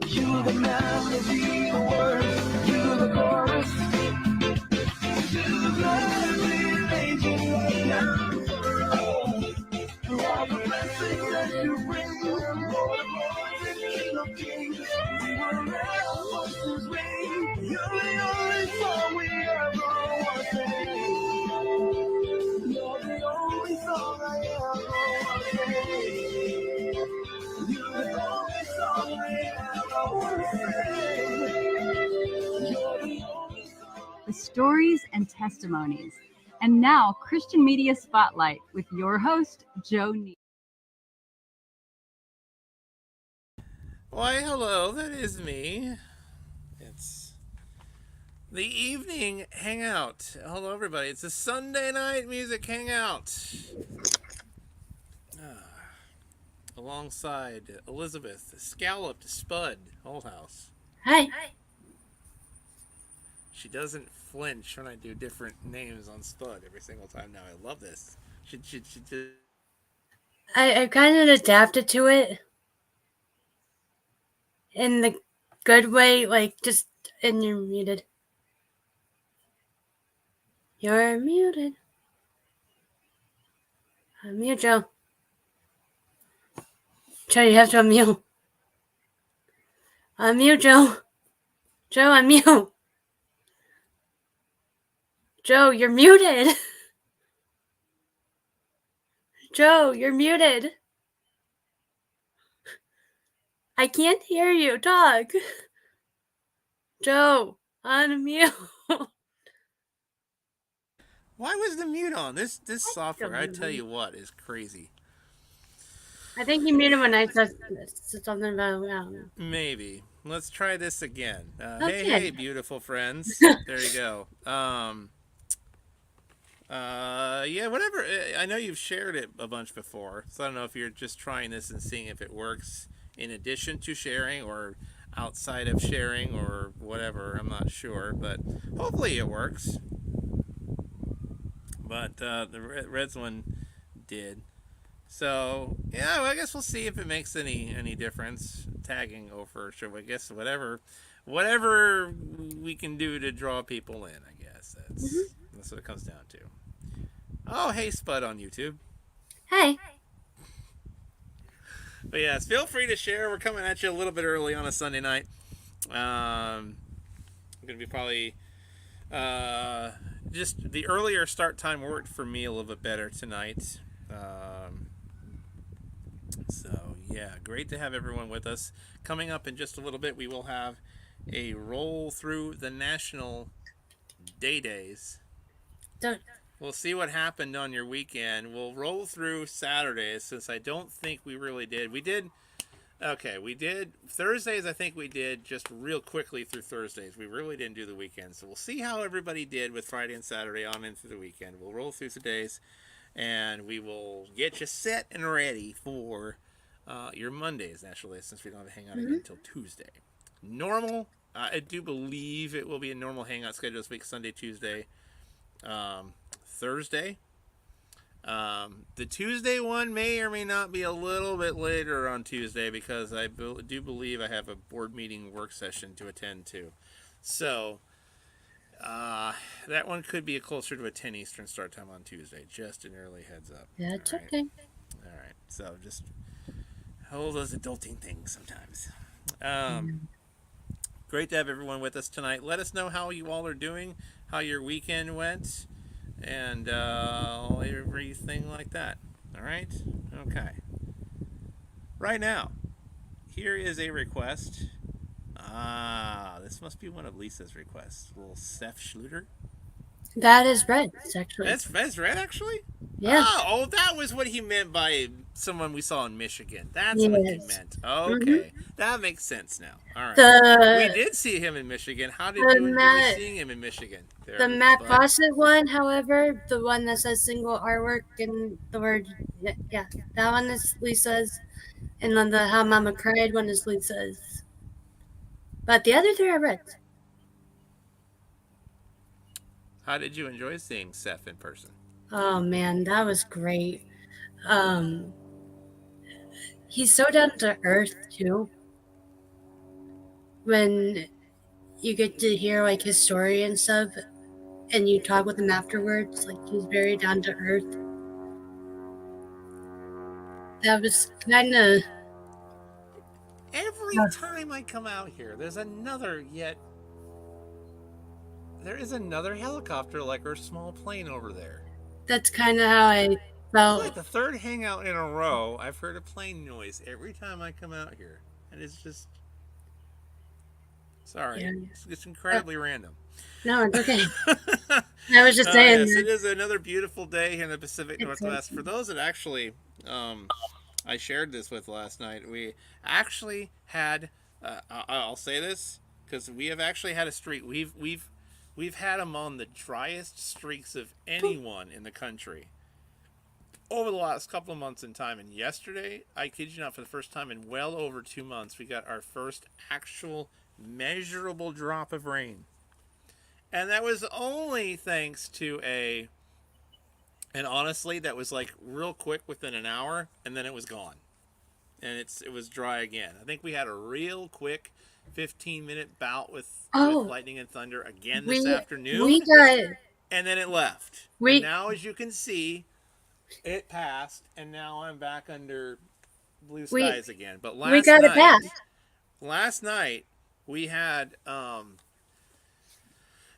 You the melody, the words, you the chorus. You the melody, raging right now for us. Through all the blessings that you bring, Lord of lords and King of kings. We will never want to sing. You're the only song we ever want to sing. You're the only song I ever want to sing. You're the only song I ever want to sing. You're the only song. The stories and testimonies. And now, Christian Media Spotlight with your host, Joe Neal. Why, hello, that is me. It's the evening hangout. Hello, everybody. It's a Sunday night music hangout. Alongside Elizabeth, Scalloped Spud Holehouse. Hi. She doesn't flinch when I do different names on Spud every single time now. I love this. She did. I kind of adapted to it in the good way, like just and you're muted. You're muted. Unmute, Joe. Joe, you have to unmute. Unmute, Joe. Joe, unmute. Joe, you're muted. Joe, you're muted. I can't hear you. Talk. Joe, unmute. Why was the mute on? This software, I tell you what, is crazy. I think you muted when I said something about, I don't know. Maybe. Let's try this again. Okay. Hey, beautiful friends. There you go. Yeah, whatever. I know you've shared it a bunch before, so I don't know if you're just trying this and seeing if it works in addition to sharing or outside of sharing or whatever. I'm not sure, but hopefully it works. But the Reds one did. So yeah, well, I guess we'll see if it makes any difference. Tagging over, sure. I guess whatever we can do to draw people in. I guess that's what it comes down to. Oh, hey, Spud on YouTube. Hey. But yes, feel free to share. We're coming at you a little bit early on a Sunday night. I'm gonna be probably just the earlier start time worked for me a little bit better tonight. So yeah, great to have everyone with us. Coming up in just a little bit, we will have a roll through the National Days. We'll see what happened on your weekend. We'll roll through Saturdays since I don't think we really did. We did Thursdays. I think we did just real quickly through Thursdays. We really didn't do the weekend. So we'll see how everybody did with Friday and Saturday on into the weekend. We'll roll through the days. And we will get you set and ready for your Mondays, actually, since we don't have a hangout again until Tuesday. Normal, I do believe it will be a normal hangout schedule this week, Sunday, Tuesday, Thursday. The Tuesday one may or may not be a little bit later on Tuesday because I do believe I have a board meeting work session to attend to. So that one could be closer to a 10 Eastern start time on Tuesday. Just an early heads up. That's All right. okay. All right. So just all those adulting things sometimes. Great to have everyone with us tonight. Let us know how you all are doing, how your weekend went, and everything like that. All right? Okay. Right now, here is a request. This must be one of Lisa's requests. A little Seth Schluter. That is red, actually. That's red, actually? Yeah. Oh, that was what he meant by someone we saw in Michigan. That's what he meant. Okay. That makes sense now. All right. We did see him in Michigan. How did you enjoy seeing him in Michigan? The Matt Fawcett one, however, the one that says single artwork and the word, yeah, that one is Lisa's. And then the How Mama Cried one is Lisa's. But the other three are red. How did you enjoy seeing Seth in person? Oh, man, that was great. He's so down to earth, too. when you get to hear like his story and stuff, and you talk with him afterwards, like he's very down to earth. That was kind of. Every time I come out here, there is another helicopter like our small plane over there. That's kind of how I felt. It's like the third hangout in a row, I've heard a plane noise every time I come out here. And it's just... Sorry. Yeah. It's incredibly random. No, it's okay. I was just saying. Yes, it is another beautiful day here in the Pacific Northwest. For those that actually... I shared this with last night. We actually had... I'll say this, because we have actually had a streak. We've had them on the driest streaks of anyone in the country over the last couple of months in time. And yesterday, I kid you not, for the first time in well over 2 months, we got our first actual measurable drop of rain. And that was only thanks to and honestly, that was like real quick within an hour, and then it was gone. And it was dry again. I think we had a real quick 15-minute bout with lightning and thunder again this afternoon. And then it left. And now, as you can see, it passed, and now I'm back under blue skies again. But last night we had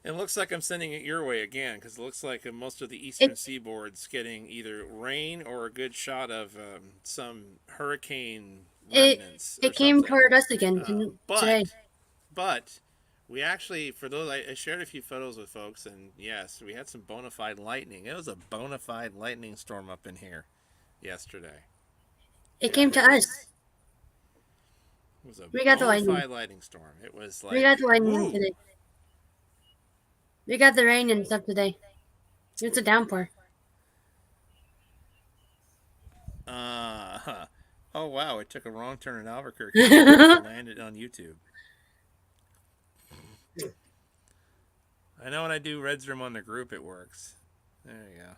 it looks like I'm sending it your way again, because it looks like most of the eastern seaboard's getting either rain or a good shot of some hurricane remnants. It came toward us again today. But we actually, for those, I shared a few photos with folks, and yes, we had some bona fide lightning. It was a bona fide lightning storm up in here yesterday. It came to us. It was a bona fide lightning storm. It was like... We got the lightning today. We got the rain and stuff today. It's a downpour. Oh, wow. It took a wrong turn in Albuquerque and landed on YouTube. I know when I do Red's Room on the group, it works. There you go.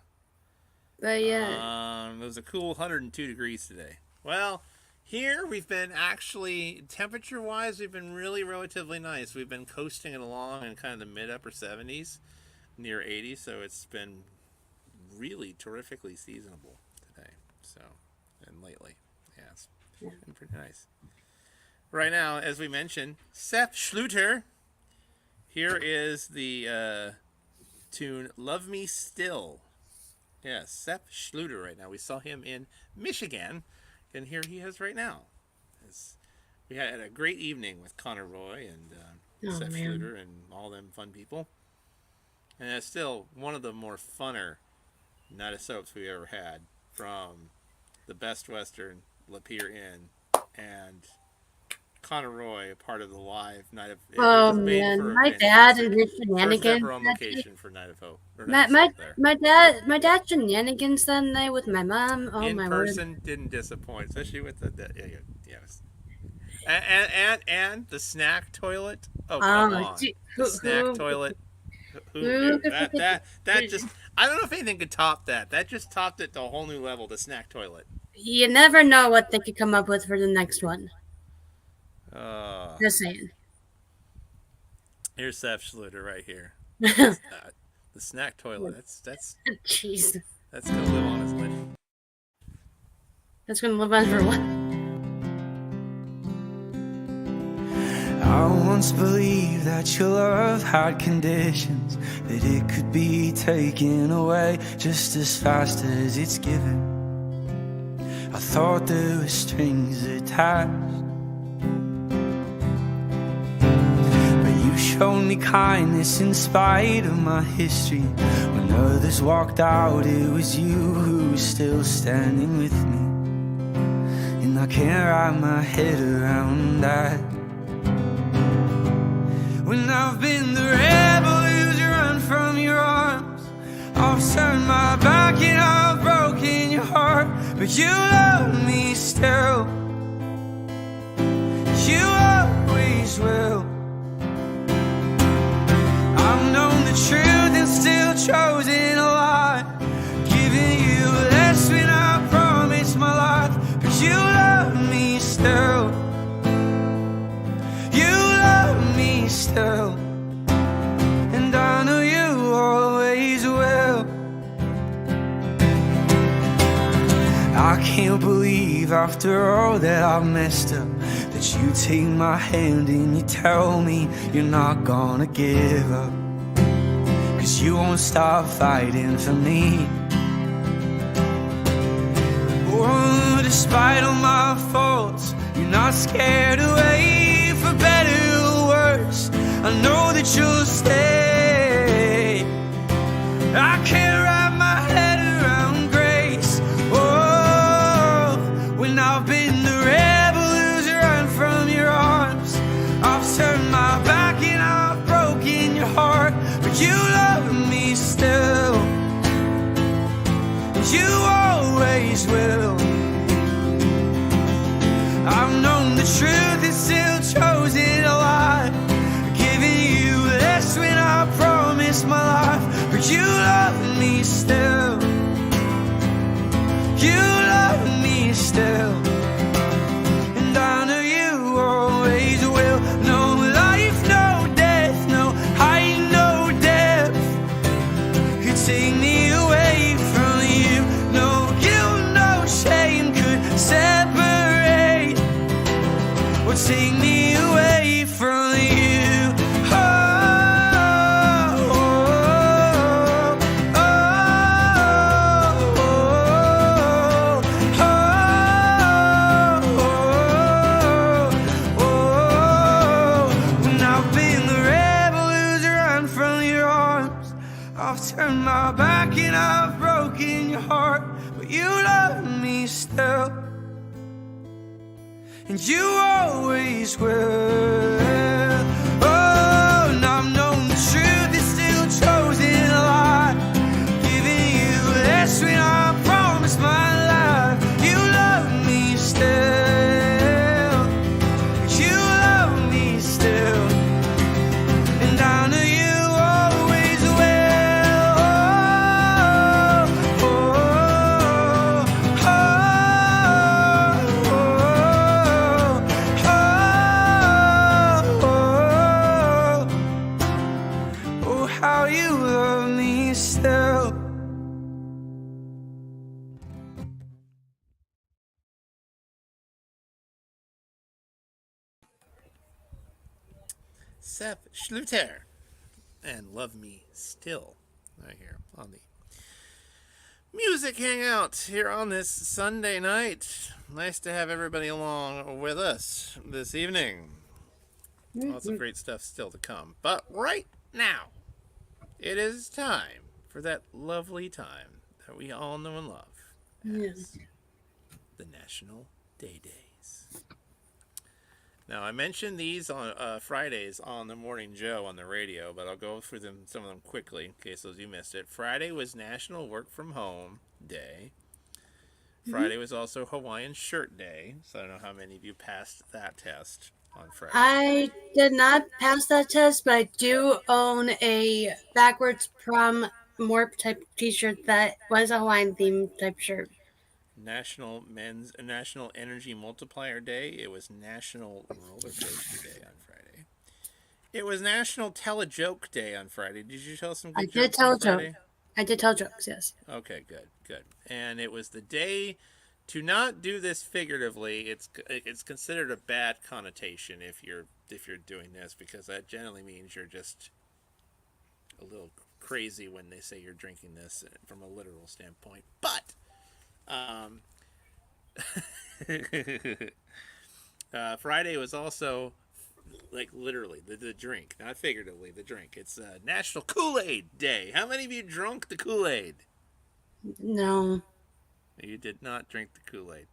But yeah. It was a cool 102 degrees today. Well, here we've been actually, temperature-wise, we've been really relatively nice. We've been coasting it along in kind of the mid-upper 70s, near 80, so it's been really terrifically seasonable today. So, and lately, yeah, it's been pretty nice. Right now, as we mentioned, Sepp Schluter. Here is the tune "Love Me Still." Yeah, Sepp Schluter right now. We saw him in Michigan. And here he is right now. We had a great evening with Connor Roy and Seth Schluter and all them fun people. And it's still one of the more funner Night of Soaps we ever had, from the Best Western, Lapeer Inn, and Connor Roy, a part of the live Night of... Oh, man. My dad and his shenanigans. First ever on location for Night of Hope. My dad's shenanigans that night with my mom. Oh, in my person word. Didn't disappoint, especially with the yes. And the snack toilet. Oh, come on. The snack toilet. That just... I don't know if anything could top that. That just topped it to a whole new level, the snack toilet. You never know what they could come up with for the next one. Just saying. Here's Seth Schluter right here. The snack toilet. That's jeez. That's gonna live on his list. That's gonna live on for what? I once believed that your love had conditions, that it could be taken away just as fast as it's given. I thought there were strings attached, you showed me kindness in spite of my history. When others walked out, it was you who was still standing with me. And I can't wrap my head around that. When I've been the rebel who's run from your arms, I've turned my back and I've broken your heart, but you love me still. You always will. I've known the truth and still chosen a lie, giving you less when I promised my life, but you love me still. You love I can't believe after all that I've messed up that you take my hand and you tell me you're not gonna give up. 'Cause you won't stop fighting for me. Oh, despite all my faults, you're not scared away. For better or worse, I know that you'll stay. I can't wrap my head around grace. Oh, when I've been the rebel who's run from your arms, I've turned my back and I've broken your heart, but you love me still. You always will. I've known the truth and still chosen a lie, giving you less when I promised my life, but you love me still. You love me still, and I know you always will. No life, no death, no height, no depth could take me away from you. No guilt, no shame could separate or take me away from you. Oh, oh, oh, oh, oh. When I've been the rebel who's run from your arms, I've turned my back and I've broken your heart, but you love me still, and you always will. Oh, and I've known the truth and still chosen a lie, giving you less when I promised my life. You love me still, you love me still, and I know you always will. Oh, oh, oh, oh, how you love me still. Seth Schluter and Love Me Still, right here on the Music Hangout here on this Sunday night. Nice to have everybody along with us this evening. Lots of great stuff still to come. But right now, it is time for that lovely time that we all know and love as Yes. the National Day Days. Now, I mentioned these on Fridays on the Morning Joe on the radio, but I'll go through some of them quickly in case those of you missed it. Friday was National Work From Home Day. Friday was also Hawaiian Shirt Day, so I don't know how many of you passed that test on Friday. I did not pass that test, but I do own a backwards prom morph type t-shirt that was a Hawaiian themed type shirt. National Energy Multiplier Day. It was National Roller Coaster Day on Friday. It was National Tell a Joke Day on Friday. Did you tell some good jokes? I did tell on a joke. Friday? I did tell jokes, yes. Okay, good. And it was the day to not do this figuratively. It's considered a bad connotation if you're doing this, because that generally means you're just a little crazy when they say you're drinking this from a literal standpoint. But Friday was also, like, literally the drink, not figuratively, the drink. It's National Kool-Aid Day. How many of you drunk the Kool-Aid? No. You did not drink the Kool-Aid.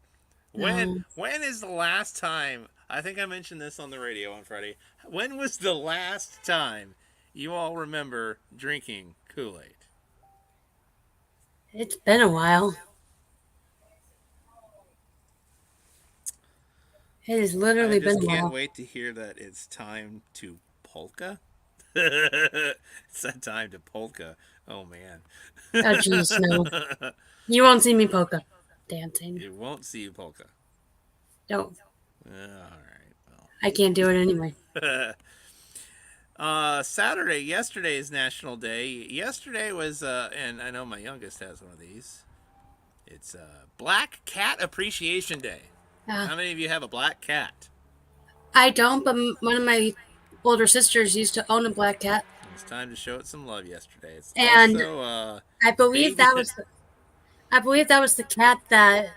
No. When is the last time, I think I mentioned this on the radio on Friday, when was the last time you all remember drinking Kool-Aid? It's been a while. It has literally I been just a can't while. wait to hear that it's time to polka. It's that time to polka. Oh, man. Oh, jeez, no. You won't see me polka dancing. You won't see you polka. No, All right. Well. I can't do it anyway. Saturday, yesterday's National Day. Yesterday was, and I know my youngest has one of these. It's Black Cat Appreciation Day. How many of you have a black cat? I don't, but one of my older sisters used to own a black cat. It was time to show it some love yesterday. It's And also I believe baby. that was the cat that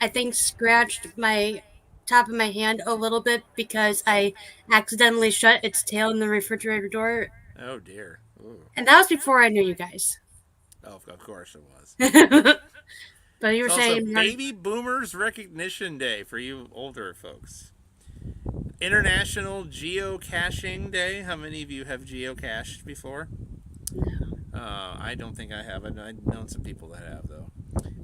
I think scratched my top of my hand a little bit because I accidentally shut its tail in the refrigerator door. Oh dear. Ooh. And that was before I knew you guys. Oh, of course it was. But you were It's also saying Baby Boomers Recognition Day for you older folks. International Geocaching Day. How many of you have geocached before? I don't think I have. I've known some people that have, though.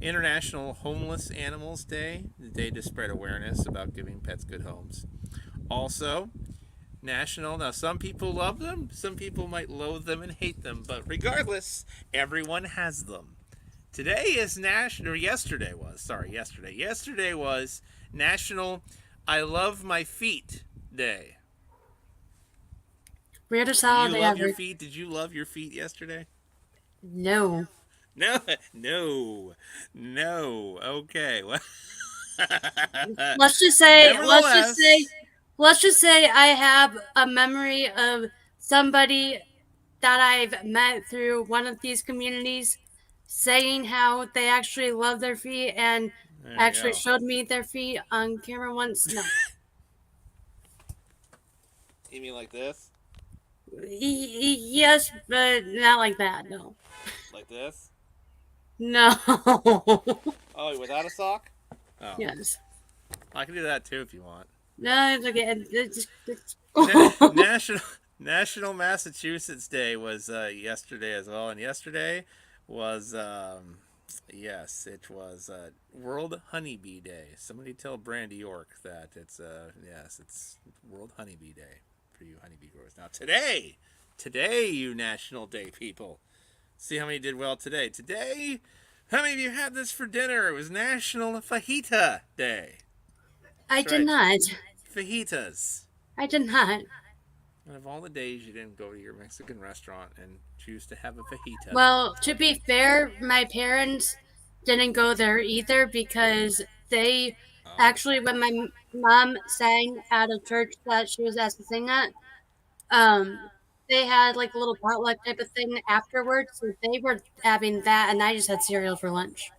International Homeless Animals Day, the day to spread awareness about giving pets good homes. Also, now some people love them, some people might loathe them and hate them, but regardless, everyone has them. Yesterday was National I Love My Feet Day. weirdest holiday You love ever. your feet? Did you love your feet yesterday? No. No. Okay. Well, Let's just say nevertheless, I have a memory of somebody that I've met through one of these communities saying how they actually love their feet and there you actually go. showed me their feet on camera once. No. You mean like this? Yes, but not like that. No. Like this? No. Oh, without a sock? Oh, Yes. I can do that too if you want. No, it's okay. National Massachusetts Day was yesterday as well, and yesterday was it was World Honeybee Day. Somebody tell Brandy York that it's World Honeybee Day for you honeybee growers. Now today, you National Day people, see how many did well today. Today, how many of you had this for dinner? It was National Fajita Day. I did not. Fajitas. I did not. And of all the days you didn't go to your Mexican restaurant and choose to have a fajita. Well, to be fair, my parents didn't go there either because they actually, when my mom sang at a church that she was asked to sing at, they had like a little potluck type of thing afterwards. So they were having that, and I just had cereal for lunch.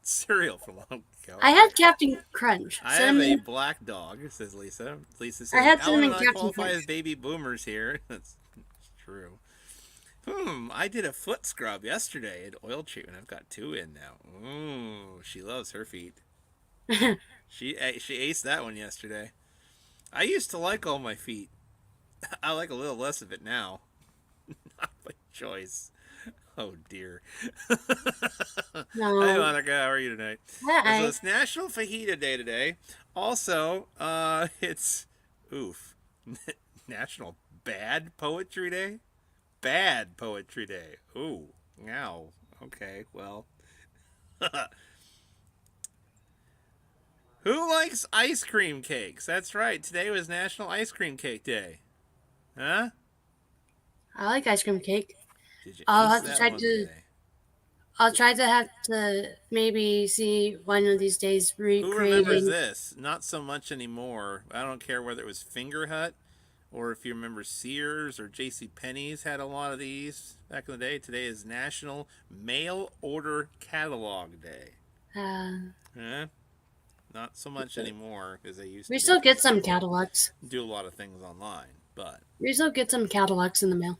Cereal for long ago. I had Captain Crunch. I have a black dog, says Lisa. Lisa says, I had Ellen cinnamon and I Captain qualify Crunch. as baby boomers here. That's true. I did a foot scrub yesterday, an oil treatment. I've got 2 in now. Ooh, she loves her feet. She aced that one yesterday. I used to like all my feet. I like a little less of it now. Not by choice. Oh dear. No. Hey Monica, how are you tonight? Hi. So it's National Fajita Day today. Also, it's National Bad Poetry Day. Bad Poetry Day. Ooh, now. Okay, well. Who likes ice cream cakes? That's right. Today was National Ice Cream Cake Day. Huh? I like ice cream cake. Did you I'll ace have to that try one to. today? I'll try to have to maybe see one of these days Who remembers recreating. this? Not so much anymore. I don't care whether it was Finger Hut or if you remember Sears or J.C. Penney's had a lot of these back in the day. Today is National Mail Order Catalog Day. Huh? Not so much anymore as they used to. We still get some catalogs. Do a lot of things online, but We still get some catalogs in the mail.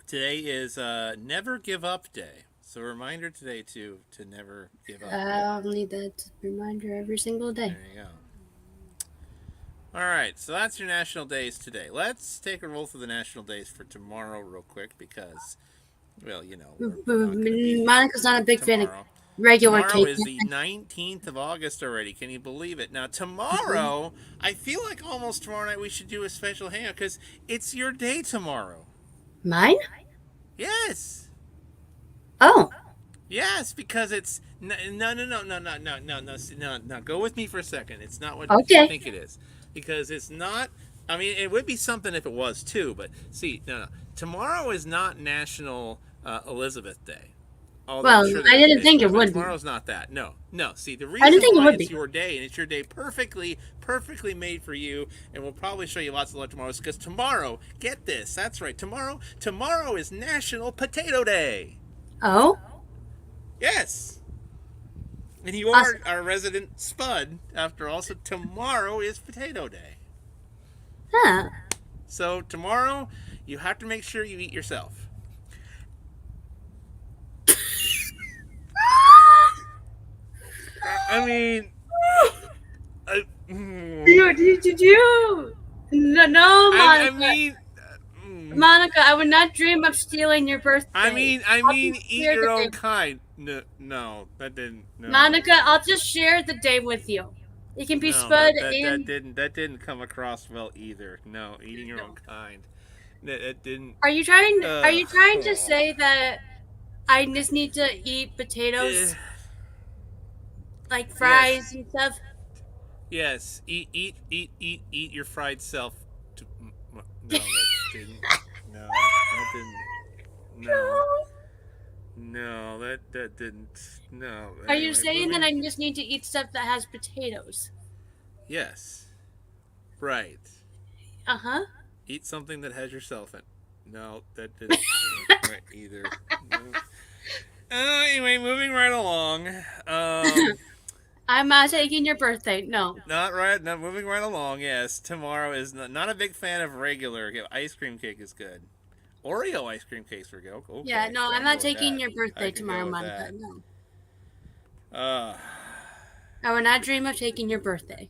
today is Never Give Up Day. So a reminder today to never give up. I'll need that reminder every single day. There you go. All right, so that's your national days today. Let's take a roll through the national days for tomorrow real quick because, well, you know, we're not gonna be here Monica's not a big fan of tomorrow. regular Tomorrow cake. is the 19th of August already. Can you believe it? Now, tomorrow, I feel like almost tomorrow night we should do a special hangout because it's your day tomorrow. Mine? Yes. Oh. Yes, because it's no. Go with me for a second. It's not what Okay. you think it is, because it's not. I mean, it would be something if it was too. But see, no. Tomorrow is not National Elizabeth Day. Although Well, I'm sure I didn't think it but would be. tomorrow's not that. No. See, the I didn't reason think it why would it's be. your day, and it's your day perfectly made for you, and we'll probably show you lots of love tomorrow, is because tomorrow, get this, that's right, tomorrow is National Potato Day. Oh, Yes. And you are awesome. our resident Spud, after all, so tomorrow is Potato Day. Huh. So tomorrow, you have to make sure you eat yourself. I mean, Did you? No, no, I Monica. mean, Monica, I would not dream of stealing your birthday. I I'll mean, just eat share the your day. own kind. No, that didn't. Monica, I'll just share the day with you. It can be No, Spud that and. didn't come across well either. No, eating your own kind. That didn't. Are you trying? Are you trying to Oh. say that I just need to eat Eh, potatoes, like yes, fries and stuff? yes. Eat your fried self. No, that didn't. No, that didn't. No, no, that didn't. No. Are you Anyway, saying that moving. I just need to eat stuff that has potatoes? Yes, right. Uh huh. Eat something that has yourself in. No, that didn't right either. No. Anyway, moving right along. I'm not taking your birthday. No. Not moving right along. Yes, tomorrow is not a big fan of regular ice cream cake is good. Oreo ice cream cakes are good. Okay, Yeah, no, so I I'm can not go with taking that. your I birthday can tomorrow, go with Monica. that. No. Uh, I would not dream of taking your birthday.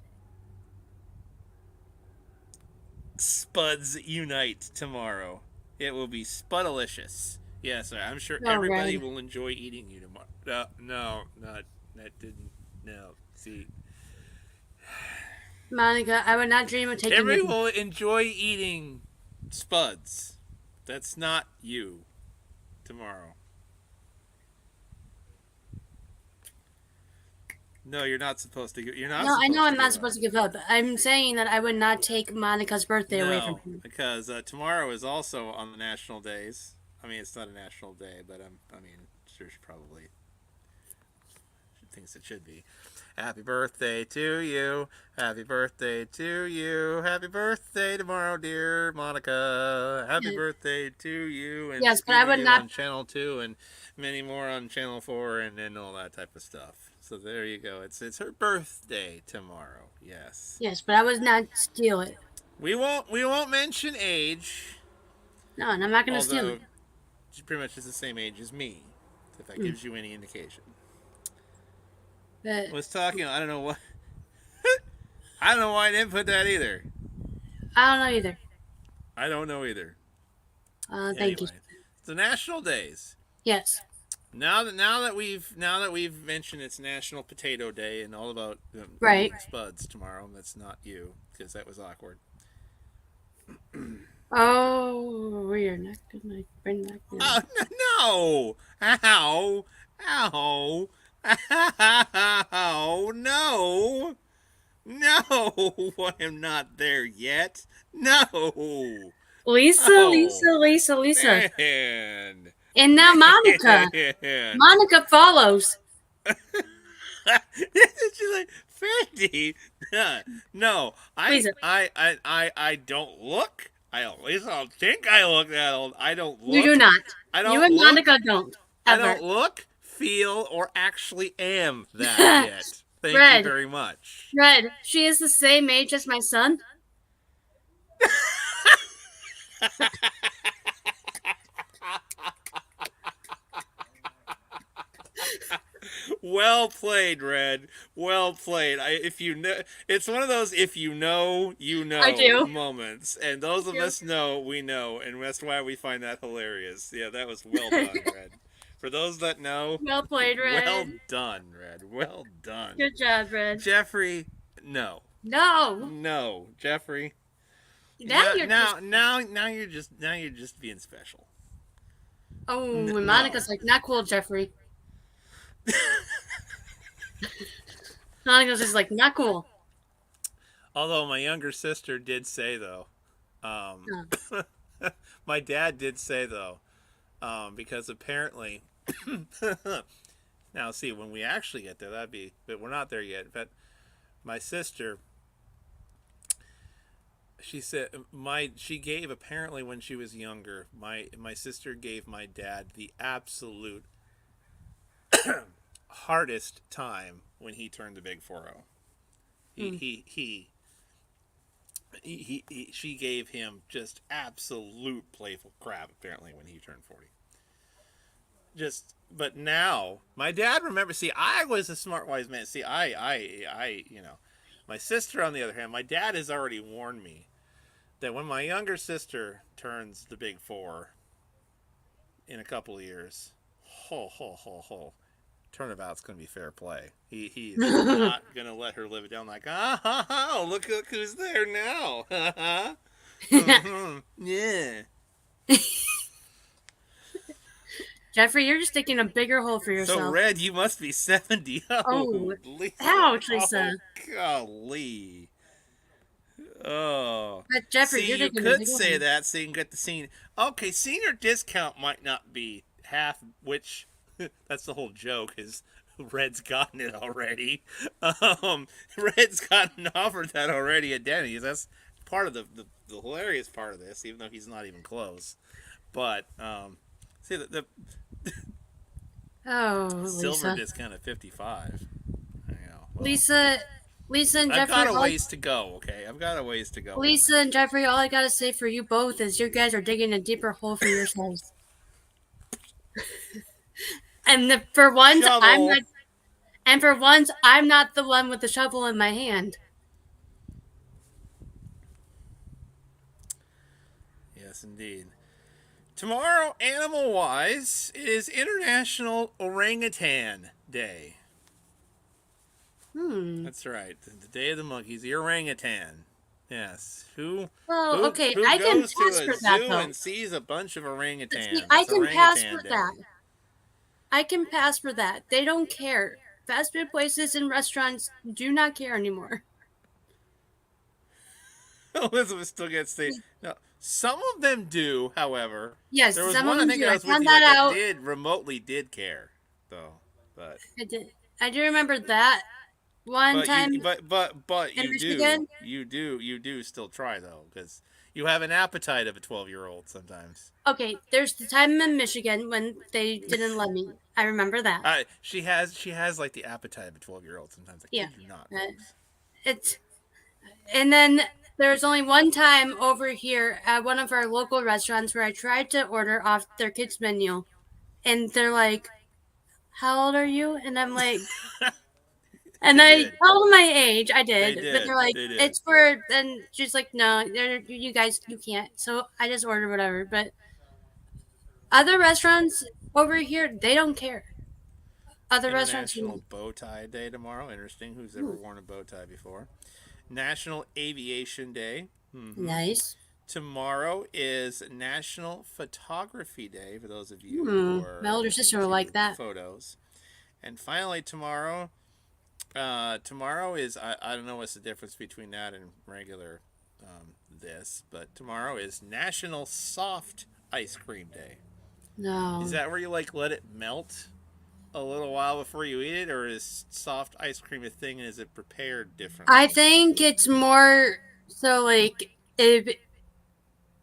Spuds unite tomorrow. It will be Spudalicious. Yes, I'm sure No, everybody Red. will enjoy eating you tomorrow. No, not that didn't. No, see, Monica, I would not dream of taking everybody your. will enjoy eating Spuds. That's not you tomorrow. No, you're not supposed to. You're not No, I supposed know to I'm not give up. supposed to give up. I'm saying that I would not take Monica's birthday away from No, her. because tomorrow is also on the national days. I mean, it's not a national day, but I mean, sure, she probably thinks it should be. Happy birthday to you. Happy birthday to you. Happy birthday tomorrow, dear Monica. Happy Yeah. birthday to you. And Yes, but I Scooby would Doo not. on Channel 2 and many more on Channel 4 and all that type of stuff. So there you go. It's her birthday tomorrow. Yes. Yes, but I would not steal it. We won't mention age, No, and I'm not going to steal although it. she pretty much is the same age as me, if that Mm. gives you any indication. But I was talking, I don't know what I don't know why I didn't put that either. I don't know either. I don't know either. Thank you. Anyway, the national days. Yes. Now that we've mentioned it's National Potato Day and all about Right. eating Spuds tomorrow. That's not you because that was awkward. Oh, you're not going to bring that down. Oh no! Ow! Ow! Ow! No! No! I am not there yet. No! Lisa. Man! And now Monica. Man! Monica follows. She's like, Fandy, no, Lisa. I don't look. I at least I don't think I look that old. I don't look. You do not. I don't You and look. Monica don't. I Ever. don't look, feel, or actually am that yet. Thank you Red. very much. Red, she is the same age as my son. Well played, Red. Well played. If you know, it's one of those if you know, you know I do. moments, and those of us know, we know, and that's why we find that hilarious. Yeah, that was well done, Red. For those that know, Well played, Red. well done, Red. Well done. Good job, Red. Jeffrey, no, No. Jeffrey. Now you're now you're just being special. Oh, and Monica's like, not cool, Jeffrey. Monica's just like, not cool. Although my younger sister did say though, my dad did say though, because apparently Now, see, when we actually get there, that'd be, but we're not there yet. But my sister, she gave, apparently when she was younger, my sister gave my dad the absolute hardest time when he turned the big 40. She gave him just absolute playful crap apparently when he turned 40. But now my dad, remember, see, I was a smart wise man. See, I my sister, on the other hand, my dad has already warned me that when my younger sister turns the big 4 in a couple of years, turnabout's going to be fair play. He's not going to let her live it down like, look who's there now. Yeah. Jeffrey, you're just digging a bigger hole for yourself. So, Red, you must be 70. Oh, Lisa. ouch, Lisa. Golly. Oh. But Jeffrey, see, you're you digging a could bigger say hole. that so you can get the scene. Okay, senior discount might not be half, which that's the whole joke, is Red's gotten it already. Red's gotten offered that already at Denny's. That's part of the hilarious part of this, even though he's not even close. But see the silver Lisa. discount at 55. Well, Lisa and Jeffrey. I've got a ways to go. Okay, I've got a ways to go. Lisa and Jeffrey, all I gotta say for you both is you guys are digging a deeper hole for yourselves. And for once, Shovel. I'm not the one with the shovel in my hand. Yes, indeed. Tomorrow, animal-wise, is International Orangutan Day. That's right. The Day of the Monkeys, the orangutan. Yes. Who Okay, I can goes pass to for a that, zoo though. and sees a bunch of orangutans? See, I It's can pass orangutan for day. that. I can pass for that. They don't care. Fast food places and restaurants do not care anymore. Elizabeth still gets the. No, some of them do, however. Yes, There was some one of them I think do. I I was with found you that that out. did care, though. But I do remember that one time. but in you Michigan? you do still try though, because you have an appetite of a 12-year-old sometimes. Okay, there's the time in Michigan when they didn't let me. I remember that. She has like the appetite of a 12-year-old sometimes. I Yeah. kid you not, Uh, folks. It's and then there's only one time over here at one of our local restaurants where I tried to order off their kids menu, and they're like, "How old are you?" And I'm like, and They I did. told them my age. I They did, but did. they're like, They did. "It's for." And she's like, "No, you guys, you can't." So I just ordered whatever. But other restaurants over here, they don't care. Other restaurants, International Bow Tie Day tomorrow. Interesting. Who's ever worn a bow tie before? National Aviation Day. nice. Tomorrow is National Photography Day for those of you who are My older sister will into like that. photos. And finally, tomorrow is I don't know what's the difference between that and regular this, but tomorrow is National Soft Ice Cream Day. No. Is that where you like let it melt a little while before you eat it, or is soft ice cream a thing and is it prepared differently? I think it's more so like if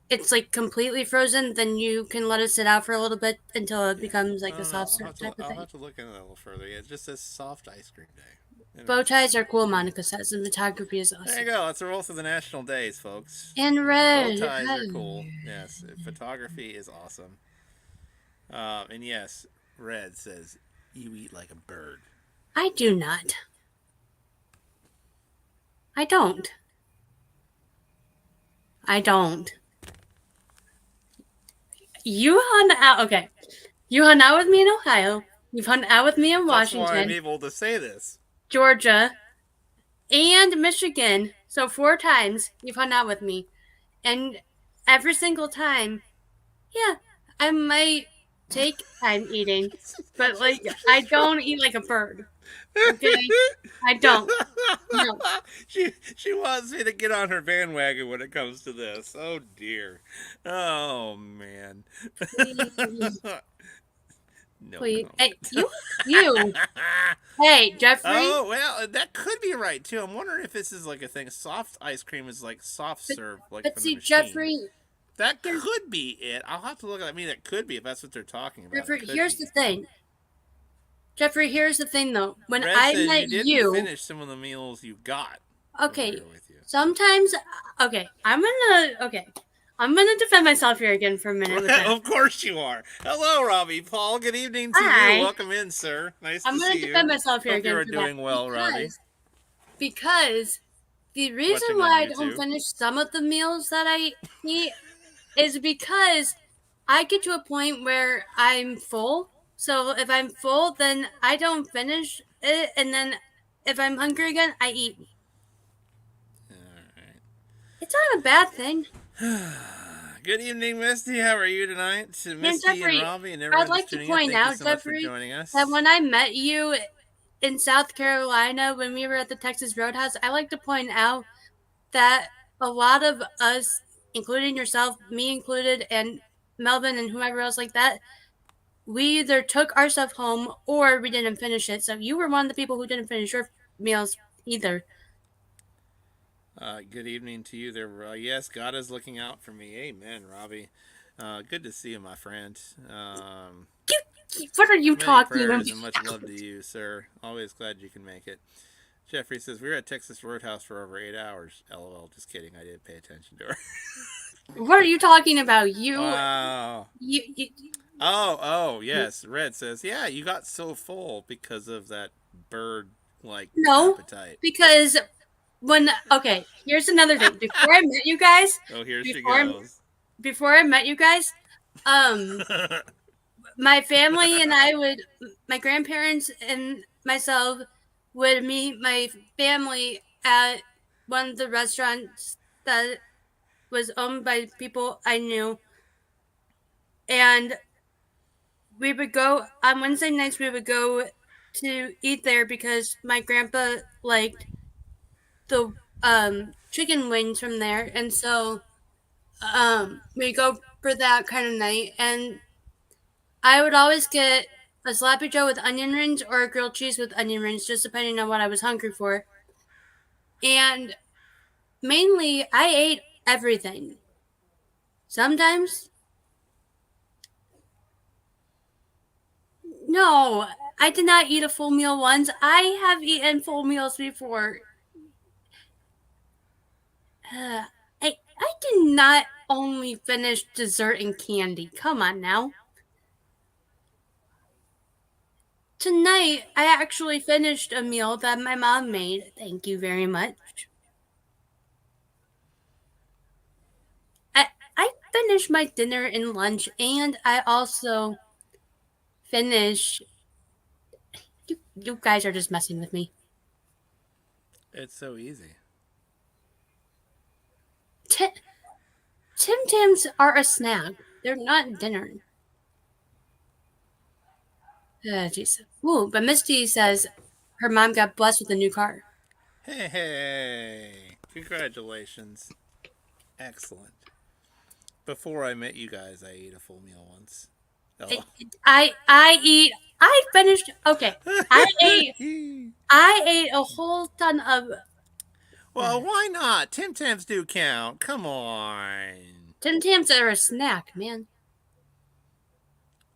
it's like completely frozen, then you can let it sit out for a little bit until it becomes like a soft serve type of I'll thing. have to look into that a little further. Yeah, it just says soft ice cream day. Bow ties are cool, Monica says, and photography is There awesome. you go. Let's roll through the national days, folks. And red. Bow ties are cool. Yes, photography is awesome. And yes, Red says you eat like a bird. I do not. I don't. I don't. You hung out. Okay. You hung out with me in Ohio. You've hung out with me in That's why I'm Washington, able to say this. Georgia, and Michigan. So 4 times you've hung out with me. And every single time, yeah, I might take time eating, but like I don't eat like a bird. Okay? I don't. No. She wants me to get on her bandwagon when it comes to this. Oh dear. Oh man. No Please. comment. Hey, you. Hey, Jeffrey. Oh, well, that could be right, too. I'm wondering if this is like a thing. Soft ice cream is like soft serve, like But from the see, machine. Jeffrey. That could be it. I'll have to look at it. I mean, it could be if that's what they're talking about. Jeffrey, It could here's be. the thing. Jeffrey, here's the thing, though. When Red I says met you didn't finish some of the meals you got. okay, Here with you. sometimes, okay, I'm gonna defend myself here again for a minute with that. Of course you are. Hello, Robbie Paul. Good evening to Hi. you. Welcome in, sir. Nice to see you. I'm gonna defend myself here Hope again you are for doing that well, Robbie. because the reason Watching why on I don't YouTube. finish some of the meals that I eat is because I get to a point where I'm full. So if I'm full, then I don't finish it, and then if I'm hungry again, I eat. All right. It's not a bad thing. Good evening, Misty. How are you tonight? To Misty Jeffrey, and Robbie and everyone I'd like that's to tuning in, point thank you out, so much for Jeffrey, joining us. that when I met you in South Carolina when we were at the Texas Roadhouse, I like to point out that a lot of us, including yourself, me included, and Melvin and whoever else like that, we either took our stuff home or we didn't finish it. So you were one of the people who didn't finish your meals either. Good evening to you there. Yes, God is looking out for me. Amen, Robbie. Good to see you, my friend. What are you Many talking prayers about? and much love to you, sir. Always glad you can make it. Jeffrey says, we were at Texas Roadhouse for over 8 hours. LOL, just kidding. I didn't pay attention to her. What are you talking about? Wow. You Oh, yes. Red says, yeah, you got so full because of that bird-like no, appetite. because here's another thing. Before I met you guys, Oh, here she goes. before I met you guys, my family and my grandparents and myself would meet my family at one of the restaurants that was owned by people I knew. And we would go on Wednesday nights, we would go to eat there because my grandpa liked the chicken wings from there. And so we go for that kind of night. And I would always get a sloppy joe with onion rings or a grilled cheese with onion rings, just depending on what I was hungry for. And mainly, I ate everything. Sometimes, no, I did not eat a full meal once. I have eaten full meals before. I did not only finish dessert and candy. Come on now. Tonight, I actually finished a meal that my mom made. Thank you very much. I finished my dinner and lunch, and I also finished. You guys are just messing with me. It's so easy. Tim Tams are a snack. They're not dinner. Jeez. Ooh, but Misty says her mom got blessed with a new car. Hey. Congratulations. Excellent. Before I met you guys, I ate a full meal once. Oh. I finished. Okay, I ate a whole ton of. Well, why not? Tim Tams do count. Come on. Tim Tams are a snack, man.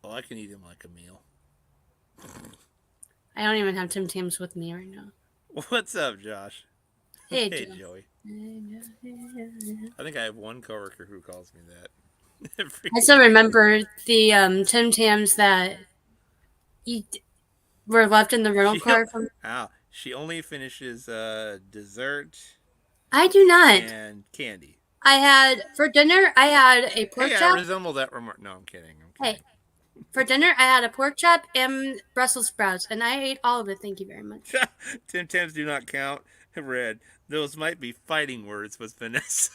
Oh, I can eat them like a meal. I don't even have Tim Tams with me right now. What's up, Josh? Hey, Joey. I think I have one coworker who calls me that. I still remember the Tim Tams that were left in the rental car from. Ow. She only finishes dessert. I do not. And candy. I had for dinner. I had a pork chop. I resemble that remark. No, I'm kidding. Hey, for dinner I had a pork chop and Brussels sprouts, and I ate all of it. Thank you very much. Tim Tams do not count. Red. Those might be fighting words with Vanessa.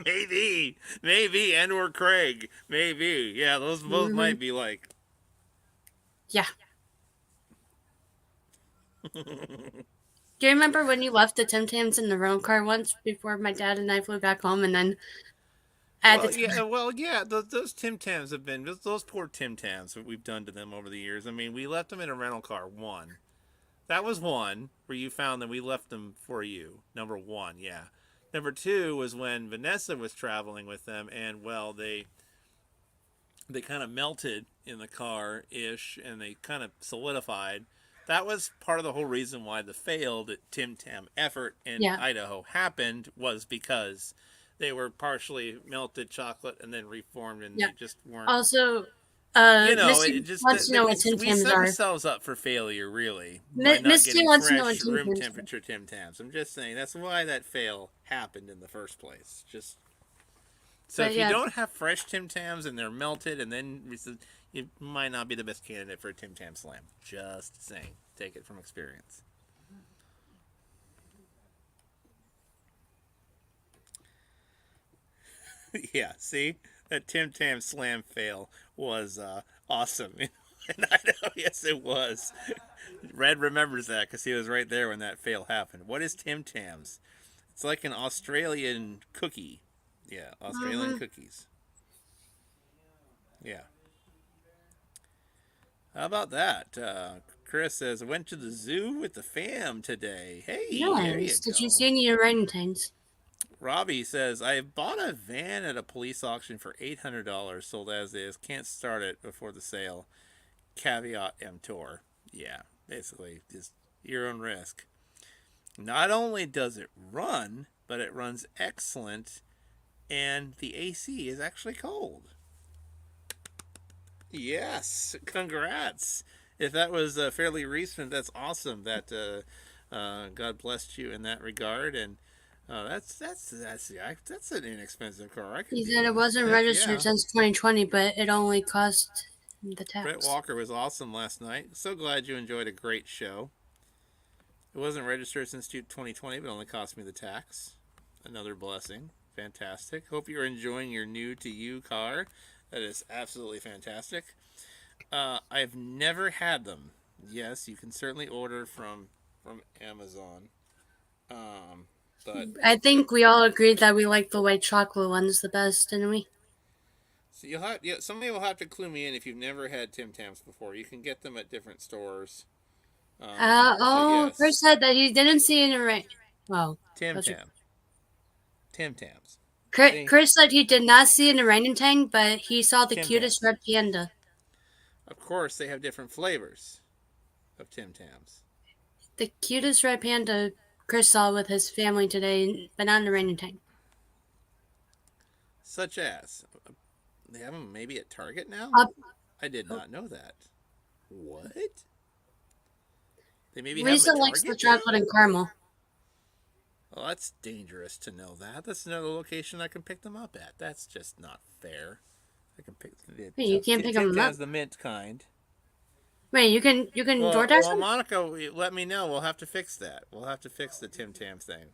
maybe, and or Craig, maybe. Yeah, those both might be like. Yeah. Do you remember when you left the Tim Tams in the rental car once before my dad and I flew back home, and then at the Well, time. yeah, well, yeah. Those Tim Tams have been those poor Tim Tams that we've done to them over the years. I mean, we left them in a rental car. One, that was one where you found them. We left them for you. Number one, yeah. Number two was when Vanessa was traveling with them, and well, they kind of melted in the car ish, and they kind of solidified. That was part of the whole reason why the failed Tim Tam effort in Yeah. Idaho happened, was because they were partially melted chocolate and then reformed, and Yeah. they just weren't. Also, It Misty just wants to know what Tim we Tams set are. ourselves up for failure, really, by not Misty getting wants to know what fresh Tim room Tams are. temperature Tim Tams. I'm just saying that's why that fail happened in the first place. Just so But if you yeah, don't have fresh Tim Tams and they're melted, and then you might not be the best candidate for a Tim Tam Slam. Just saying, take it from experience. Yeah, see, that Tim Tam Slam fail was awesome. And I know, yes, it was. Red remembers that because he was right there when that fail happened. What is Tim Tams? It's like an Australian cookie. Yeah, Australian cookies. Yeah. How about that? Chris says, I went to the zoo with the fam today. Hey, there you nice. Did go. you see any orangutans? Robbie says, I bought a van at a police auction for $800, sold as is. Can't start it before the sale. Caveat emptor. Yeah, basically, just your own risk. Not only does it run, but it runs excellent, and the AC is actually cold. Yes, congrats. If that was fairly recent, that's awesome. That God blessed you in that regard, and that's an inexpensive car. I could He do said it that. wasn't Heck registered yeah. since 2020, but it only cost the Brett tax. Walker was awesome last night. So glad you enjoyed a great show. It wasn't registered since 2020, but only cost me the tax. Another blessing. Fantastic. Hope you're enjoying your new to you car. That is absolutely fantastic. I've never had them. Yes, you can certainly order from Amazon. But I think we all agreed that we like the white chocolate ones the best, didn't we? so somebody will have to clue me in if you've never had Tim Tams before. You can get them at different stores. But Chris yes, said that he didn't see any rain. Well, Tim those are. Tam, Tim Tams. Chris, See, Chris said he did not see an orangutan, but he saw the Tim cutest Tams. red panda. Of course, they have different flavors of Tim Tams. The cutest red panda Chris saw with his family today, but not an orangutan. Such as, they have them maybe at Target now? Uh, I did not know that. What? They maybe have Lisa them at likes the Target now? chocolate and caramel. Well, that's dangerous to know that. That's another location I can pick them up at. That's just not fair. I can pick the Hey, you can't pick Tim them up. Tams, the mint kind. Wait, you can DoorDash them? Monica, let me know. We'll have to fix that. We'll have to fix the Tim Tams thing.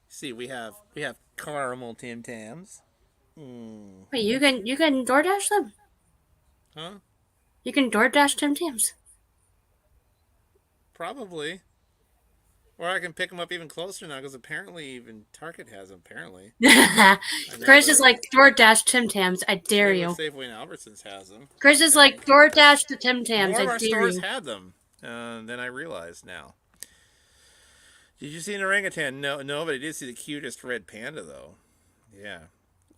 See, we have caramel Tim Tams. Wait, you can DoorDash them? Huh? You can DoorDash Tim Tams. Probably. Or I can pick them up even closer now because apparently even Target has them. Apparently, Chris is like DoorDash Tim Tams. I dare maybe you. Safeway and Albertsons has them. Chris is like DoorDash the Tim Tams. More of I our dare stores you. had them than I realized now. Did you see an orangutan? No, but I did see the cutest red panda though. Yeah,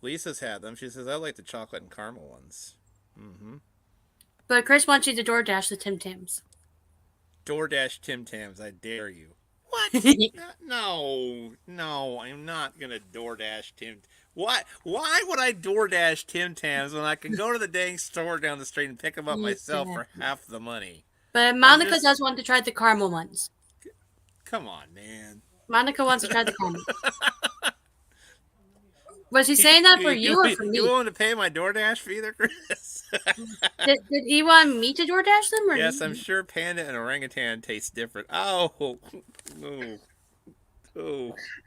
Lisa's had them. She says I like the chocolate and caramel ones. But Chris wants you to DoorDash the Tim Tams. DoorDash Tim Tams, I dare you. What? No, I'm not gonna DoorDash Tim. Why would I DoorDash Tim Tams when I can go to the dang store down the street and pick them up myself for half the money? But Monica does want to try the caramel ones. Come on, man. Monica wants to try the caramel. Was he saying that for you or for me? You willing to pay my DoorDash fee there, Chris? Did he want me to DoorDash them? Or Yes, I'm sure panda and orangutan taste different. Oh.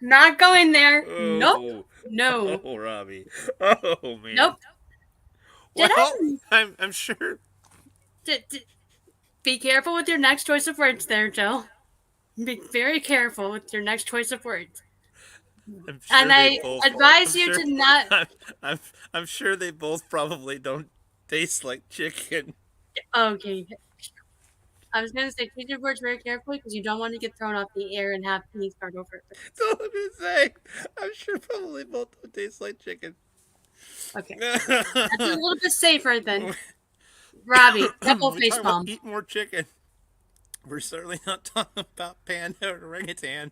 Not going there. Oh. Nope. No. Oh, Robbie. Oh, man. Nope. Well, I'm sure. Be careful with your next choice of words there, Joe. Be very careful with your next choice of words. I'm sure And they I both. advise I'm you sure, to not. I'm, I'm sure they both probably don't taste like chicken. Okay. I was gonna say choose your words very carefully because you don't want to get thrown off the air and have me start over. That's all I'm gonna say. I'm sure probably both don't taste like chicken. Okay. That's a little bit safer than Robbie. Double We face talk about palm. eat more chicken. We're certainly not talking about panda or orangutan.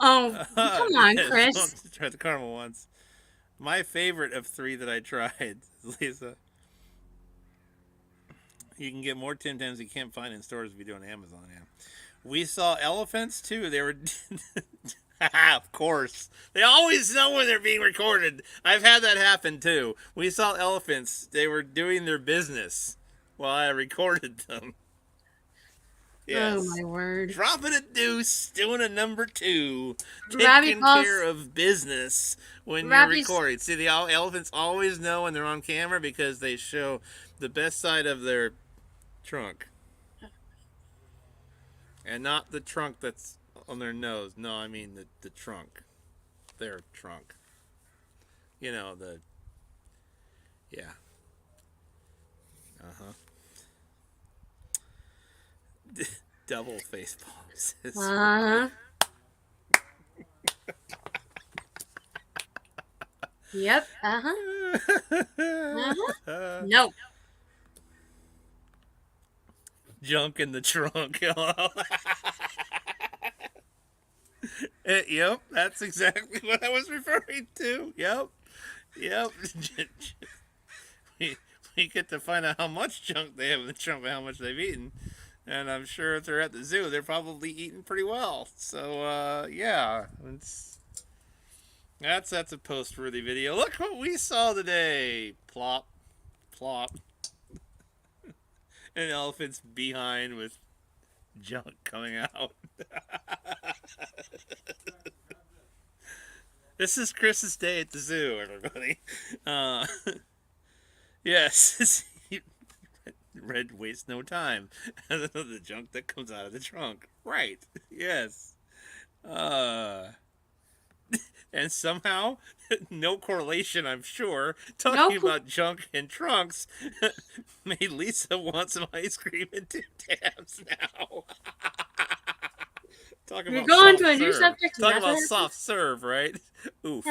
Oh, come on, Yes, Chris. try the caramel ones. My favorite of 3 that I tried, Lisa. You can get more Tim Tams you can't find in stores if you do on Amazon. Yeah, we saw elephants too. They were, of course, they always know when they're being recorded. I've had that happen too. We saw elephants. They were doing their business while I recorded them. Yes. Oh my word. Dropping a deuce, doing a number 2, Robbie taking calls- care of business when Robbie's- you're recording. See, the elephants always know when they're on camera because they show the best side of their trunk. And not the trunk that's on their nose. No, I mean the trunk. Their trunk. You know, the... Yeah. Uh-huh. Double face palms. Uh-huh. Yep. Uh-huh. Uh-huh. No. Junk in the trunk. Yep, that's exactly what I was referring to. Yep. We get to find out how much junk they have in the trunk and how much they've eaten. And I'm sure if they're at the zoo, they're probably eating pretty well. So, yeah. That's a post-worthy video. Look what we saw today. Plop. Plop. An elephant's behind with junk coming out. This is Chris's day at the zoo, everybody. Yes. Red wastes no time. The junk that comes out of the trunk. Right. Yes. And somehow, no correlation, I'm sure, talking about junk and trunks made Lisa want some ice cream and Tim Tams now. Talking We're about going soft to a new serve. subject. Talking about soft serve, right? Oof.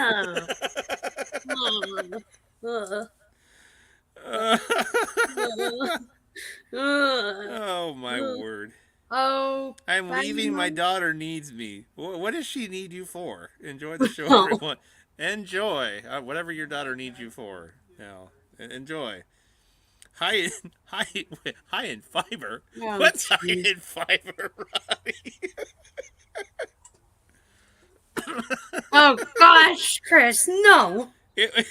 Oh, my word. Oh. I'm leaving. My daughter needs me. What does she need you for? Enjoy the show, everyone. Enjoy whatever your daughter needs you for. Now, enjoy. High in fiber. Oh, What's high in fiber, Robbie? Oh gosh, Chris, no. It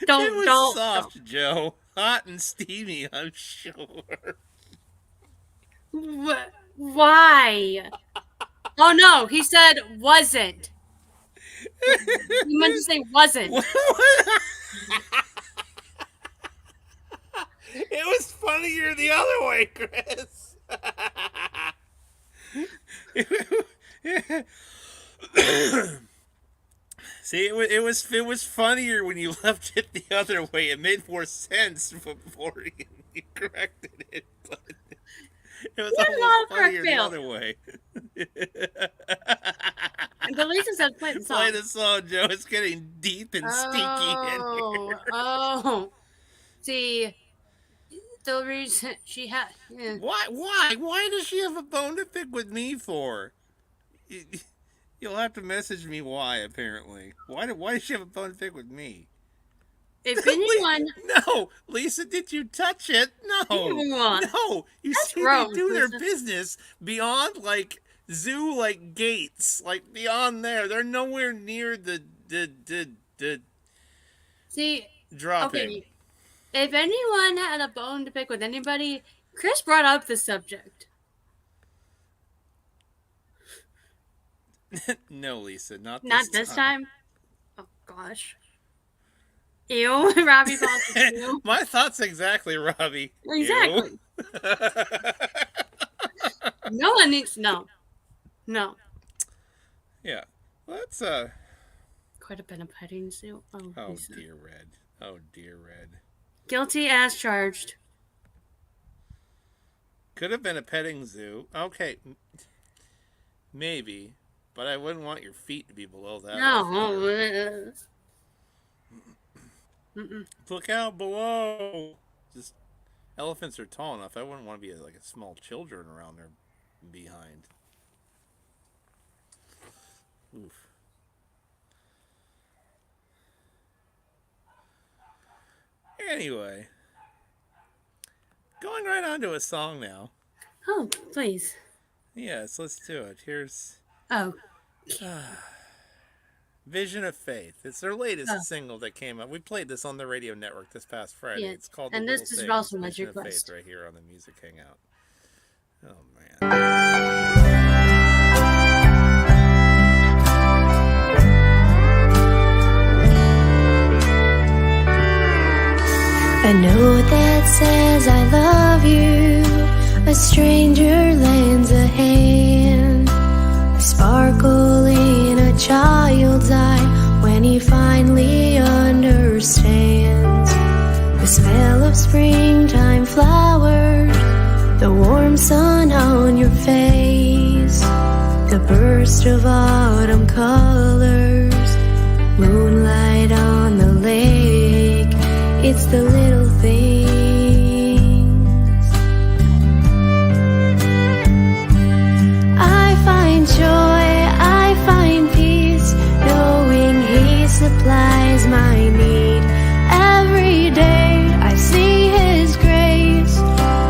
Don't. was soft, Joe. Hot and steamy, I'm sure. Why? Oh no, he said wasn't. He meant to say wasn't. It was funnier the other way, Chris. See, it was funnier when you left it the other way. It made more sense before you corrected it. But it was almost funnier the other way. The Lisa said play the song. Play the song, Joe. It's getting deep and stinky in here. Oh. See, the reason she had... Yeah. Why does she have a bone to pick with me for? You'll have to message me why, apparently. Why does she have a bone to pick with me? If anyone... No! Lisa, did you touch it? No! No! You see, gross, they do their Lisa. business beyond, like, zoo, like, gates. Like, beyond there. They're nowhere near the See, dropping. okay. If anyone had a bone to pick with anybody, Chris brought up the subject. No, Lisa, not This time. Oh gosh. Ew, Robbie thought ew. My thoughts exactly, Robbie. Exactly. Ew. No one needs to know. No. Yeah. Let's Could have been a petting zoo. Oh, Oh Lisa. dear Red. Oh dear Red. Guilty as charged. Could have been a petting zoo. Okay. Maybe. But I wouldn't want your feet to be below that. No. Look out below. Just elephants are tall enough. I wouldn't want to be like a small children around their behind. Oof. Anyway, going right on to a song now. Oh, please. Yes, let's do it. Here's Oh. Vision of Faith. It's their latest single that came out. We played this on the radio network this past Friday. Yeah, It's called and The this Little is Things, also my Vision of request. Faith right here on the Music Hangout. Oh, man. A note that says I love you, a stranger lends a hand, a sparkle in a child's eye when he finally understands. The smell of springtime flowers, the warm sun on your face, the burst of autumn colors, moonlight on the lake. It's the little things. I find joy, I find peace, knowing He supplies my need. Every day I see His grace,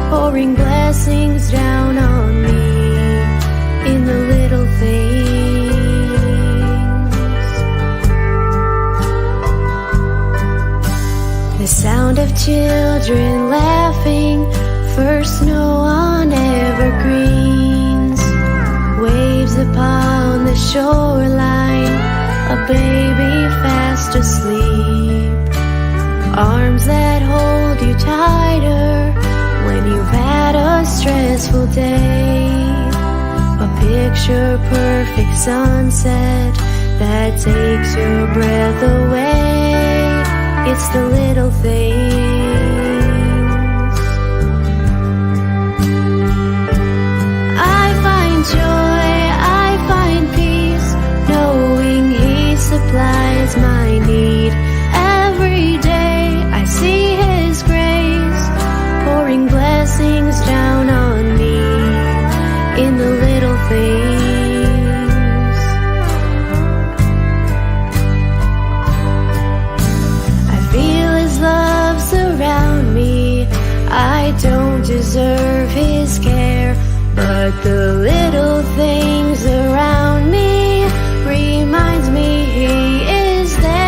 pouring blessings down on me in the little things. The sound of children laughing, first snow on evergreens, waves upon the shoreline, a baby fast asleep, arms that hold you tighter when you've had a stressful day, a picture perfect sunset that takes your breath away. It's the little things. I find joy, I find peace, knowing He supplies my need. Every day I see His grace, pouring blessings down on me in the little things. Love surround me. I don't deserve His care, but the little things around me reminds me He is there.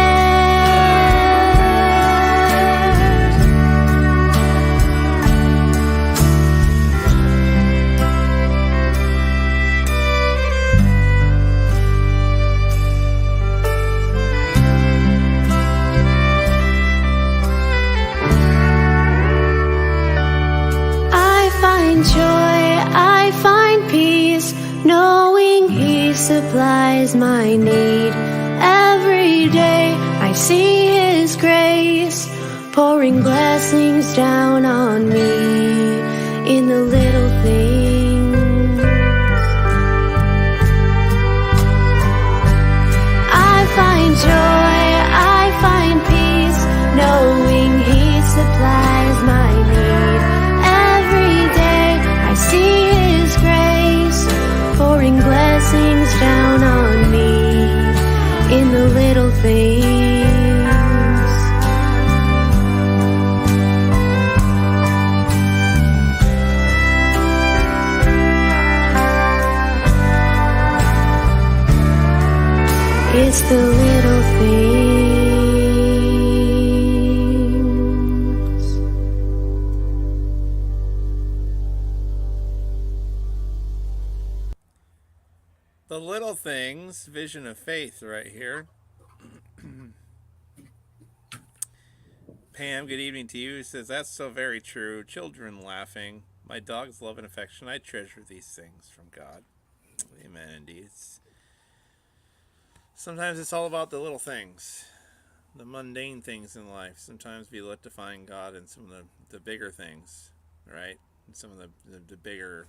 Joy, I find peace, knowing He supplies my need. Every day I see His grace, pouring blessings down on me in the little things. I find joy, I find peace, knowing He supplies my need. I see His grace, pouring blessings down on me in the little things. It's the little things. The Little Things, Vision of Faith right here. Pam, good evening to you. Says, that's so very true. Children laughing. My dog's love and affection. I treasure these things from God. Amen, indeed. Sometimes it's all about the little things, the mundane things in life. Sometimes we look to find God in some of the bigger things, right? And some of the bigger.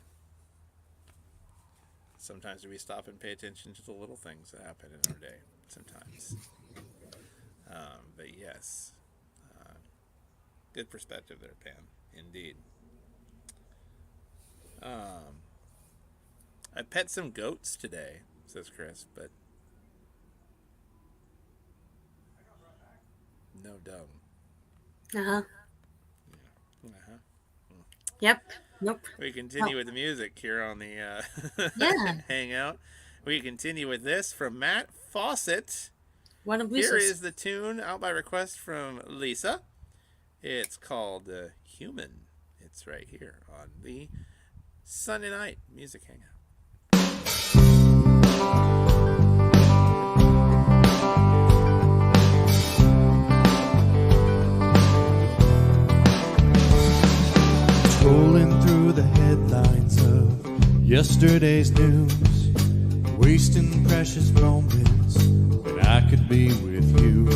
Sometimes we stop and pay attention to the little things that happen in our day. Sometimes. But yes, good perspective there, Pam. Indeed. I pet some goats today, says Chris, but no dung. Uh-huh. Uh-huh. Yep. Nope. We continue with the music here on the Yeah. Hangout. We continue with this from Matt Fawcett. One of Here Lisa's. is the tune out by request from Lisa. It's called Human. It's right here on the Sunday Night Music Hangout. Scrolling through the headlines of yesterday's news, wasting precious moments when I could be with you.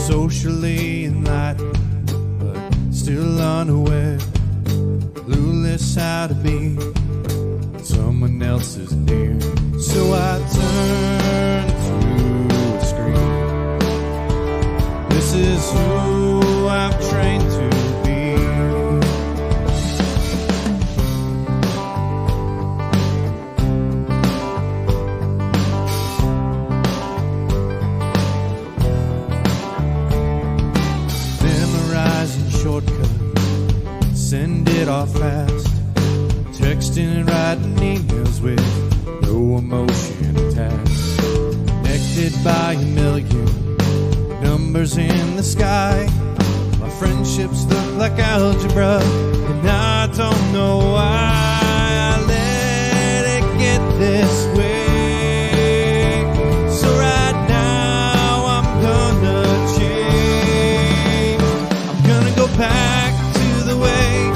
Socially enlightened, but still unaware, clueless how to be when someone else is near. So I turn to a screen. This is who I've trained to be. Send it off fast, texting and writing emails with no emotion attached. Connected by a million numbers in the sky. My friendships look like algebra, and I don't know why I let it get this way. So right now I'm gonna change. I'm gonna go back to the way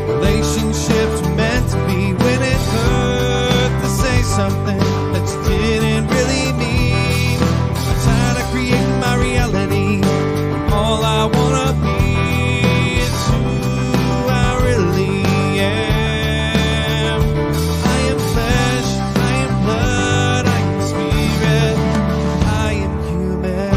relationships were meant to be, when it hurt to say something that you didn't really mean. I'm tired of creating my reality when all I wanna be is who I really am. I am flesh, I am blood, I am spirit, I am human.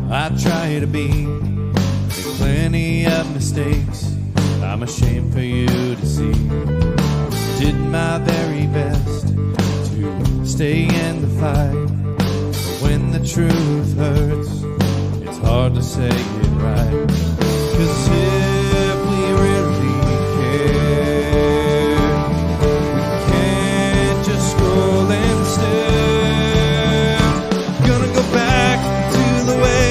I try to be. Make plenty of mistakes I'm ashamed for you to see. Did my very best to stay in the fight, but when the truth hurts, it's hard to say it right. 'Cause if we really care, we can't just scroll and stare. Gonna go back to the way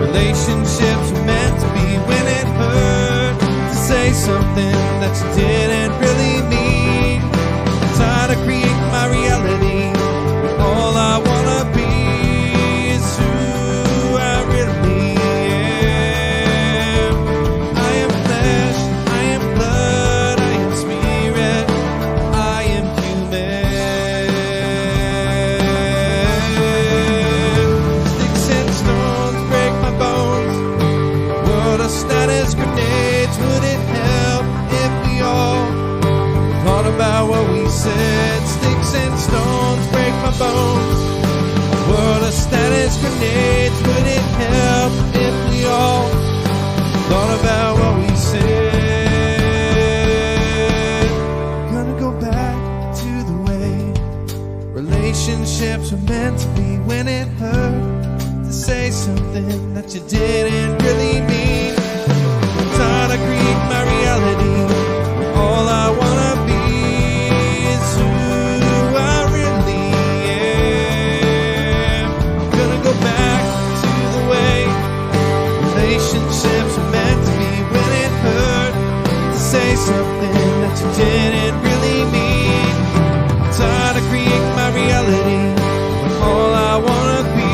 relationships were meant to be, when it hurt to say something that you didn't really mean. I'm tired of creating my reality when all I wanna be is who I really am. I am flesh, I am blood, I am spirit, I am human. Sticks and stones break my bones. What a status grenades. Would it help if we all thought about what we said? Sticks and stones break my bones. What a status grenades. Would it help if we all thought about what we said? Gonna go back to the way relationships were meant to be, when it hurt to say something that you didn't really mean. I'm tired of creating my reality when all I wanna be is who I really am. I'm gonna go back to the way relationships were meant to be, when it hurt to say something that you didn't really mean. I'm tired of creating my reality when all I wanna be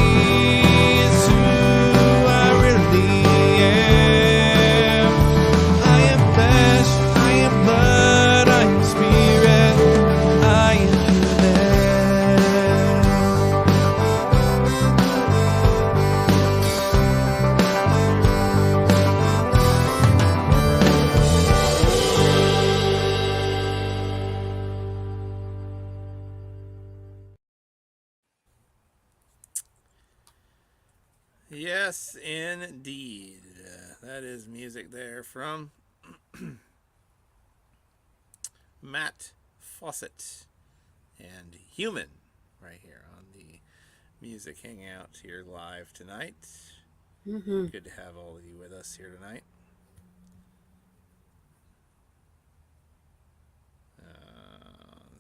is who Yes, indeed. That is music there from Matt Fawcett and Human right here on the Music Hangout here live tonight. Good to have all of you with us here tonight.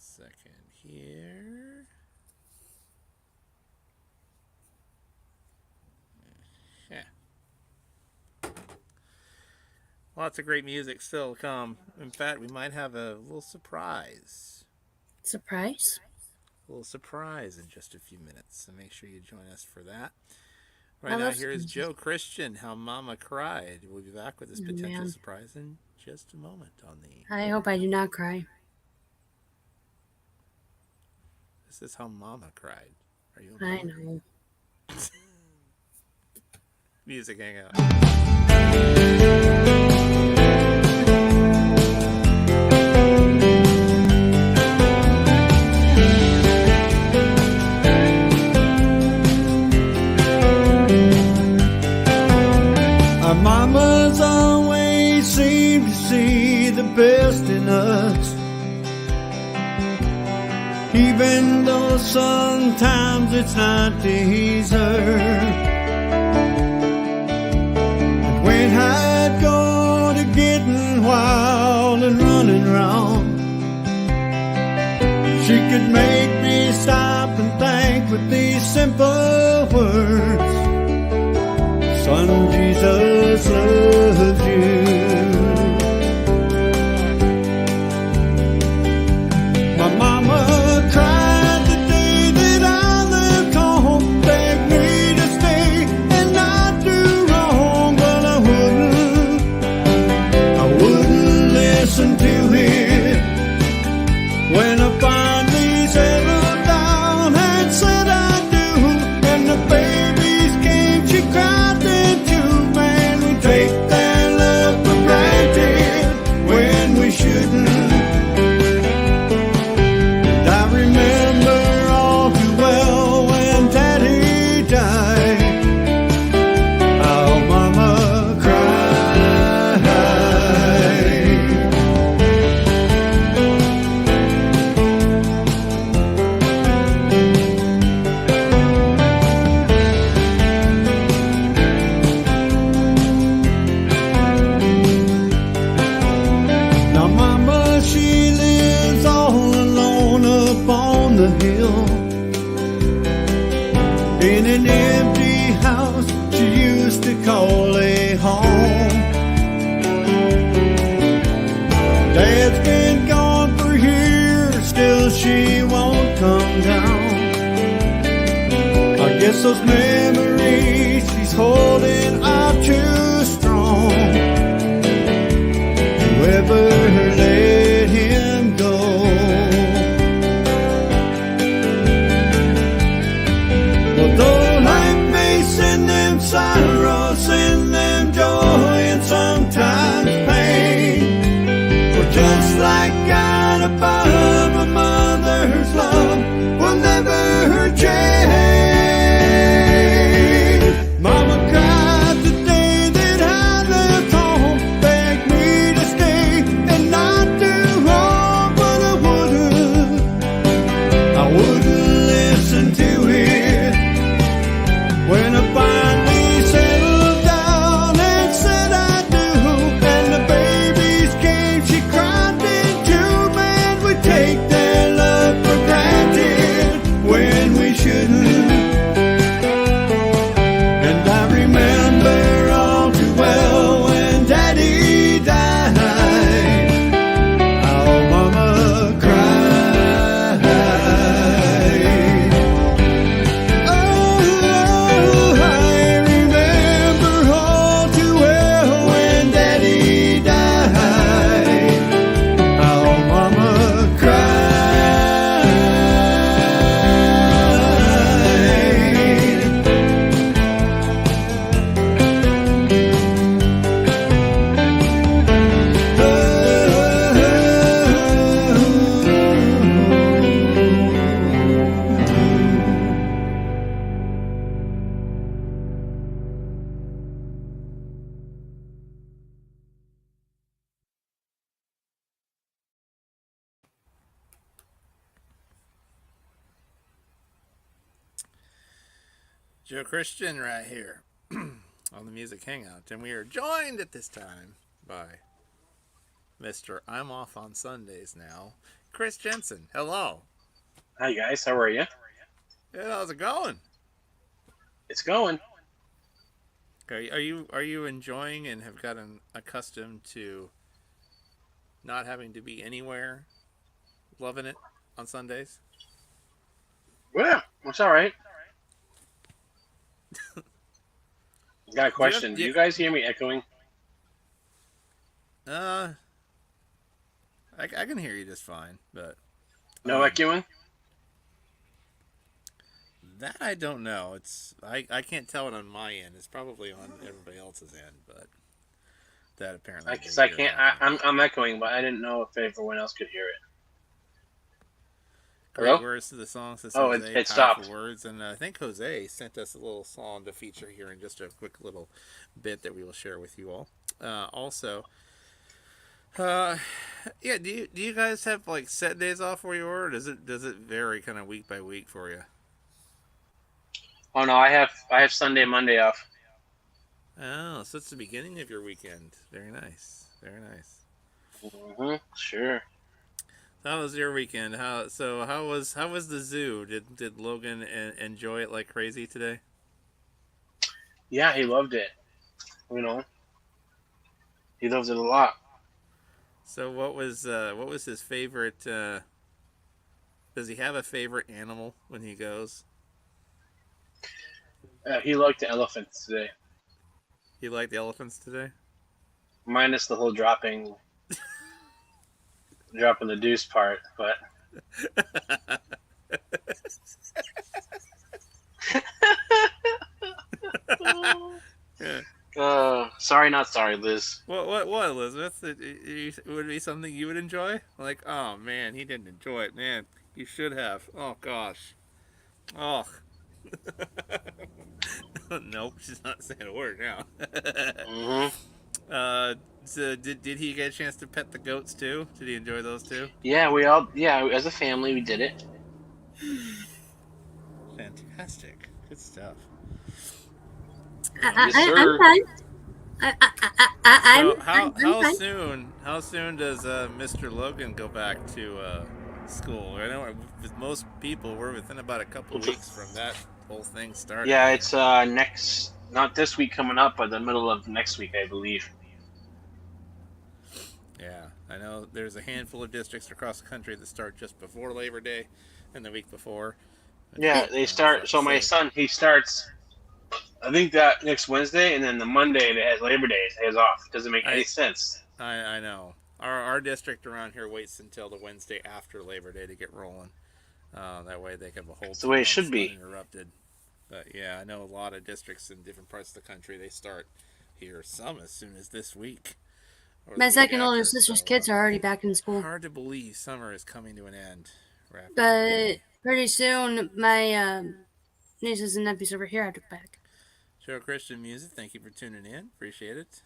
Second here. Yeah. Lots of great music still to come. In fact, we might have a little surprise. Surprise? A little surprise in just a few minutes. So make sure you join us for that. Right now, here is Joe Christian, How Mama Cried. We'll be back with this potential surprise in just a moment on the... I hope I do not cry. This is How Mama Cried. Are you? I know. Music Hangout. Our mamas always seem to see the best in us, even though sometimes it's not to ease her. And when I'd go to getting wild and running round, she could make me stop and think with these simple words: Son, Jesus loves you. My mama cried the day that I left home, begged me to stay and not do wrong, but I wouldn't listen to it. When I finally settled down and said I do, and the babies came, she cried then too. Man, we take that love for granted when we shouldn't. I remember all too well when Daddy died, how Mama cried. Now Mama, she lives all alone up on the hill, in an empty house she used to call a home. Dad's been gone for years, still she won't come down. I guess those memories she's holding are too strong. Whoever let him go, although life may send them sorrow, send them joy and sometimes pain, well, just like God above, a mother's love will never change. Mama cried the day that I left home, begged me to stay and Joe Christian right here on the Music Hangout. And we are joined at this time by Mr. I'm Off on Sundays Now, Chris Jensen. Hello. Hi guys, how are you? Yeah, how's it going? It's going. Are you enjoying and have gotten accustomed to not having to be anywhere, loving it on Sundays? Yeah, it's all right. Got a question. Do you guys hear me echoing? I can hear you just fine, but No echoing? that I don't know. I can't tell it on my end. It's probably on everybody else's end, but that apparently. Because I can't. I'm echoing, but I didn't know if everyone else could hear it. Great Hello? words to the song. Says Oh, Jose, it powerful stopped. words, and I think Jose sent us a little song to feature here in just a quick little bit that we will share with you all. Also, yeah. Do you guys have like set days off where you are, or does it vary kind of week by week for you? Oh no, I have Sunday, Monday off. Oh, so it's the beginning of your weekend. Very nice. Very nice. Sure. How was your weekend? How was the zoo? Did Logan enjoy it like crazy today? Yeah, he loved it. You know, he loves it a lot. So what was his favorite? Does he have a favorite animal when he goes? He liked the elephants today, He liked the elephants today. minus the whole dropping the deuce part. But sorry, not sorry, Liz. What Elizabeth? Would it be something you would enjoy? Like, oh man, he didn't enjoy it, man. You should have. Oh gosh. Oh. Nope, she's not saying a word now. So did he get a chance to pet the goats too? Did he enjoy those too? Yeah, as a family, we did it. Fantastic, good stuff. Yes, I'm sir. fine. So I'm fine. how soon does Mr. Logan go back to school? I know with most people we're within about a couple of weeks from that whole thing starting. Yeah, it's not this week coming up, but the middle of next week, I believe. Yeah, I know there's a handful of districts across the country that start just before Labor Day and the week before. Yeah, they start. So my son, he starts, I think that next Wednesday, and then the Monday that has Labor Day, he has off. Doesn't make any sense. I know. Our district around here waits until the Wednesday after Labor Day to get rolling. That way they can have a whole. It's the way it should be. Uninterrupted. But yeah, I know a lot of districts in different parts of the country. They start here some as soon as this week. My second older sister's kids are already back in school. Hard to believe summer is coming to an end. Rapidly. But pretty soon, my nieces and nephews over here have to go back. Joe Christian Music, thank you for tuning in. Appreciate it.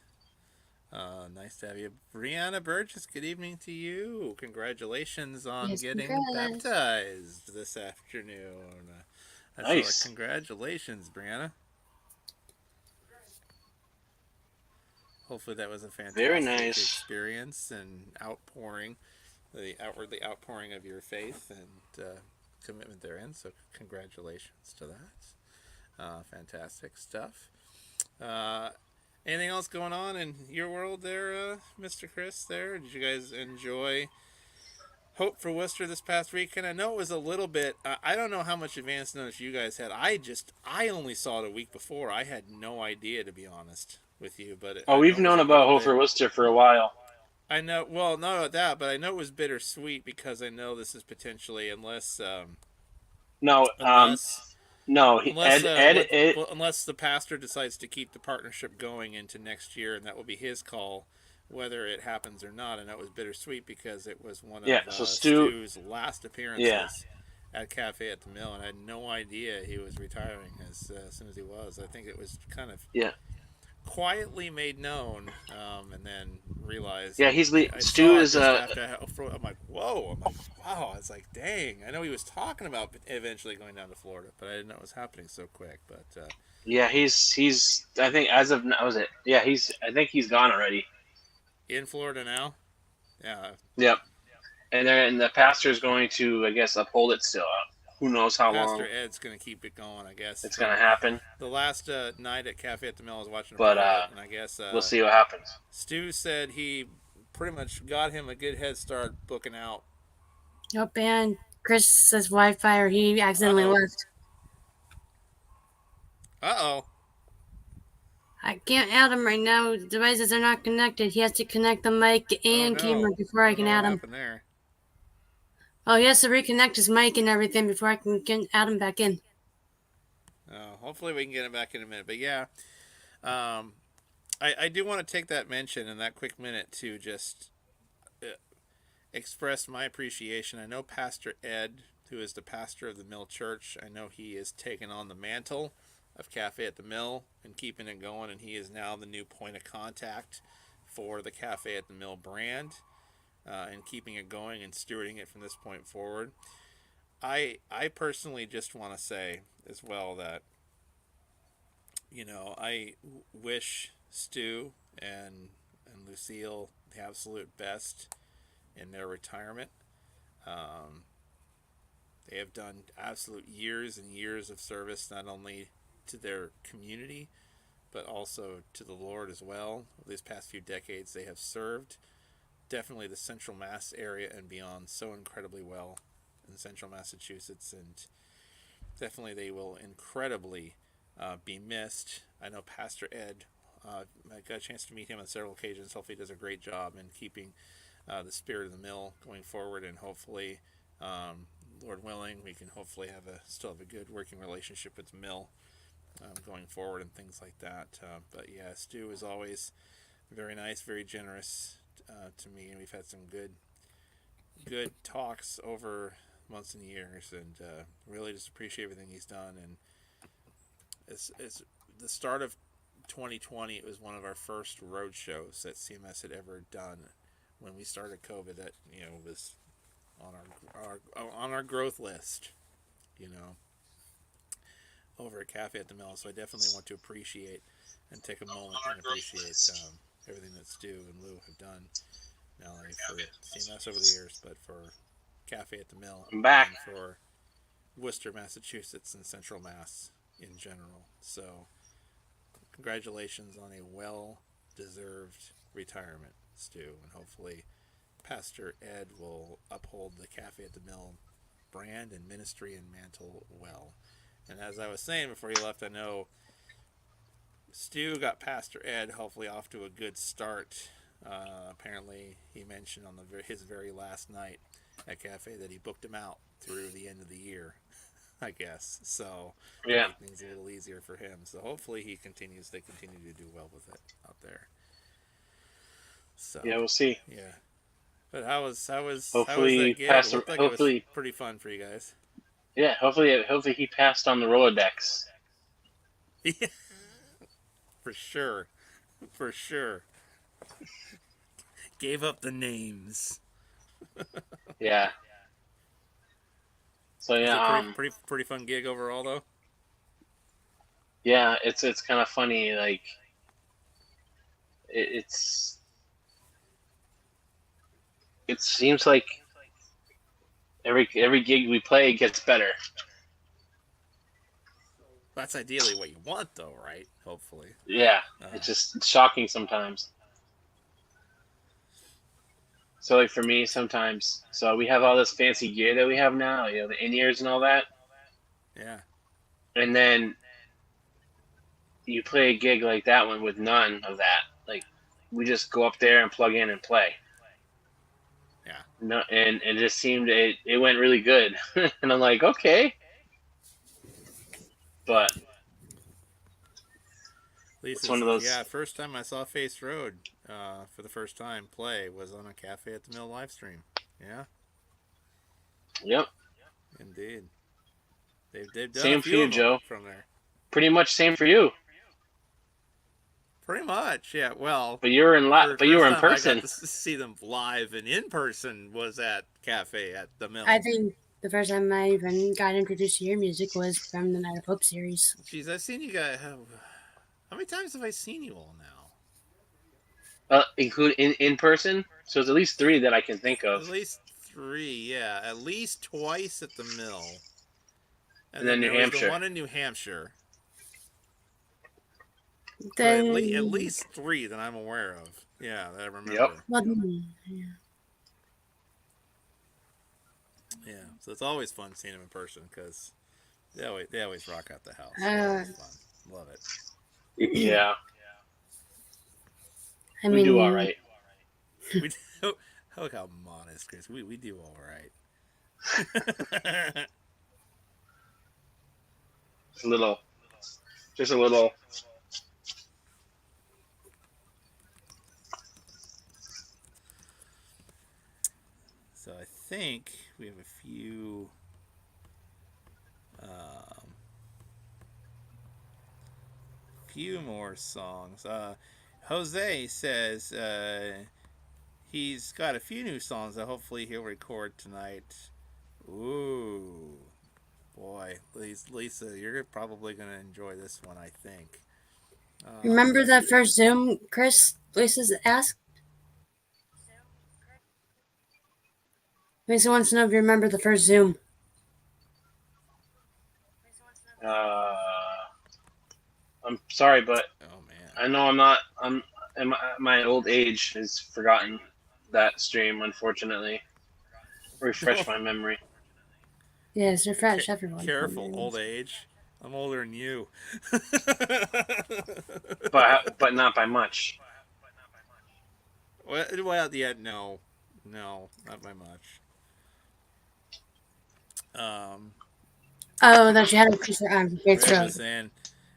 Nice to have you. Brianna Burgess, good evening to you. Congratulations on getting baptized this afternoon. Nice. Congratulations, Brianna. Hopefully that was a fantastic Very nice experience and outpouring, the outpouring of your faith and commitment therein. So congratulations to that. Fantastic stuff. Anything else going on in your world there, Mr. Chris, there? Did you guys enjoy Hope for Worcester this past weekend? I know it was a little bit, I don't know how much advance notice you guys had. I only saw it a week before. I had no idea, to be honest with you. But we've known about Hope for Worcester for a while. I know, well, not about that, but I know it was bittersweet because I know this is potentially, unless the pastor decides to keep the partnership going into next year, and that will be his call whether it happens or not. And that was bittersweet because it was one of Stu's last appearances at Cafe at the Mill, and I had no idea he was retiring as soon as he was. I think it was kind of quietly made known, and then realize. Yeah, I Stu saw it is just after I'm like, whoa. I'm like, wow. It's like, dang. I know he was talking about eventually going down to Florida, but I didn't know it was happening so quick. But yeah, he's. I think as of now, was it? Yeah, I think he's gone already. in Florida now. Yeah. Yep. And the pastor's going to, I guess, uphold it still. Who knows how Pastor long Ed's going to keep it going, I guess. it's gonna happen, The last night at Cafe at the Mill, I was watching a but part of it, and I guess we'll see what happens. Stu said he pretty much got him a good head start booking out. Yep, and Chris's Wi-Fi, or he accidentally Uh-oh. left. Uh-oh. I can't add him right now. Devices are not connected. He has to connect the mic and camera before I can add him. What happened there? Oh, he has to reconnect his mic and everything before I can add him back in. Hopefully we can get him back in a minute. But yeah, I do want to take that mention and that quick minute to just express my appreciation. I know Pastor Ed, who is the pastor of the Mill Church, I know he has taken on the mantle of Cafe at the Mill and keeping it going, and he is now the new point of contact for the Cafe at the Mill brand and keeping it going and stewarding it from this point forward. I personally just want to say as well that, you know, I wish Stu and Lucille the absolute best in their retirement. They have done absolute years and years of service, not only to their community, but also to the Lord as well. Over these past few decades, they have served definitely the Central Mass area and beyond so incredibly well in Central Massachusetts, and definitely they will incredibly be missed. I know Pastor Ed, I got a chance to meet him on several occasions. Hopefully he does a great job in keeping the spirit of the mill going forward, and hopefully, Lord willing, we can hopefully still have a good working relationship with the mill going forward and things like that. But yeah, Stu is always very nice, very generous to me, and we've had some good talks over months and years, and really just appreciate everything he's done. And it's the start of 2020. It was one of our first road shows that CMS had ever done when we started COVID. That, you know, was on our growth list, you know, over at Cafe at the Mill. So I definitely want to appreciate and take a moment and appreciate everything that Stu and Lou have done, not only for CMS over the years, but for Cafe at the Mill I'm back. and for Worcester, Massachusetts, and Central Mass in general. So congratulations on a well-deserved retirement, Stu, and hopefully Pastor Ed will uphold the Cafe at the Mill brand and ministry and mantle well. And as I was saying before you left, I know Stu got Pastor Ed hopefully off to a good start. Apparently, he mentioned on his very last night at Cafe that he booked him out through the end of the year, I guess. So Yeah, make things a little easier for him. So hopefully they continue to do well with it out there. So yeah, we'll see. yeah. But how was Hopefully that gig? pass. It looked like Hopefully, it was pretty fun for you guys. yeah. Hopefully he passed on the Rolodex. Yeah, for sure. For sure. Gave up the names. Yeah. So Was yeah, it pretty fun gig overall though. yeah. It's kind of funny. Like it seems like every gig we play gets better. That's ideally what you want though, right? Hopefully. Yeah, it's shocking sometimes. So like for me, sometimes, so we have all this fancy gear that we have now, you know, the in-ears and all that, Yeah. and then you play a gig like that one with none of that. Like we just go up there and plug in and play. Yeah. No, and it just seemed it went really good, and I'm like, okay, but Lisa it's one of says, those. yeah, first time I saw Face Road for the first time play was on a Cafe at the Mill live stream. Yeah, Yep. indeed. They've done Same a for few you, of them Joe. from there. Pretty much same for you. Pretty much, yeah. Well, But you were in person. I got to see them live and in person was at Cafe at the Mill. I think the first time I even got introduced to your music was from the Night of Hope series. Jeez, I've seen you guys. How many times have I seen you all now? Include in person. So it's at least 3 that I can think of. At least 3, yeah. At least twice at the Mill. And then New there Hampshire. was the one in New Hampshire. Then at least 3 that I'm aware of. Yeah, that I remember. Yep. Well, yeah. So it's always fun seeing them in person because they always rock out the house. Fun. Love it. Yeah. I we mean, do all right. We do. Look how modest, Chris. We do all right. Just a little. So I think we have a few more songs. Jose says he's got a few new songs that hopefully he'll record tonight. Ooh, boy, Lisa, you're probably going to enjoy this one, I think. Remember that first Zoom, Chris? Lisa's asked. Lisa wants to know if you remember the first Zoom. I'm sorry, but oh man, I know I'm not. My old age has forgotten that stream. Unfortunately, refresh my memory. Yes, refresh everyone. Careful, old age. I'm older than you. but not by much. Well, yeah, no, not by much. Oh, that you had a piece of arm.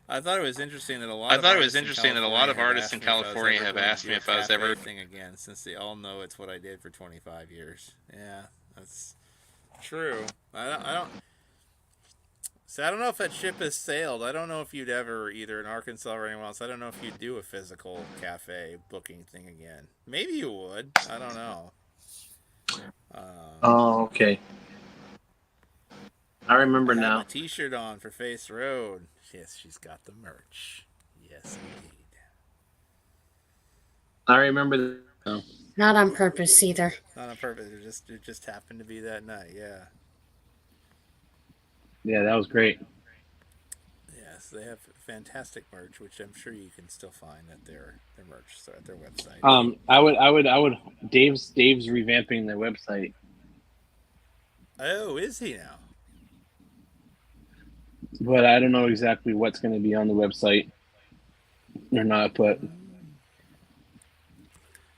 I thought it was interesting that a lot of artists in California have asked me if I was ever thing again, since they all know it's what I did for 25 years. Yeah, that's true. I don't. So I don't know if that ship has sailed. I don't know if you'd ever, either in Arkansas or anyone else, I don't know if you'd do a physical cafe booking thing again. Maybe you would. I don't know. Okay. I remember now. A T-shirt on for Face Road. Yes, she's got the merch. Yes, indeed. I remember. Not on purpose either. Not on purpose. It just happened to be that night. Yeah. Yeah, that was great. Yes, they have fantastic merch, which I'm sure you can still find at their merch, so at their website. I would. Dave's revamping their website. Oh, is he now? But I don't know exactly what's going to be on the website or not. But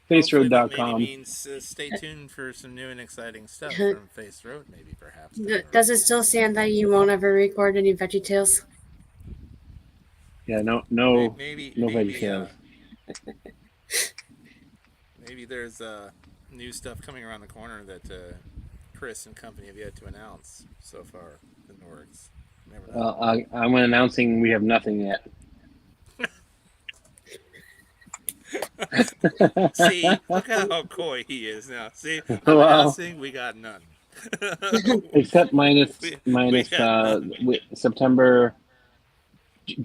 faceroad.com means stay tuned for some new and exciting stuff from Face Road, maybe perhaps. Does it still stand that you won't ever record any Veggie Tales? Yeah, no maybe Veggie Tales. Maybe there's new stuff coming around the corner that Chris and company have yet to announce so far in the works. I'm announcing we have nothing yet. See, look at how coy he is now. See, I'm announcing we got none. Except minus September.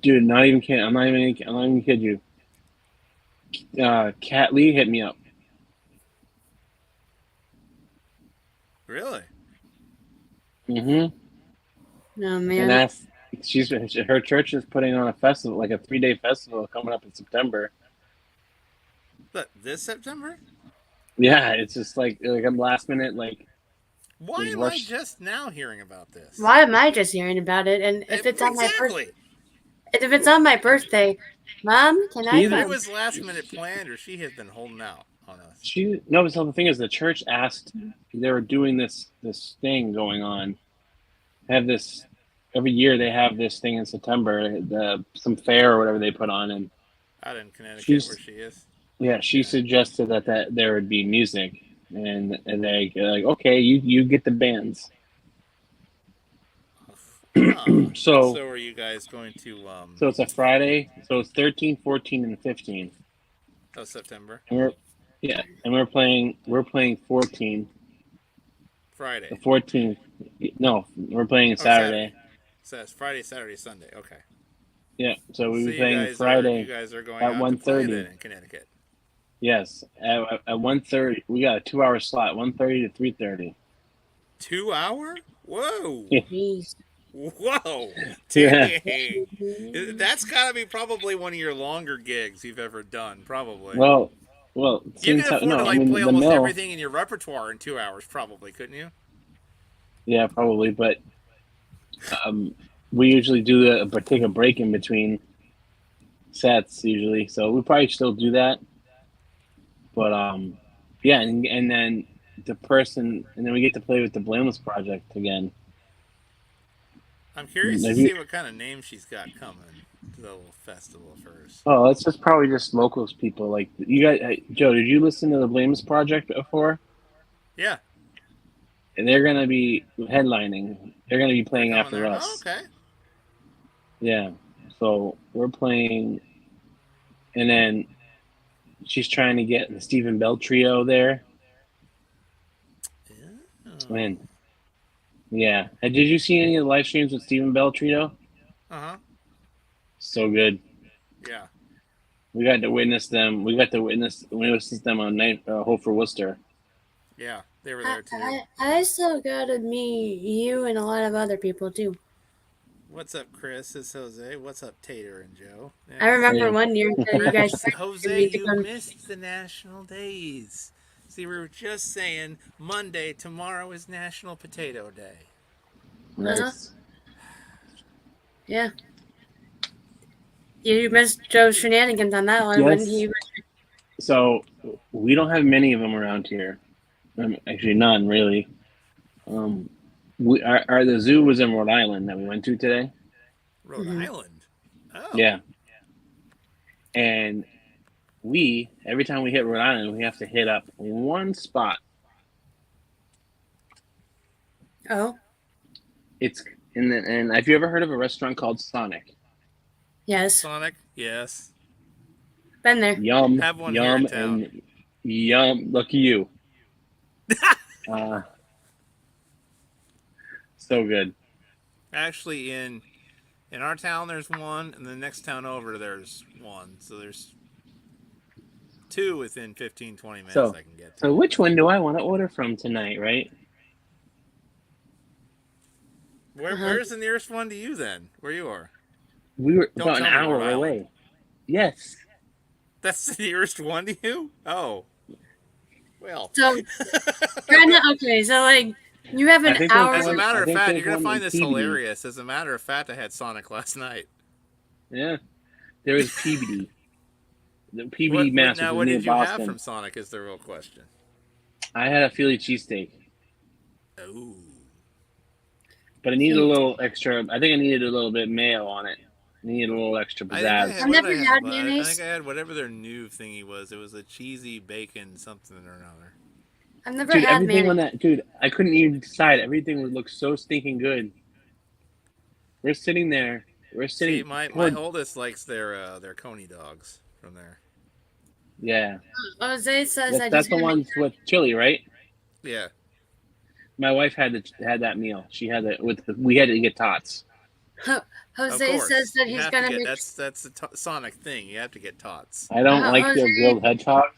Dude, not even kidding. I'm not even kidding you. Kat Lee hit me up. Really? Mm-hmm. No, man. And her church is putting on a festival, like a 3-day festival coming up in September. But this September? Yeah, it's just like a last minute Why am I just now hearing about this? Why am I just hearing about it? And if it's on my birthday, if it's on my birthday, Mom, can I? Either it was last minute planned, or she has been holding out on us. So the thing is, the church asked. They were doing this thing going on. Have this every year. They have this thing in September, some fair or whatever they put on, and out in Connecticut, where she is. Yeah, she suggested that there would be music, and they like, okay, you get the bands. So So are you guys going to so it's a Friday. So it's 13, 14, and 15. September? And we're playing 14. The Friday. 14th. No, we're playing Oh, Saturday. Saturday. So it's Friday, Saturday, Sunday. Okay. Yeah, so we'll So be playing you Friday guys are going at out to play then 1:30. in Connecticut. Yes, at 1:30. We got a 2-hour slot, 1:30 to 3:30. 2 hour? Whoa. Jeez. Whoa. Yeah. Dang. That's got to be probably one of your longer gigs you've ever done, probably. Well, You since could afford to no, I like mean play the almost mill. everything in your repertoire in 2 hours, probably, couldn't you? Yeah, probably, but we usually do but take a break in between sets usually, so we probably still do that. But yeah, and then and then we get to play with the Blameless Project again. I'm curious to Have you, see what kind of name she's got coming to the little festival of hers. oh, it's just probably just locals people. Like you guys, Joe, did you listen to the Blameless Project before? Yeah, And they're gonna be headlining. They're gonna be they're playing coming after there. Oh, us. okay. Yeah. So we're playing, and then she's trying to get the Stephen Bell trio there. Oh. Man, yeah. Did you see any of the live streams with Stephen Bell trio? Uh-huh. So good. Yeah. We got to witness them. We got to witness them on night Hope for Worcester. Yeah, they were there too. I still got to meet you and a lot of other people too. What's up, Chris? It's Jose. What's up, Tater and Joe? Yeah. I remember Yeah. one year that you guys Jose, you missed the national days. See, we were just saying Monday, tomorrow is National Potato Day. Nice. Yeah. You missed Joe's shenanigans on that one when Yes. he was. So we don't have many of them around here. Actually, none really. The zoo was in Rhode Island that we went to today. Rhode Island. Oh. Yeah. And every time we hit Rhode Island, we have to hit up one spot. Oh. It's and have you ever heard of a restaurant called Sonic? Yes. Sonic. Yes. Been there. Yum, Have one here in yum, town. and yum. Look at you. So good. Actually, in our town, there's one, and the next town over, there's one. So there's two within 15, 20 minutes I can get to. So which one do I want to order from tonight, right? Where's the nearest one to you then? Where you are? We were Don't about an tell me hour Rhode Island. away. Yes. That's the nearest one to you? Oh. Well. So, kind of, okay, so like, you have an hour. As a matter of fact, you're going to one find in this PBD. hilarious. As a matter of fact, I had Sonic last night. Yeah. There was PBD. The PBD mass now, was what near did you Boston. have from Sonic is the real question. I had a Philly cheesesteak. Oh. But I needed a little extra. I think I needed a little bit mayo on it. I needed a little extra pizzazz. I've never had I mayonnaise. think I had whatever their new thingy was. It was a cheesy bacon something or another. I've never Dude, had everything mayonnaise. on that, dude, I couldn't even decide. Everything would look so stinking good. We're sitting there. We're sitting. See, my oldest likes their coney dogs from there. Yeah. Jose says That's the ones with chili, right? Yeah. My wife had that meal. She had it we had to get tots. Jose says that he's gonna make. That's the Sonic thing. You have to get tots. I don't like your grilled hedgehogs.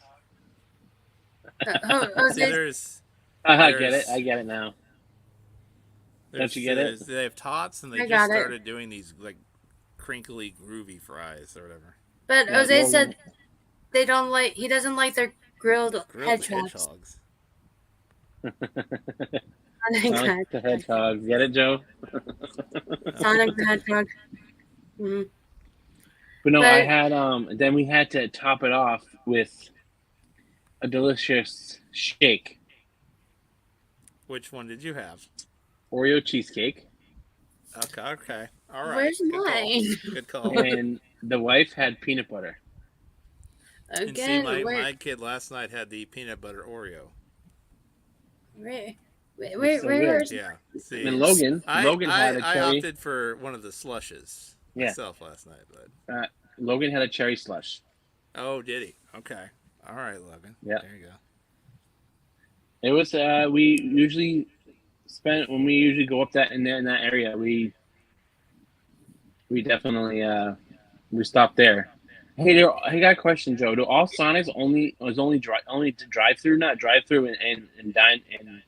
Jose, I get it. I get it now. Don't you get it? They have tots, and they I just got it. started doing these like crinkly, groovy fries or whatever. but Jose said they don't like. He doesn't like their grilled hedgehogs. Sonic the Hedgehog. Get it, Joe? Sonic the Hedgehog. Mm-hmm. But no, I had then we had to top it off with a delicious shake. Which one did you have? Oreo cheesecake. Okay. All right. Where's mine? Good call. And the wife had peanut butter. And see, Again, my kid last night had the peanut butter Oreo. wait. Where, so where, good. Yeah. See, And Logan had a I cherry. opted for one of the slushes Yeah. myself last night, but Logan had a cherry slush. oh, did he? Okay. All right, Logan. Yeah. There you go. It was we usually spent when we usually go up in that area. We definitely we stopped there. Hey, I got a question, Joe. Do all Sonics only to drive through, not drive through and dine and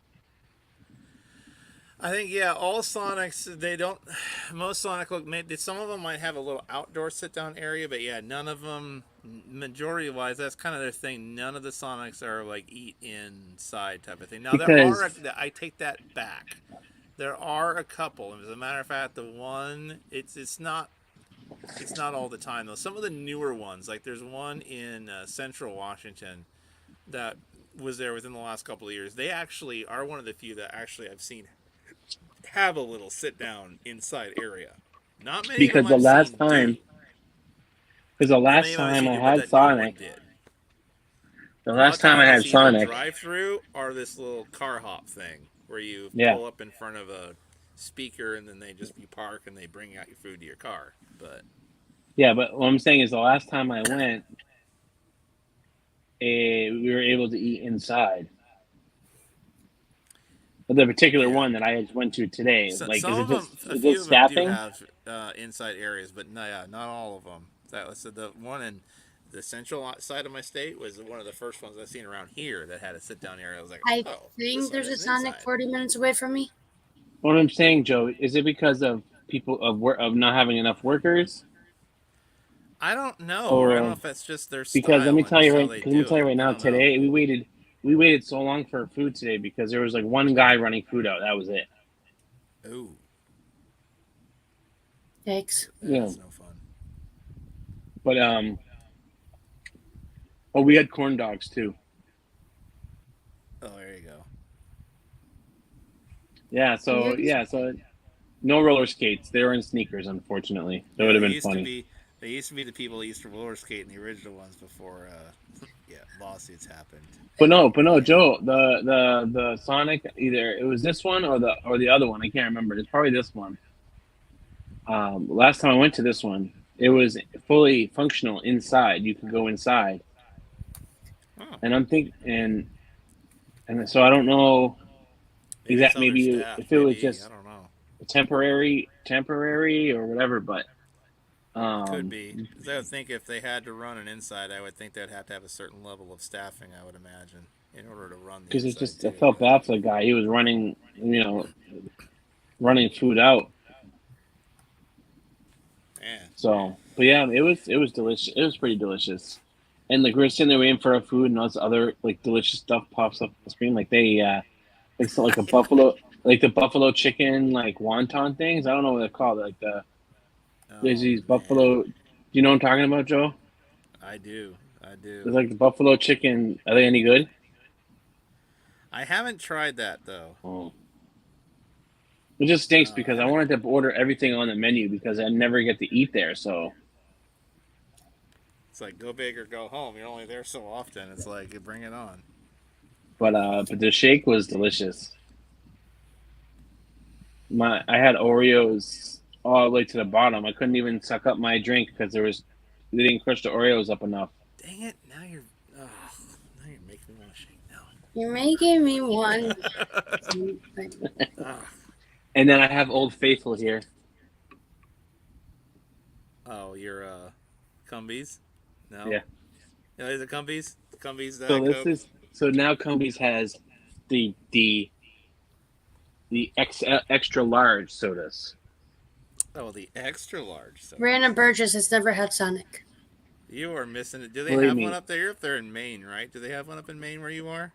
I think yeah, all Sonics they don't. Most Sonic look. Some of them might have a little outdoor sit down area, but yeah, none of them. Majority wise, that's kind of their thing. None of the Sonics are like eat inside type of thing. Now there because are. I take that back. There are a couple. As a matter of fact, the one it's not all the time though. Some of the newer ones, like there's one in Central Washington that was there within the last couple of years. They actually are one of the few that actually I've seen have a little sit down inside area. Not many of them because I've seen do. the Not many last of them I've time seen I do, but had that new one Sonic, did. the A lot of last time I times had it's either Sonic, drive through or this little car hop thing where you yeah, pull up in front of a speaker and then you park and they bring out your food to your car. But yeah. But what I'm saying is the last time I went, we were able to eat inside. But the particular yeah, one that I went to today, like, some of them, a is few it of them do staffing? have inside areas, but no, yeah, not all of them. That was the one in the central side of my state was one of the first ones I've seen around here that had a sit down area. I was like, I oh, this think one there's a has an Sonic inside. 40 minutes away from me. What I'm saying, Joe, is it because of people of not having enough workers, I don't know. I don't know or if that's just their because style and just how they let me do tell you it. right I now, don't know. today we waited so long for food today because there was like one guy running food out. That was it. Ooh, Thanks. Yeah, that's no fun. but oh, we had corn dogs too. Oh, there you go. So no roller skates. They were in sneakers, unfortunately. That Yeah, would have been funny. they used to be the people that used to roller skate in the original ones before yeah, lawsuits happened. But no, Joe, the Sonic, either it was this one or the other one. I can't remember. It's probably this one. Last time I went to this one, it was fully functional inside. You could go inside, Oh, and I'm thinking, and so I don't know maybe it's exactly maybe understaffed. if it was Maybe I just don't know. temporary or whatever. But Could be. 'Cause I would think if they had to run an inside, I would think they'd have to have a certain level of staffing. I would imagine in order to run the because inside I too. felt But bad for the guy. He was running food out. man, So, but yeah, it was delicious. It was pretty delicious. And like we were sitting there waiting for our food, and all this other like delicious stuff pops up on the screen. Like it's like a buffalo, like the buffalo chicken, like wonton things. I don't know what they're called. There's oh these man, buffalo. Do you know what I'm talking about, Joe? I do. I do. There's like the buffalo chicken. Are they any good? I haven't tried that though. Oh. It just stinks I because I haven't. wanted to order everything on the menu because I never get to eat there. So, It's like go big or go home. You're only there so often. It's like bring it on. but the shake was delicious. I had Oreos all the way to the bottom. I couldn't even suck up my drink because they didn't crush the Oreos up enough. Dang it! Now you're making me want to shake now. You're making me want. And then I have Old Faithful here. Oh, your Cumbies? No. Yeah. No, is it Cumbies? Cumbies So Diet this Coke? is so now Cumbies has the extra large sodas. Oh, the extra large. So Brandon Burgess has never had Sonic. you are missing it. Do they What do you have mean? one up there? You're up there in Maine, right? Do they have one up in Maine where you are?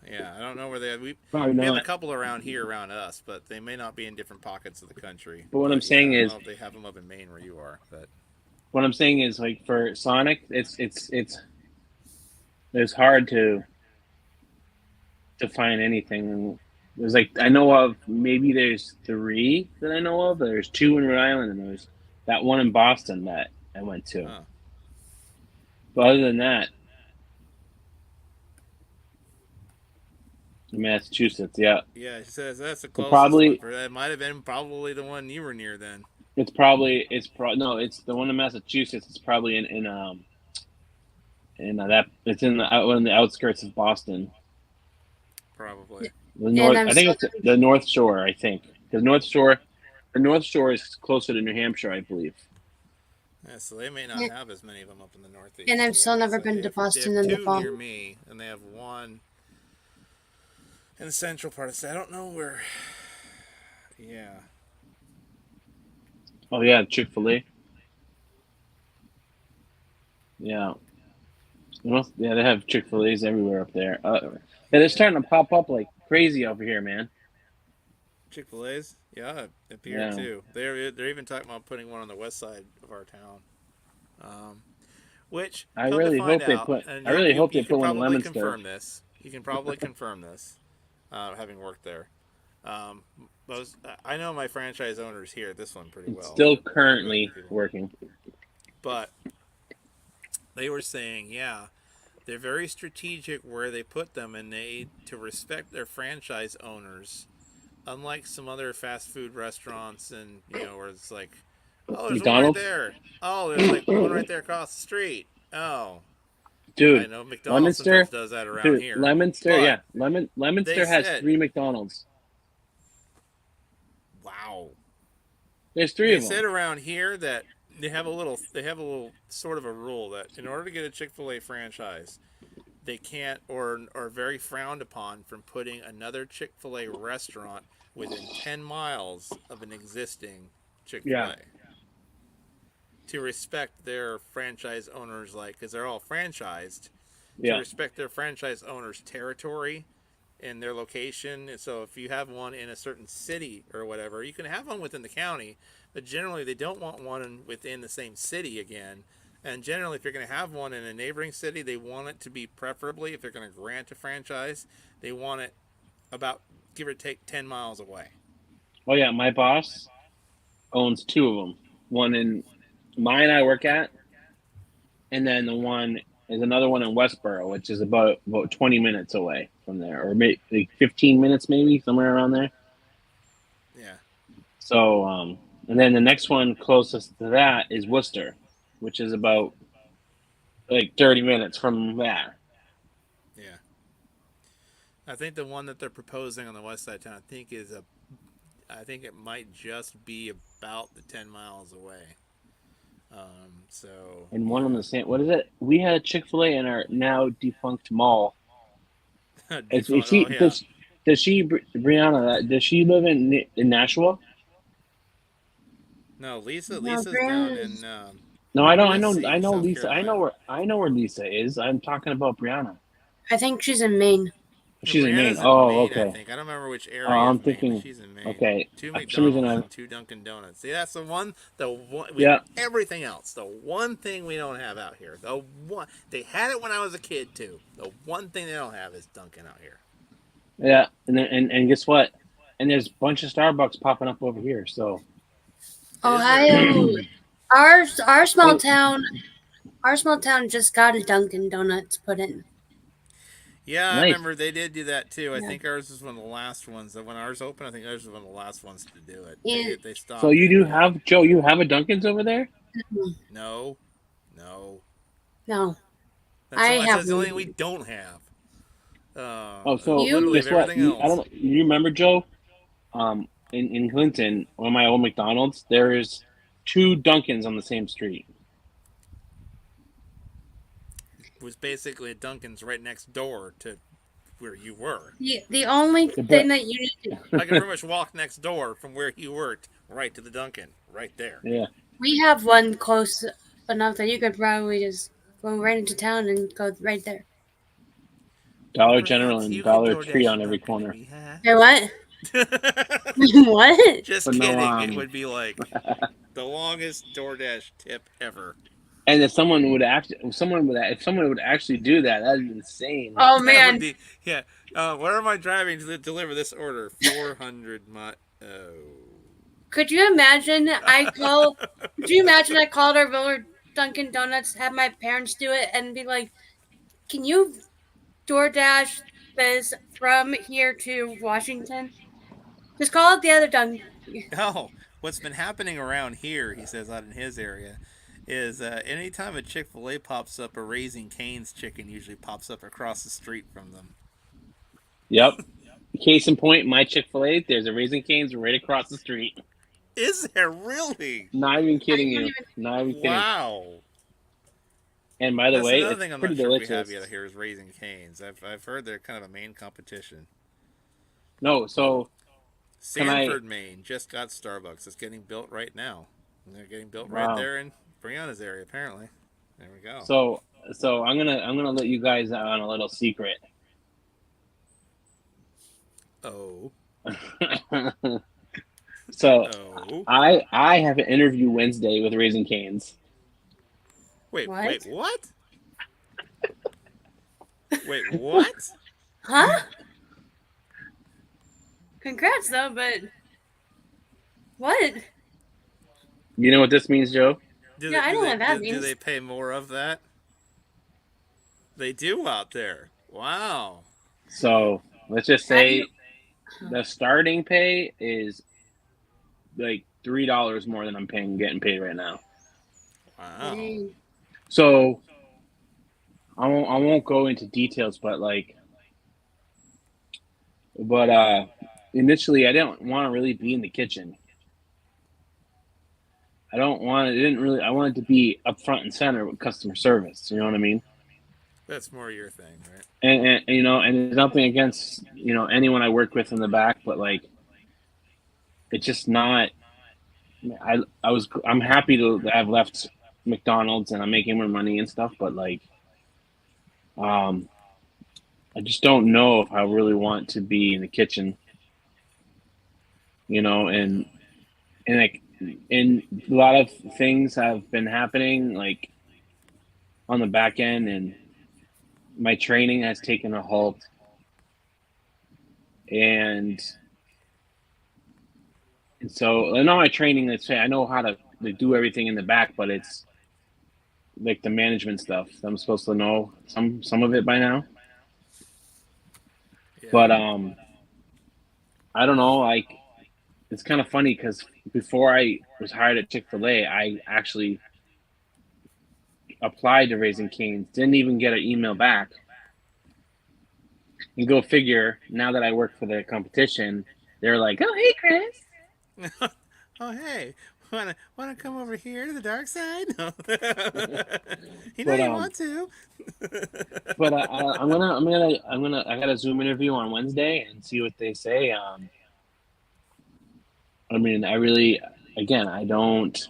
Yeah, I don't know where they have. Probably We have a not. couple around here around us, but they may not be in different pockets of the country. But what I'm Yeah, saying I don't is, know if they have them up in Maine where you are. But like for Sonic, it's hard to find anything. There's like I know of maybe there's 3 that I know of. There's 2 in Rhode Island, and there's that one in Boston that I went to. huh. But other than that, Massachusetts. Yeah, Yeah, she says that's the so closest one. probably For that might have been probably the one you were near then. no, it's the one in Massachusetts. It's probably in that it's in the out in the outskirts of Boston. Probably. The And north, I'm I think so it's the North Shore. I think because the North Shore is closer to New Hampshire, I believe. Yeah, so they may not have as many of them up in the and Northeast. I've To be still honest, never like been to they Boston have in the two fall. near me, and they have one in the central part of the state. I don't know where. Yeah, Oh yeah, Chick-fil-A. Yeah, yeah, they have Chick-fil-A's everywhere up there. Yeah, they're yeah. starting to pop up like crazy over here, man. Chick Fil A's, yeah, up here Yeah, too. They're even talking about putting one on the west side of our town. Um, which I come to really find hope they out, put. and I really hope they you can put one in probably Leominster. confirm this. You can probably confirm this, having worked there. Um, I know my franchise owners here, this one pretty It's well. still They're really currently good people. working. But they were saying, yeah, they're very strategic where they put them, and they to respect their franchise owners. Unlike some other fast food restaurants, and where it's like, oh, there's one right McDonald's, there. Oh, there's like one right there across the street. Oh, I dude. know McDonald's sometimes Leominster, does that around dude. here, Leominster, but yeah. Leominster they has said, 3 McDonald's. wow. There's three They of them. said around here that they have a little sort of a rule that in order to get a Chick-fil-A franchise, they can't or are very frowned upon from putting another Chick-fil-A restaurant within 10 miles of an existing Yeah, Chick-fil-A to respect their franchise owners, like, because they're all franchised, to yeah, respect their franchise owners' territory and their location. And so if you have one in a certain city or whatever, you can have one within the county, but generally they don't want one within the same city again. And generally, if you're going to have one in a neighboring city, they want it to be preferably, if they're going to grant a franchise, they want it about, give or take, 10 miles away. Oh yeah, my boss owns 2 of them. One in mine I work at, and then the one is another one in Westboro, which is about 20 minutes away from there, or maybe like 15 minutes, maybe somewhere around there. Yeah. So, and then the next one closest to that is Worcester, which is about like 30 minutes from that. Yeah. I think the one that they're proposing on the west side of town, I think it might just be about the 10 miles away. So And one on yeah, the same. What is it? We had a Chick-fil-A in our now defunct mall. Is defunct. Oh she yeah. does she Brianna? Does she live in Nashua? No, no, Lisa's down in Brianna's. No, I don't. I Tennessee, know South Lisa. Carolina. I know where Lisa is. I'm talking about Brianna. I think she's in Maine. No, She's in Maine. Brianna's in Oh, Maine, I okay. think. I don't remember which Oh, area I'm of Maine, but thinking. she's in Maine. Okay. Two For some reason, McDonald's and two Dunkin' Donuts. See, that's the one with yeah, everything else. The one thing we don't have out here. The one they had it when I was a kid too. The one thing they don't have is Dunkin' out here. yeah. And then, and guess what? And there's a bunch of Starbucks popping up over here. So, Is there Ohio, really? our small oh, town, just got a Dunkin' Donuts put in. Yeah, I nice. remember they did do that too. I Yeah, think ours was one of the last ones. When ours opened, I think ours was one of the last ones to do it. and They So stopped you it. do have Joe. You have a Dunkin's over there. No, no. no, I have That's the only one. thing we don't have. Oh, so Literally You of guess what? everything I don't else. know. You remember Joe? In Clinton, one of my old McDonald's, there is 2 Dunkins on the same street. Was basically a Dunkin's right next door to where you were. the only thing But that you need to, I could pretty much walk next door from where you worked right to the Dunkin', right there. yeah, we have one close enough that you could probably just go right into town and go right there. Well, Dollar General perhaps and you could Dollar Tree DoorDash a on every Dunkin' and corner. be Hey, what? what? Just But no, kidding. It would be like the longest DoorDash tip ever. and if someone would actually do that, that'd be insane. Oh That would man, be, yeah. Where am I driving to deliver this order? 400 mi. Oh. could you imagine? Could you imagine I called our Roller Dunkin' Donuts, have my parents do it, and be like, "Can you DoorDash is from here to Washington. Just call it the other tongue. Oh, what's been happening around here, he says, out in his area, is anytime a Chick-fil-A pops up, a Raising Cane's chicken usually pops up across the street from them. Yep. Case in point, my Chick-fil-A, there's a Raising Cane's right across the street. Is there really? Not even kidding I don't you. even- Not even kidding. Wow. And by the That's way, another it's thing I'm pretty not sure if we delicious. have yet here is Raising Cane's. I've heard they're kind of a main competition. No, so Can I- Sanford, Maine just got Starbucks. It's getting built right now. And they're getting built Wow. right there in Brianna's area, apparently. There we go. so I'm gonna let you guys on a little secret. Oh. So Oh. I have an interview Wednesday with Raising Cane's. Wait, What? wait, what? Wait, what? Huh? Congrats, though, but what? You know what this means, Joe? Do Yeah, I know what that do means. they pay more of that? They do out there. Wow. So let's just say you- the starting pay is like $3 more than I'm getting paid right now. Wow. Dang. So I won't go into details, but initially I didn't want to really be in the kitchen. I wanted to be up front and center with customer service. You know what I mean? That's more your thing, right? And you know, and there's nothing against, you know, anyone I worked with in the back, but like, it's just not. I'm happy to have left McDonald's and I'm making more money and stuff, but like, I just don't know if I really want to be in the kitchen. You know, and like, and a lot of things have been happening like on the back end, and my training has taken a halt, and so in all my training, let's say I know how to do everything in the back, but it's like the management stuff. I'm supposed to know some of it by now, Yeah. but I don't know. Like, it's kind of funny because before I was hired at Chick-fil-A, I actually applied to Raising Cane's, didn't even get an email back. And go figure, now that I work for the competition, they're like, "Oh, hey, Chris." Oh, hey, wanna come over here to the dark side? No. You know But, you want to. But I got a Zoom interview on Wednesday and see what they say. I mean, I don't.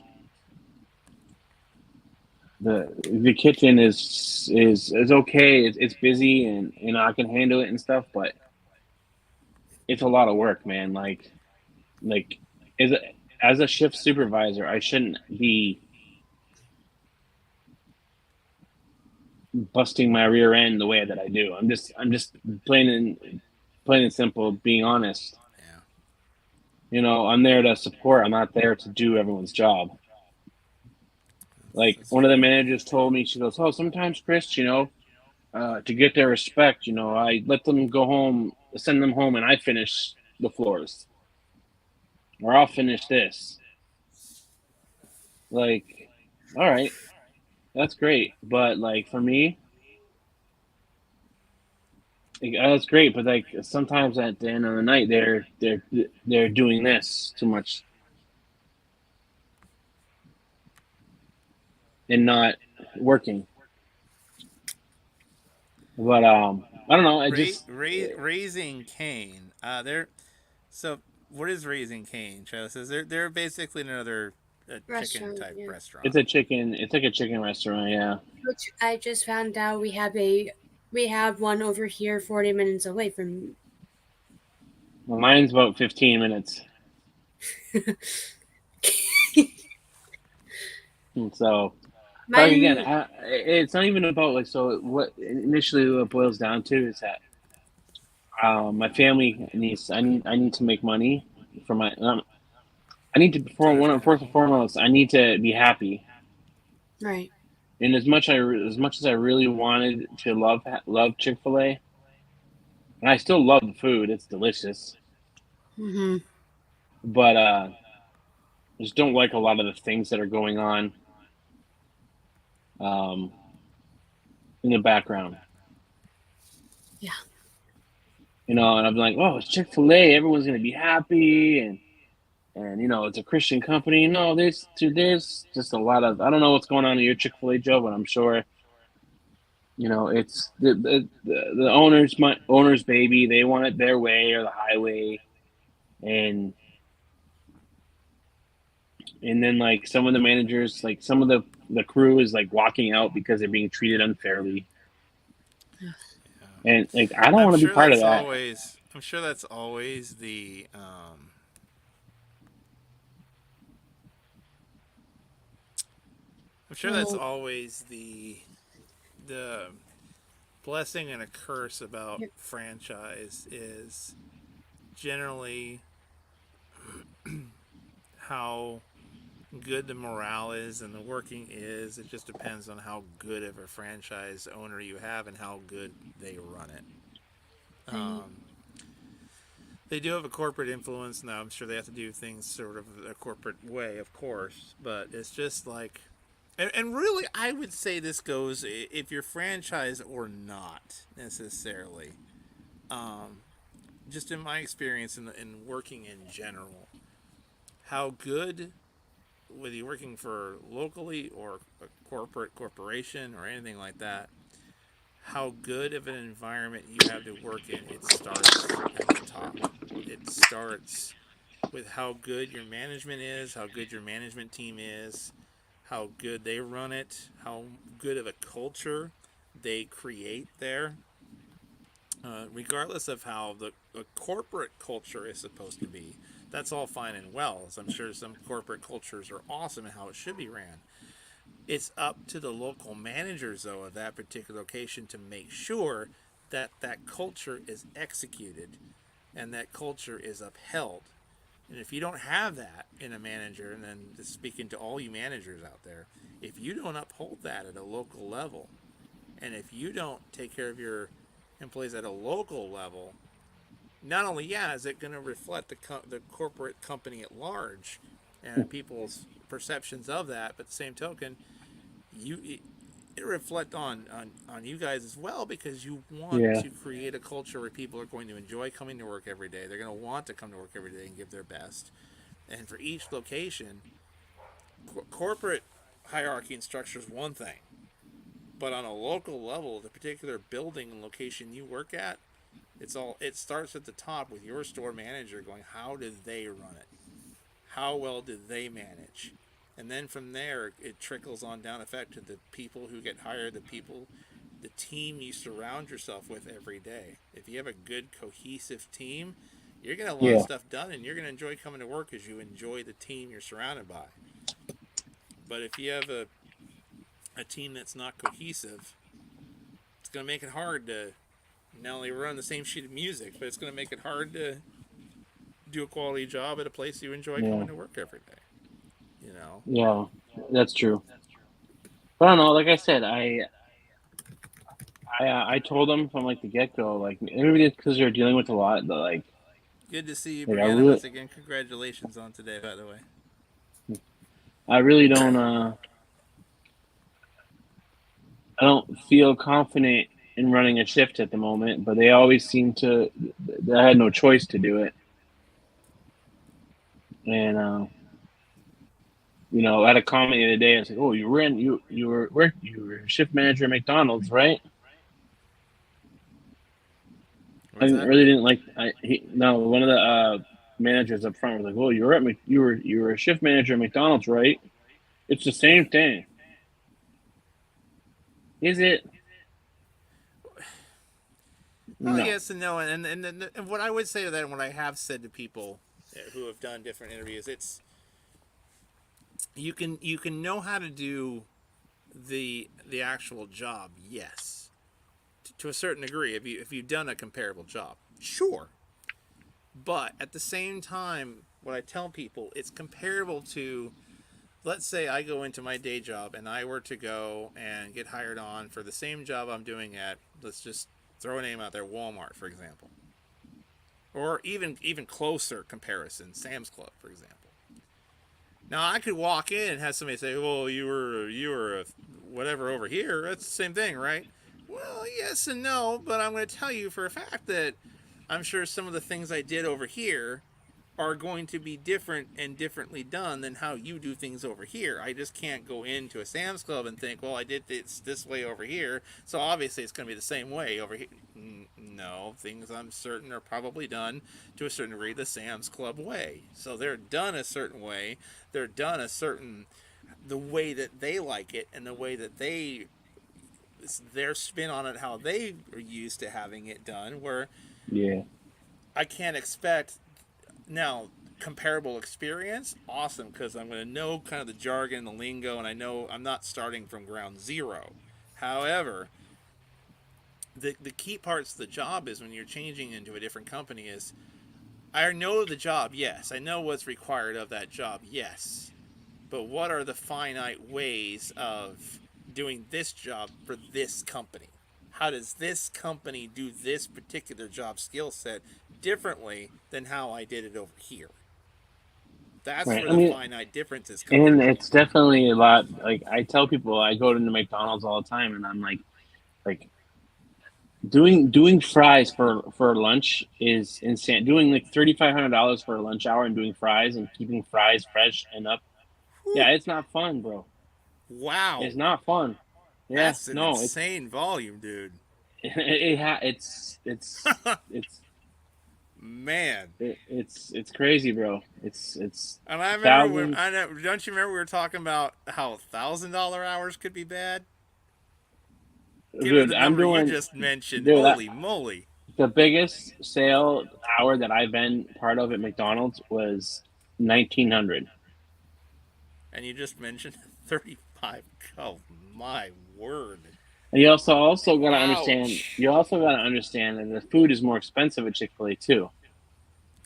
The kitchen is okay. It's busy, and you know I can handle it and stuff, but it's a lot of work, man. Like as a shift supervisor, I shouldn't be busting my rear end the way that I do. I'm just plain and simple being honest. Yeah. You know, I'm there to support. I'm not there to do everyone's job. Like one of the managers told me, she goes, "Oh, sometimes, Chris, you know, to get their respect, you know, I let them go home, send them home, and I finish the floors, or I'll finish this." Like, all right, that's great, but like for me, like, that's great, but like sometimes at the end of the night, they're doing this too much and not working. But I don't know. Raising Cane. So what is Raising Cane, Charlie? Says they're basically another chicken Restaurant, type yeah. restaurant. It's like a chicken restaurant, yeah. Which I just found out we have one over here 40 minutes away from. Well, mine's about 15 minutes. And so, like, Mine, again, it's not even about like. So what it boils down to is that my family needs. I need to make money for my. I need to first and foremost. I need to be happy. right. And as much as I really wanted to love Chick-fil-A, And I still love the food; it's delicious. Mm-hmm. But I just don't like a lot of the things that are going on um, in the background. Yeah. And I'm like, oh, it's Chick-fil-A. Everyone's gonna be happy, and it's a Christian company. No, there's just a lot of I don't know what's going on in your Chick-fil-A, Joe, but I'm sure it's the owner's baby. They want it their way or the highway, and then like some of the managers, like some of the crew is like walking out because they're being treated unfairly, and like I don't I'm want to be sure part of that's that. always. I'm sure that's always the. I'm sure that's Well, always the blessing and a curse about franchise is generally how good the morale is and the working is. It just depends on how good of a franchise owner you have and how good they run it. and They do have a corporate influence now. I'm sure they have to do things sort of a corporate way, of course, but it's just like, and really, I would say this goes if you're franchise or not necessarily. Just in my experience in working in general, how good, whether you're working for locally or a corporation or anything like that, how good of an environment you have to work in, it starts at the top. It starts with how good your management is, how good your management team is, how good they run it, how good of a culture they create there. Regardless of how the corporate culture is supposed to be, that's all fine and well. As I'm sure some corporate cultures are awesome and how it should be ran. It's up to the local managers, though, of that particular location to make sure that that culture is executed and that culture is upheld. And if you don't have that in a manager, and then speaking to all you managers out there, if you don't uphold that at a local level, and if you don't take care of your employees at a local level, not only is it going to reflect the corporate company at large and people's perceptions of that, but the same token, it reflect on you guys as well because you want Yeah, to create a culture where people are going to enjoy coming to work every day. They're going to want to come to work every day and give their best. And for each location, corporate hierarchy and structure is one thing, but on a local level, the particular building and location you work at, it starts at the top with your store manager going, how did they run it? How well did they manage? And then from there, it trickles on down effect to the people who get hired, the team you surround yourself with every day. If you have a good, cohesive team, you're going to get a lot of yeah, stuff done and you're going to enjoy coming to work because you enjoy the team you're surrounded by. But if you have a team that's not cohesive, it's going to make it hard to not only run the same sheet of music, but it's going to make it hard to do a quality job at a place you enjoy yeah, coming to work every day. You know, yeah. That's true. But I don't know. Like I said, I told them from like the get go, like maybe it's because they're dealing with a lot. But good to see you, like Brianna. Once again, congratulations on today, by the way. I really don't. I don't feel confident in running a shift at the moment, but they always seem to. I had no choice to do it, and I had a comment the other day. I was like, "Oh, you were a shift manager at McDonald's, right?" I What's that? really didn't like. No, one of the managers up front was like, "Oh, you were a shift manager at McDonald's, right?" It's the same thing. Is it? Well, No. yes and no, and what I would say to that, and what I have said to people who have done different interviews, it's you can know how to do the actual job, yes, to a certain degree if you've done a comparable job, sure. But at the same time, what I tell people, it's comparable to, let's say I go into my day job and I were to go and get hired on for the same job I'm doing at, let's just Throw a name out there, Walmart, for example, or even closer comparison, Sam's Club, for example. Now I could walk in and have somebody say, "Well, you were a whatever over here." That's the same thing, right? Well, yes and no, but I'm going to tell you for a fact that I'm sure some of the things I did over here are going to be different and differently done than how you do things over here. I just can't go into a Sam's Club and think, well, I did this way over here, so obviously it's going to be the same way over here. No, things I'm certain are probably done to a certain degree the Sam's Club way. So they're done a certain way. They're done the way that they like it and the way that their spin on it, how they are used to having it done, where Yeah. I can't expect now comparable experience. Awesome, because I'm going to know kind of the jargon, the lingo, and I know I'm not starting from ground zero. However, the key parts of the job is when you're changing into a different company is I know the job, yes. I know what's required of that job, yes. But what are the finite ways of doing this job for this company? How does this company do this particular job skill set differently than how I did it over here? That's Right. where I the mean, finite differences come and from. it's definitely a lot. Like I tell people, I go to McDonald's all the time, and I'm like doing fries for lunch is insane. Doing like $3,500 for a lunch hour and doing fries and keeping fries fresh and up. Yeah, Whew, it's not fun, bro. wow. It's not fun. Yeah, That's an no, insane volume, dude. it's Man. it's crazy, bro. It's And I remember thousands. don't you remember we were talking about how $1,000 hours could be bad? Give me Dude, the I'm number you doing, just mentioned. dude. Holy moly. The biggest sale hour that I've been part of at McDonald's was 1900. And you just mentioned 35. Oh, my word. And you also got to understand. Ouch. You also got to understand that the food is more expensive at Chick-fil-A too.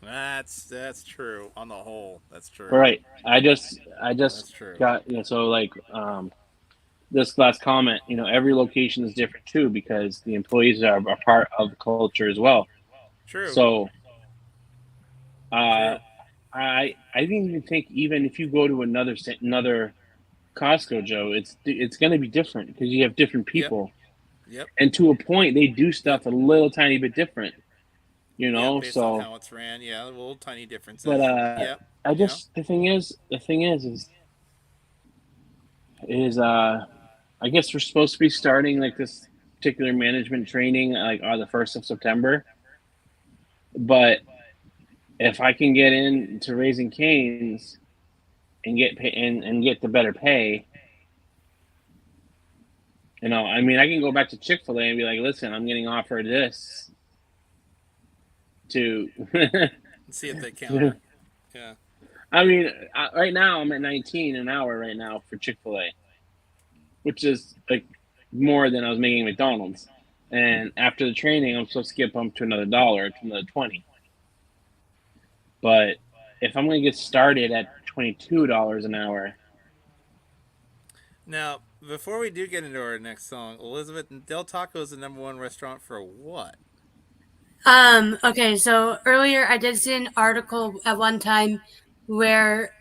That's true. On the whole, that's All true. right. I just That's true. got so like this last comment. Every location is different too because the employees are a part of the culture as well. True. So uh, True. I didn't even think even if you go to another Costco, Joe, it's going to be different because you have different Yep. people, Yep. and to a point, they do Yep. stuff a little tiny bit different, Yep. Based on So, how it's ran. Yeah, little tiny but differences. Yep. I Yeah. just the thing is, I guess we're supposed to be starting like this particular management training like on the 1st of September, but if I can get into Raising Cane's and get pay, and get the better pay. I mean, I can go back to Chick-fil-A and be like, listen, I'm getting offered this to. Let's see if they counter. Yeah. I mean, right now I'm at 19 an hour right now for Chick-fil-A, which is like more than I was making at McDonald's. And after the training, I'm supposed to get bumped to another dollar, to another 20. But if I'm going to get started at $22 an hour. Now, before we do get into our next song, Elizabeth, Del Taco is the #1 restaurant for what? Okay, so earlier I did see an article at one time where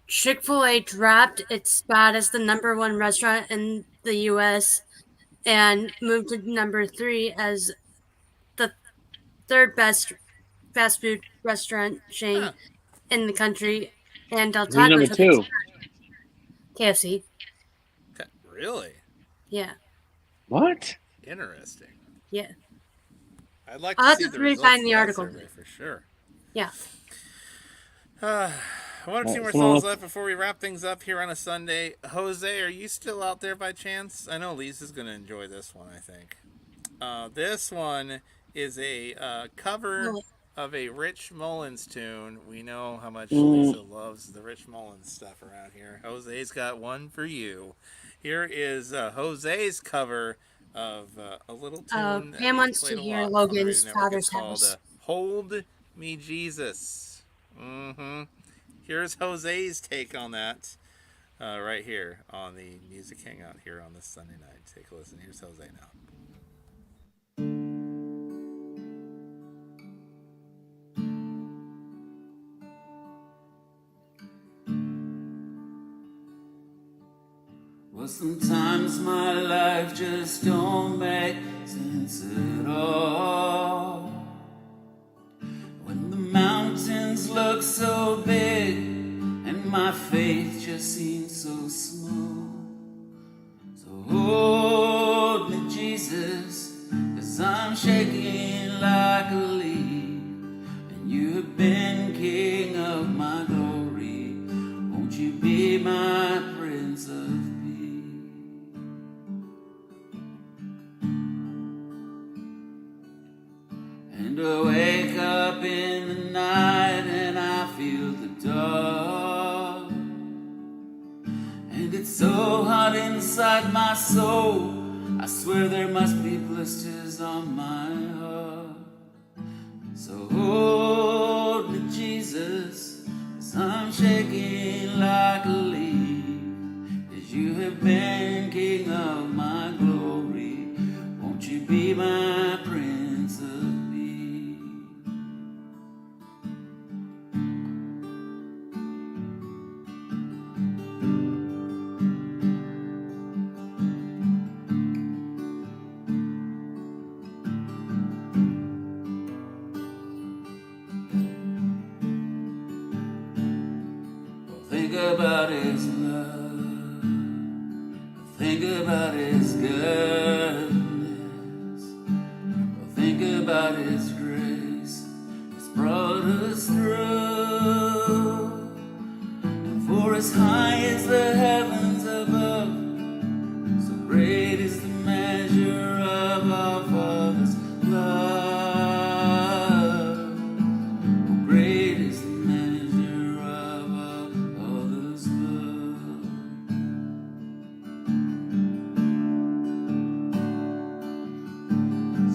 Chick-fil-A dropped its spot as the #1 restaurant in the US and moved to #3 as the third best fast food restaurant chain Huh. in the country, and Del Who's Taco number took its two? KFC. Really? Yeah, What? Interesting. yeah. I'd like to I'll have see to the results find of the that article. survey for sure. Yeah. One or two more Someone songs left. left before we wrap things up here on a Sunday. Jose, are you still out there by chance? I know Lisa's going to enjoy this one, I think. This one is a cover Oh, of a Rich Mullins tune. We know how much Mm, Lisa loves the Rich Mullins stuff around here. Jose's got one for you. Here is Jose's cover of a little tune that Pam he's wants to played a hear lot on the radio Logan's network. It's father's called house. Hold Me Jesus. Mm-hmm. Here's Jose's take on that right here on the Music Hangout here on this Sunday night. Take a listen. Here's Jose now. Well, sometimes my life just don't make sense at all. When the mountains look so big and my faith just seems so small. So hold me, Jesus, 'cause I'm shaking like a leaf, and you have been King of my glory. Won't you be my Prince of Peace? And I wake up in the night and I feel the dark, and it's so hot inside my soul, I swear there must be blisters on my heart. So hold me, Jesus, 'cause I'm shaking like a leaf, 'cause you have been King of my glory. Won't you be my Prince of Peace? Think about his love, think about his goodness, think about his grace, it's brought us through. And for as high as the heavens above, so great is the measure of our Father's love. Oh, great is the measure of our Father's love.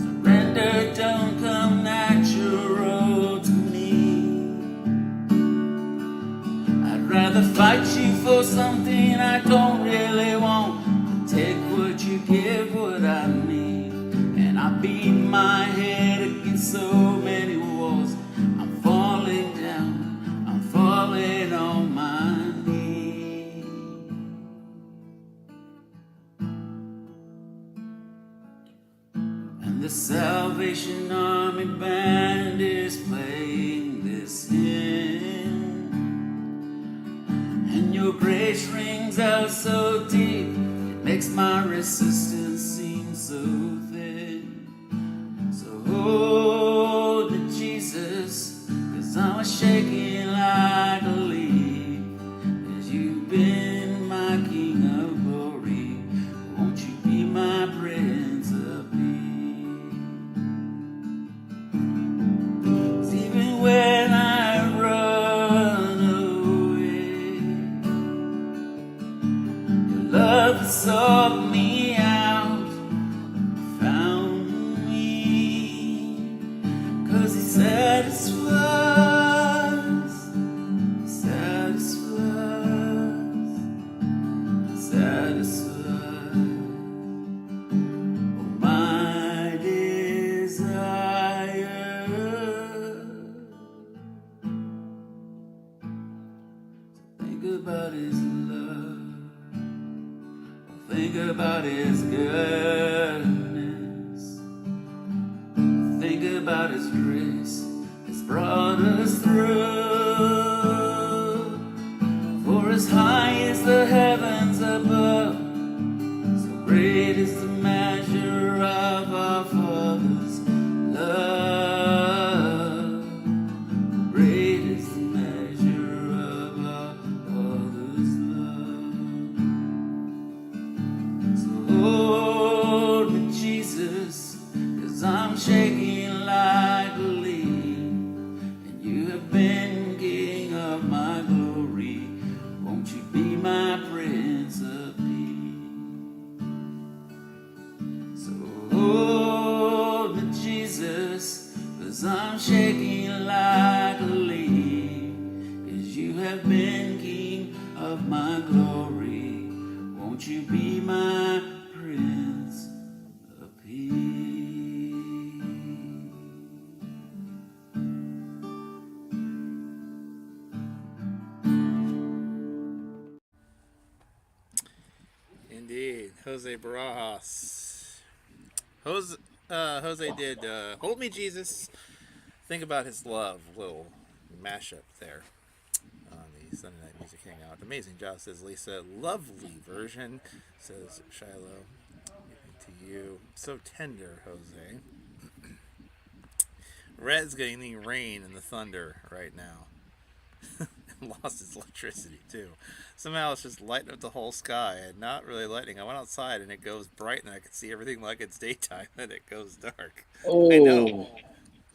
Surrender don't come natural to me. I'd rather fight you for something I don't really want than take what you give what I need. And I beat my head against so many walls, I'm falling down, I'm falling on my knees. And the Salvation Army band is playing this hymn, and your grace rings out so deep, it makes my resistance seem so thin. So hold me, Jesus, 'cause I'm shaking like a leaf, 'cause you've been my King of glory. Won't you be my Prince of Peace? 'Cause even when I run away, your love sought me out, found me, 'cause he satisfies, satisfies, satisfies. Oh, my desire. Think about his love, think about his goodness, think about his grace, it's brought us through. For as high as the heavens above, so great is the measure of our Father's love. Great is the measure of our Father's love. So hold me, Jesus, 'cause I'm shaking like a leaf, and you have been King of my glory. Won't you be my Prince of Peace? So hold me, Jesus, 'cause I'm shaking like a leaf, 'cause you have been King of my glory. Won't you be my Prince of Peace? Indeed. Jose Barajas. Jose did Hold Me Jesus. Think about his love. Little mashup there on the Sunday Night Music Hangout. Amazing job, says Lisa. Lovely version, says Shiloh. To you. So tender, Jose. Red's getting rain and the thunder right now. Lost its electricity too. Somehow it's just lighting up the whole sky and not really lightning. I went outside and it goes bright and I can see everything like it's daytime and it goes dark. I know. Oh,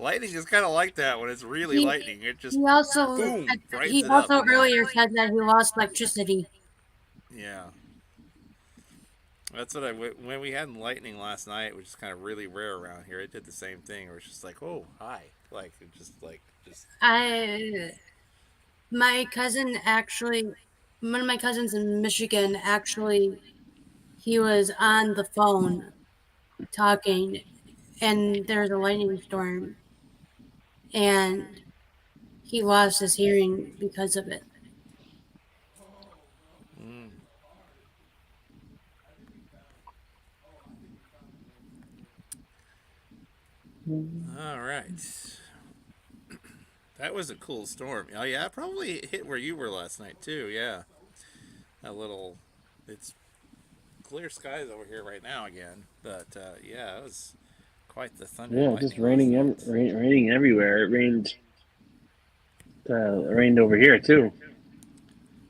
Lightning is kind of like that when it's really lightning. It just He also boom brightens he it up. also earlier said that he lost electricity. Yeah. That's what when we had lightning last night, which is kind of really rare around here. It did the same thing. It was just like, oh hi, like it just. My cousin actually, one of my cousins in Michigan actually, he was on the phone talking, and there was a lightning storm, and he lost his hearing because of it. Mm. All right. That was a cool storm. Oh yeah, it probably hit where you were last night too. Yeah, a little. It's clear skies over here right now again, but yeah, it was quite the thunder and yeah, just lightning last night. raining everywhere. It rained over here too.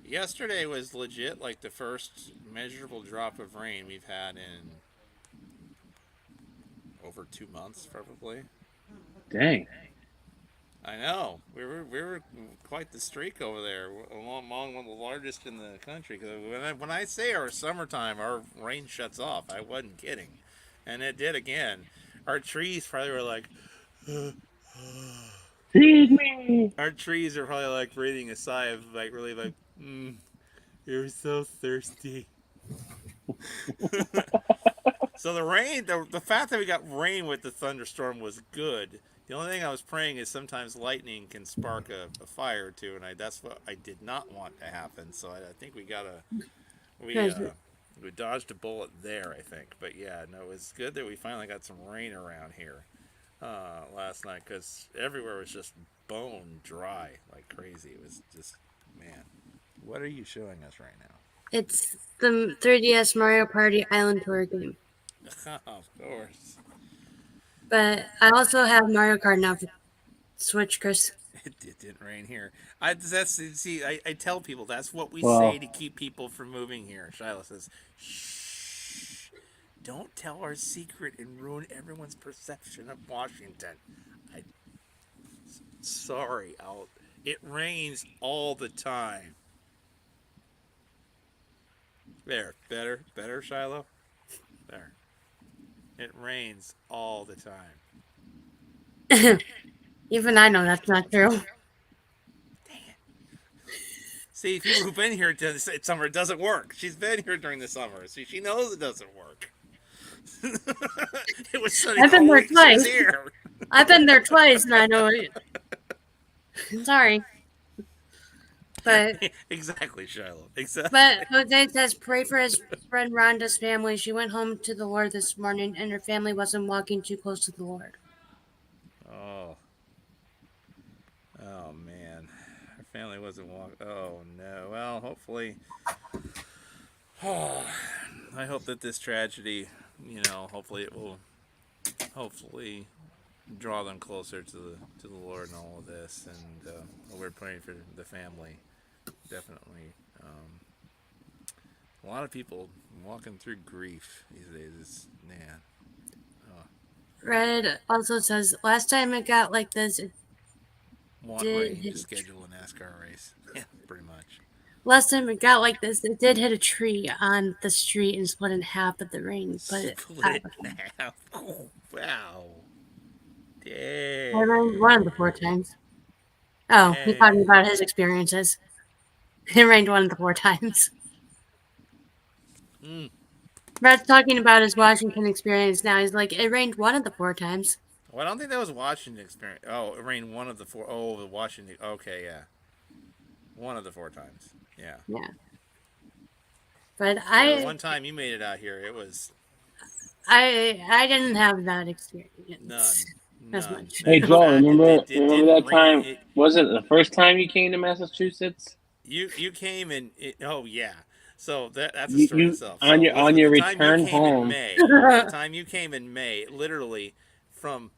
Yesterday was legit like the first measurable drop of rain we've had in over 2 months, probably. Dang. I know we were quite the streak over there, among one of the largest in the country. Because when I say our summertime, our rain shuts off. I wasn't kidding, and it did again. Our trees probably were like, Feed me. our trees are probably like breathing a sigh of like really like, you're so thirsty. So the rain, the fact that we got rain with the thunderstorm was good. The only thing I was praying is sometimes lightning can spark a fire or two, and that's what I did not want to happen. So I think we we dodged a bullet there, I think. But yeah, no, it was good that we finally got some rain around here last night because everywhere was just bone dry like crazy. It was just, man, what are you showing us right now? It's the 3DS Mario Party Island Tour game. Of course. But I also have Mario Kart now for Switch, Chris. It didn't rain here. I tell people that's what we say Well, to keep people from moving here. Shiloh says, "Shh, don't tell our secret and ruin everyone's perception of Washington." I sorry, it rains all the time. There, better, Shiloh. There, it rains all the time. Even I know that's not true. See, people who've been here during the summer, it doesn't work. She's been here during the summer, so she knows it doesn't work. It was sunny I've been all there week she was twice. here. I've been there twice, and I know it. Sorry. But Exactly, Shiloh. Exactly. but Jose says pray for his friend Rhonda's family. She went home to the Lord this morning, and her family wasn't walking too close to the Lord. Oh. Oh man, her family wasn't walking. Oh no. Well, hopefully. Oh, I hope that this tragedy, hopefully it will, hopefully, draw them closer to the Lord in all of this, and we're praying for the family. Definitely. A lot of people walking through grief these days. It's, man. Oh. Red also says last time it got like this, it Want did rain hit to a tree. schedule a NASCAR race. Yeah, pretty much. Last time it got like this, it did hit a tree on the street and split in half with the rain. But Split in half. Oh, wow. I rained one of the 4 Dang. times. Oh, he's talking about his experiences. It rained one of the 4 times. Mm. Brad's talking about his Washington experience now. He's like, it rained one of the 4 times. Well, I don't think that was Washington experience. Oh, it rained one of the 4. Oh, the Washington. Okay, yeah. One of the 4 times. Yeah. Yeah. But Yeah, the one time you made it out here, it was I didn't have that experience as none. much. Hey And in Joel, fact, remember it remember didn't that rain. time? Was it the first time you came to Massachusetts? You came and oh yeah. So that's a story in You itself. on So your Elizabeth, the time you return came in home. May, the time you came in May, literally from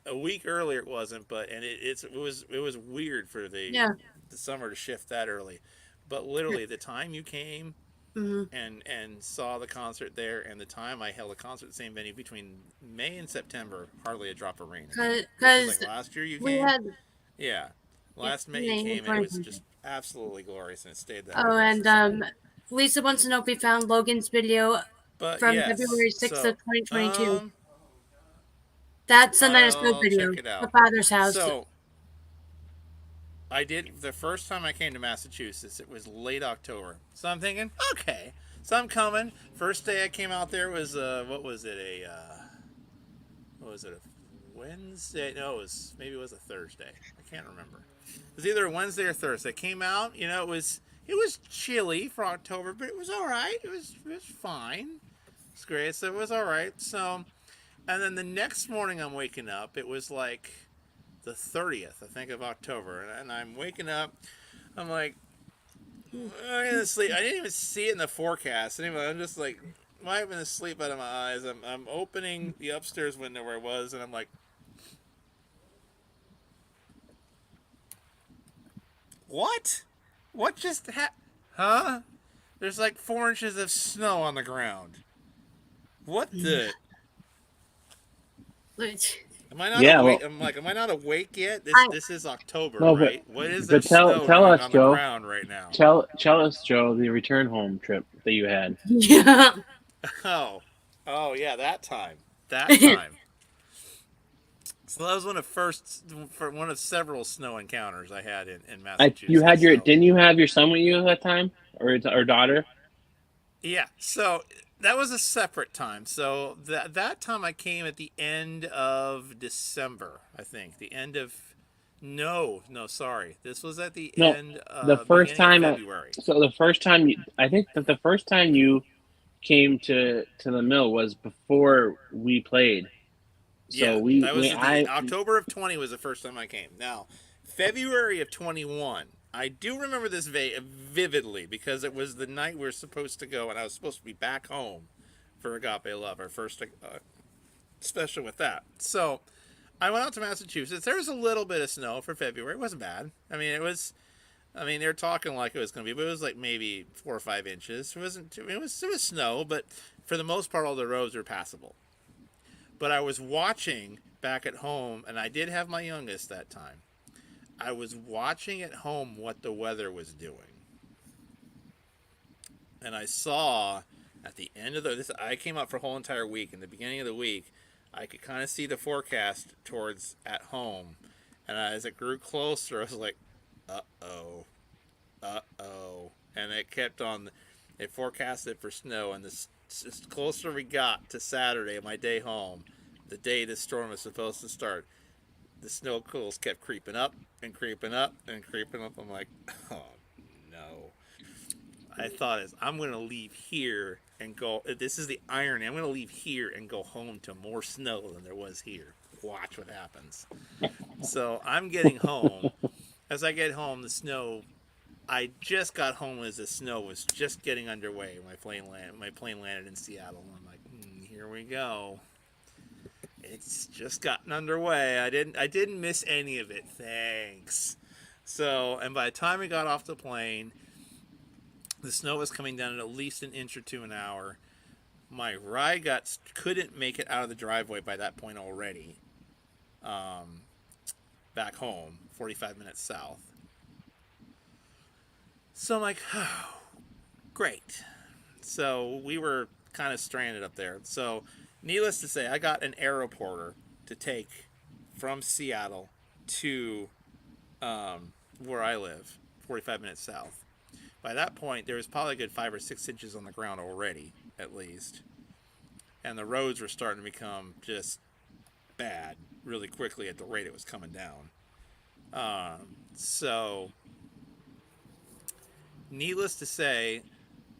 a week earlier it wasn't, but and it was weird for Yeah. the summer to shift that early, but literally the time you came Mm-hmm. and saw the concert there, and the time I held a concert at the same venue between May and September, hardly a drop of rain again. This was like Because last year you we came, had yeah, yeah, last May you May in came and it was 2020. just absolutely glorious, and it stayed that way Oh, the rest of and the summer. Lisa wants to know if we found Logan's video But from yes, February 6th so of 2022. That's the Night of Snow I'll video. check it The out. father's house. So I did the first time I came to Massachusetts. It was late October, so I'm thinking, okay, so I'm coming. First day I came out there was what was it what was it a Wednesday? No, maybe it was a Thursday. I can't remember. It was either a Wednesday or Thursday. I came out. It was chilly for October, but it was all right. It was fine. It's great. So it was all right. So and then the next morning I'm waking up. It was like the 30th, I think, of October, and I'm waking up. I'm like, I'm gonna sleep. I didn't even see it in the forecast. Anyway, I'm just like wiping the sleep out of my eyes. I'm opening the upstairs window where I was, and I'm like, what? What just happened? Huh? There's like 4 inches of snow on the ground. What the? Which Am I not Yeah, awake? well, I'm like, am I not awake yet? I This is October, no, right? What is there but snow tell doing us, on the Joe. ground right now? Tell us, Joe, the return home trip that you had. yeah. Oh, oh yeah, that time. That time. So that was one of several snow encounters I had in You had Massachusetts. your So didn't you have your son with you at that time, or daughter? yeah, so that was a separate time. So that time I came at the end of December, I think. The end of no, sorry. This was at the No, end the first beginning of time. February. So the first time I think that the first time you came to the mill was before we played. So Yeah, we that was we the I October of 20 was the first time I came. Now, February of 21, I do remember this vividly because it was the night we were supposed to go, and I was supposed to be back home for Agape Love, our first special with that. So I went out to Massachusetts. There was a little bit of snow for February. It wasn't bad. I mean, it was. I mean, they're talking like it was going to be, but it was like maybe 4 or 5 inches. It wasn't. It was snow, but for the most part, all the roads were passable. But I was watching back at home, and I did have my youngest that time. I was watching at home what the weather was doing. And I saw at the end of I came out for a whole entire week. In the beginning of the week, I could kind of see the forecast towards at home. And as it grew closer, I was like, uh-oh, uh-oh. And it kept on, it forecasted for snow, and the closer we got to Saturday, my day home, the day the storm was supposed to start, the snow cools kept creeping up and creeping up and creeping up. I'm like, oh no. I thought I'm going to leave here and go, this is the irony, I'm going to leave here and go home to more snow than there was here. Watch what happens. So I'm getting home. As I get home, the snow, I just got home as the snow was just getting underway. My plane landed in Seattle. And I'm like, here we go. It's just gotten underway. I didn't miss any of it. Thanks. So, and by the time we got off the plane, the snow was coming down at least an inch or two an hour. My ride couldn't make it out of the driveway by that point already. Back home, 45 minutes south. So I'm like, oh, great. So we were kind of stranded up there. So needless to say, I got an aeroporter to take from Seattle to where I live, 45 minutes south. By that point, there was probably a good 5 or 6 inches on the ground already, at least. And the roads were starting to become just bad really quickly at the rate it was coming down. So, needless to say,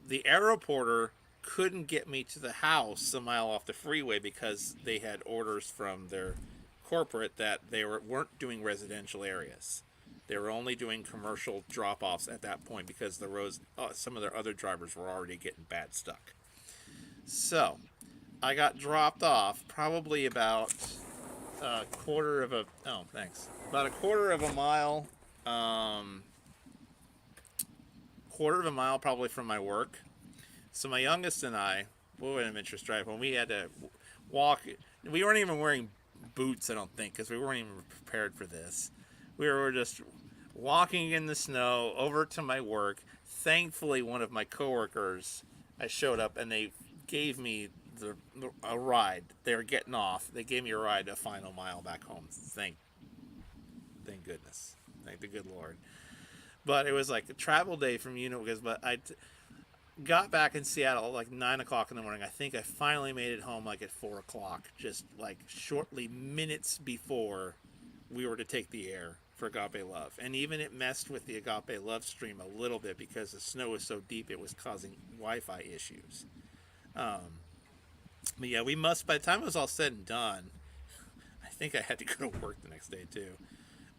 the aeroporter couldn't get me to the house a mile off the freeway because they had orders from their corporate that they weren't doing residential areas. They were only doing commercial drop-offs at that point because the roads, some of their other drivers were already getting bad stuck. So I got dropped off probably about a quarter of a about a quarter of a mile, probably from my work. So my youngest and I, boy, an adventurous drive. When we had to walk, we weren't even wearing boots, I don't think, because we weren't even prepared for this. We were just walking in the snow over to my work. Thankfully, one of my coworkers, I showed up and they gave me a ride. They were getting off. They gave me a ride a final mile back home. Thank goodness. Thank the good Lord. But it was like a travel day from but I got back in Seattle at like 9 o'clock in the morning. I think I finally made it home like at 4 o'clock, just like shortly minutes before we were to take the air for Agape Love. And even it messed with the Agape Love stream a little bit because the snow was so deep it was causing Wi-Fi issues. But yeah, by the time it was all said and done, I think I had to go to work the next day too.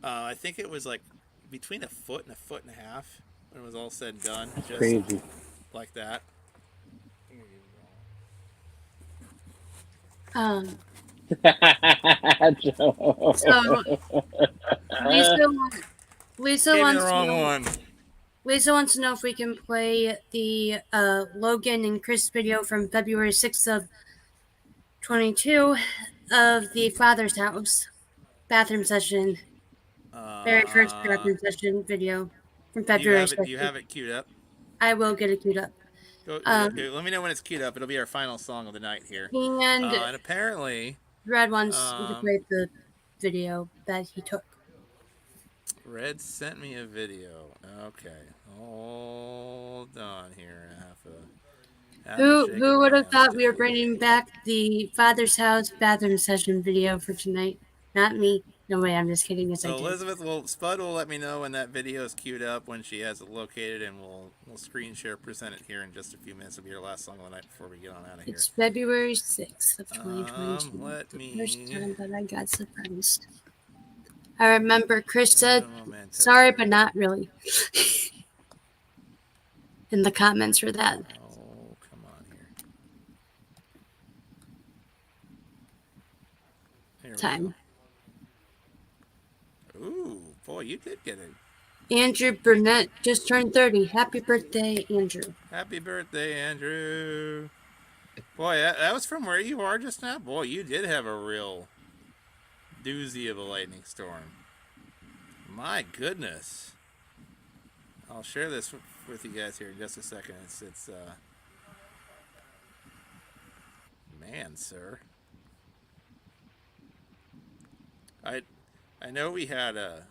I think it was like between a foot and a half when it was all said and done. Just crazy. Like that. So Lisa Gave me wants the wrong one. Lisa wants to know if we can play the Logan and Chris video from February 6th of 22 of the Father's House bathroom session. Very first bathroom session video from February 6th. Do you have it queued up? I will get it queued up. Let me know when it's queued up. It'll be our final song of the night here. And apparently, Red wants to play the video that he took. Red sent me a video. Okay, hold on here. Who would have thought we were bringing back the Father's House bathroom session video for tonight? Not me. No way, I'm just kidding. Yes, so Spud will let me know when that video is queued up, when she has it located, and we'll screen share, present it here in just a few minutes. It'll be our last song of the night before we get on out of here. It's February 6th of 2022. First time that I got surprised. I remember Chris said, sorry, but not really. In the comments for that. Oh, come on here. Time. Ooh, boy, you did get it. Andrew Burnett just turned 30. Happy birthday, Andrew. Happy birthday, Andrew. Boy, that was from where you are just now? Boy, you did have a real doozy of a lightning storm. My goodness. I'll share this with you guys here in just a second. It's man, sir. I know we had a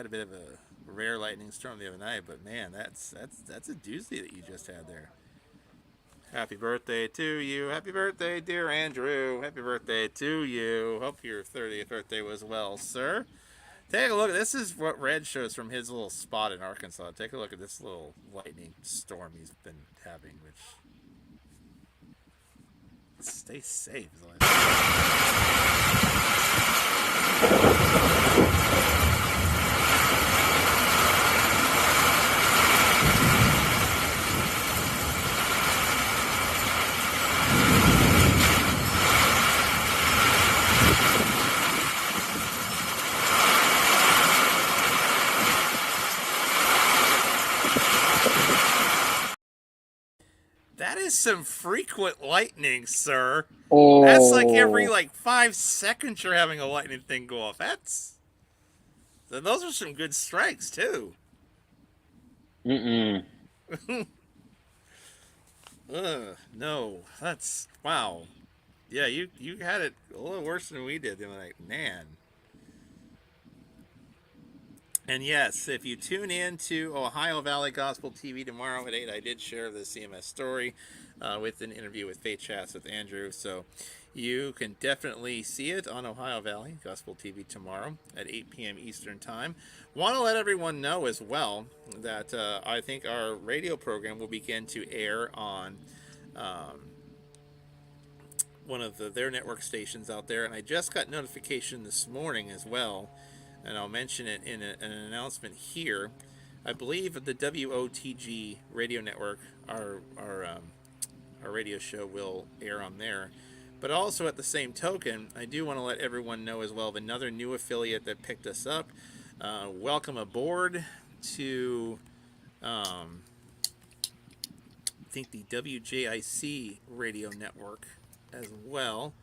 bit of a rare lightning storm the other night, but man, that's a doozy that you just had there. Happy birthday to you. Happy birthday, dear Andrew. Happy birthday to you. Hope your 30th birthday was well, sir. Take a look. This is what Red shows from his little spot in Arkansas. Take a look at this little lightning storm he's been having, which... Stay safe. That is some frequent lightning, sir. Oh. That's like every 5 seconds you're having a lightning thing go off. Those are some good strikes too. Mm-mm. No, that's wow. Yeah, you had it a little worse than we did the other night, man. And yes, if you tune in to Ohio Valley Gospel TV tomorrow at 8, I did share the CMS story with an interview with Faith Chats with Andrew. So You can definitely see it on Ohio Valley Gospel TV tomorrow at 8 p.m. Eastern Time. Want to let everyone know as well that I think our radio program will begin to air on one of their network stations out there, and I just got notification this morning as well, and I'll mention it in an announcement here. I believe the WOTG radio network, our radio show will air on there. But also at the same token, I do want to let everyone know as well of another new affiliate that picked us up. Welcome aboard to, I think, the WJIC radio network as well.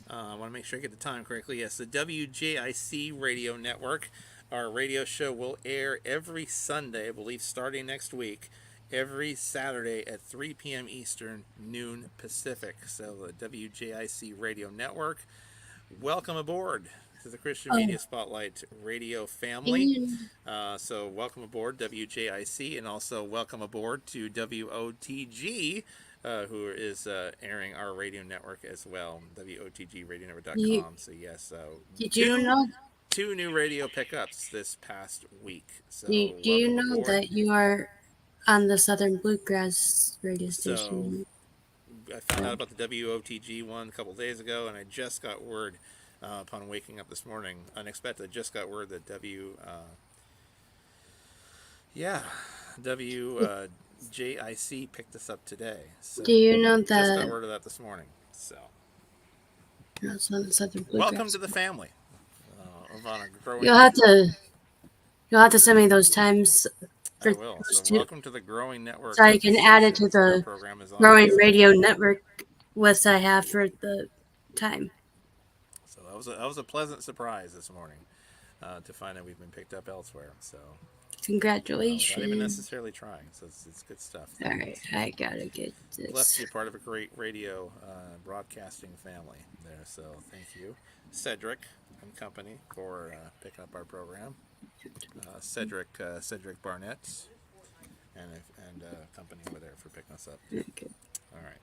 I want to make sure I get the time correctly. Yes, the WJIC radio network. Our radio show will air every Sunday, I believe, starting next week. Every Saturday at 3 p.m. Eastern, noon Pacific. So the WJIC Radio Network. Welcome aboard to the Christian Media Spotlight radio family. So welcome aboard WJIC, and also welcome aboard to WOTG, who is airing our radio network as well, WOTGradionetwork.com. So yes, Did you know? two new radio pickups this past week. So Do you welcome know aboard. that you are on the Southern Bluegrass radio So station? I found out about the WOTG one a couple days ago, and I just got word upon waking up this morning, unexpected. Just got word that WJIC picked us up today. So Do you know just got that? word of that this morning. So It's on the Southern Bluegrass. welcome to the family. Of on a growing. You'll have to send me those times. I will. So welcome to the growing network. So I can add it to the program is on growing radio network list I have for the time. So that was a pleasant surprise this morning to find out we've been picked up elsewhere. So congratulations. not even necessarily trying. So it's good stuff. All right, I gotta get this. Blessed to be part of a great radio broadcasting family there. So thank you, Cedric and company, for picking up our program. Cedric Barnett and company over there for picking us up. Okay. All right.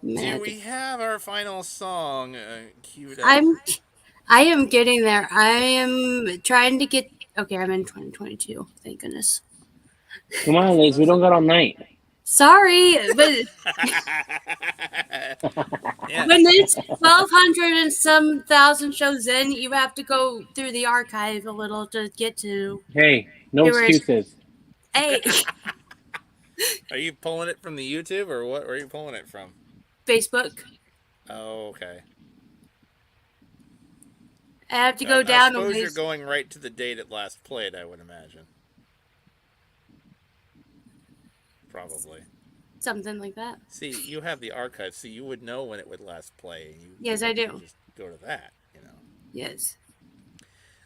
Do we have our final song queued up? I am getting there. I am trying to get. Okay, I'm in 2022. Thank goodness. Come on, Liz. We don't got all night. Sorry, but Yeah. when it's 1,200 and some thousand shows in, you have to go through the archive a little to get to. Hey, no excuses. Hey, Are you pulling it from the YouTube, or what? Where are you pulling it from? Facebook. Oh, okay. I have to go down. I suppose you're going right to the date it last played, I would imagine. Probably. Something like that. See, you have the archive, so you would know when it would last play. Yes, I do. Just go to that, you know. Yes.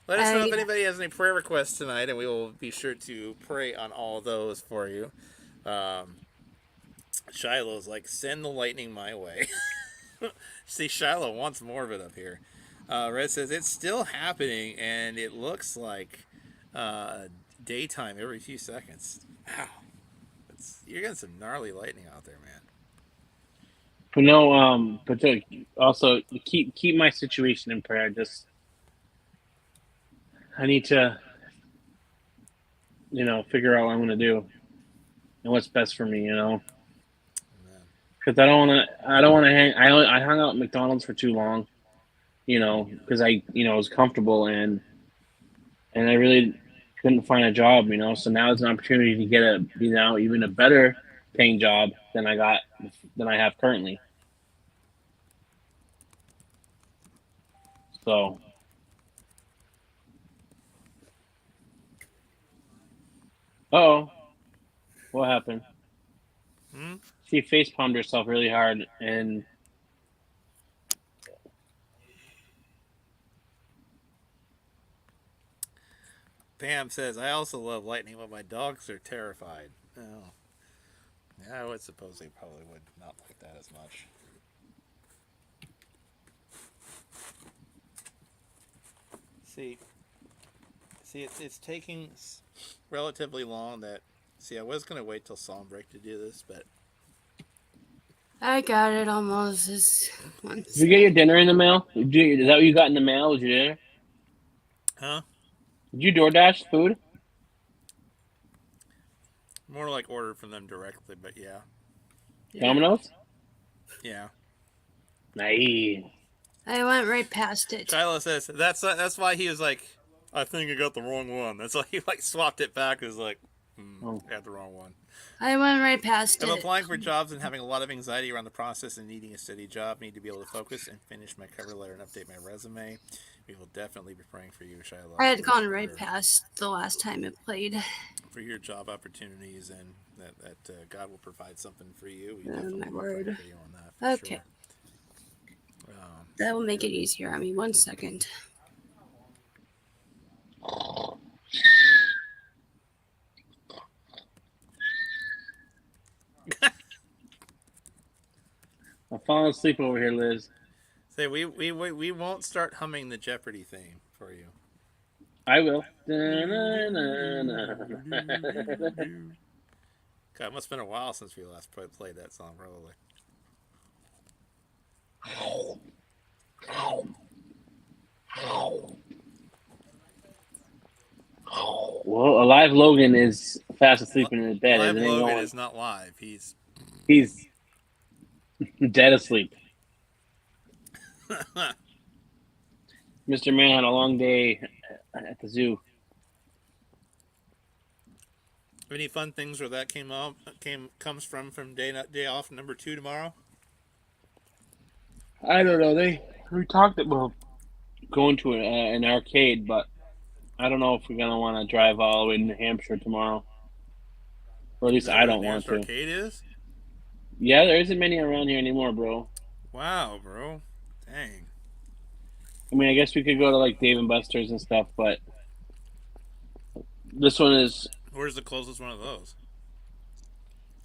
Let us know if anybody has any prayer requests tonight, and we will be sure to pray on all those for you. Shiloh's like, send the lightning my way. See, Shiloh wants more of it up here. Red says, it's still happening, and it looks like daytime every few seconds. Wow. You're getting some gnarly lightning out there, man. But no, but also keep my situation in prayer. I need to, figure out what I'm going to do and what's best for me, because I don't want to hang. I hung out at McDonald's for too long, because I was comfortable and I really couldn't find a job, so now it's an opportunity to get even a better paying job than I have currently. So what happened? She face palmed herself really hard and Pam says, I also love lightning, but my dogs are terrified. Oh. Yeah, I would suppose they probably would not like that as much. See, it's taking relatively long. I was going to wait till Psalm break to do this, but I got it almost. This one. Did you get your dinner in the mail? Is that what you got in the mail? Was your dinner? Huh? Did you DoorDash food? More like ordered from them directly, but yeah. Domino's? Yeah. Nice. I went right past it. Shiloh says that's why he was like, I think I got the wrong one. That's why he like swapped it back. It was like, I got the wrong one. I went right past I'm it. applying for jobs and having a lot of anxiety around the process and needing a steady job. Need to be able to focus and finish my cover letter and update my resume. We will definitely be praying for you, Shiloh. I had gone right past the last time it played. For your job opportunities and that God will provide something for you. We Oh, definitely my will pray word. for you on that. For Okay. Sure. That will make it easier on me. 1 second. I'm falling asleep over here, Liz. Say we won't start humming the Jeopardy theme for you. I will. God, it must have been a while since we last played that song, probably. Well, Alive Logan is fast asleep in his bed. Live Isn't he Logan going? is not live. He's dead asleep. Mr. Man had a long day at the zoo. Any fun things where that comes from day off number 2 tomorrow? I don't know. We talked about going to an arcade, but I don't know if we're gonna want to drive all the way to New Hampshire tomorrow. Or at least I don't want to. Arcade is? Yeah, there isn't many around here anymore, bro. Wow, bro. Dang. I mean, I guess we could go to like Dave and Buster's and stuff, but this one is Where's the closest one of those?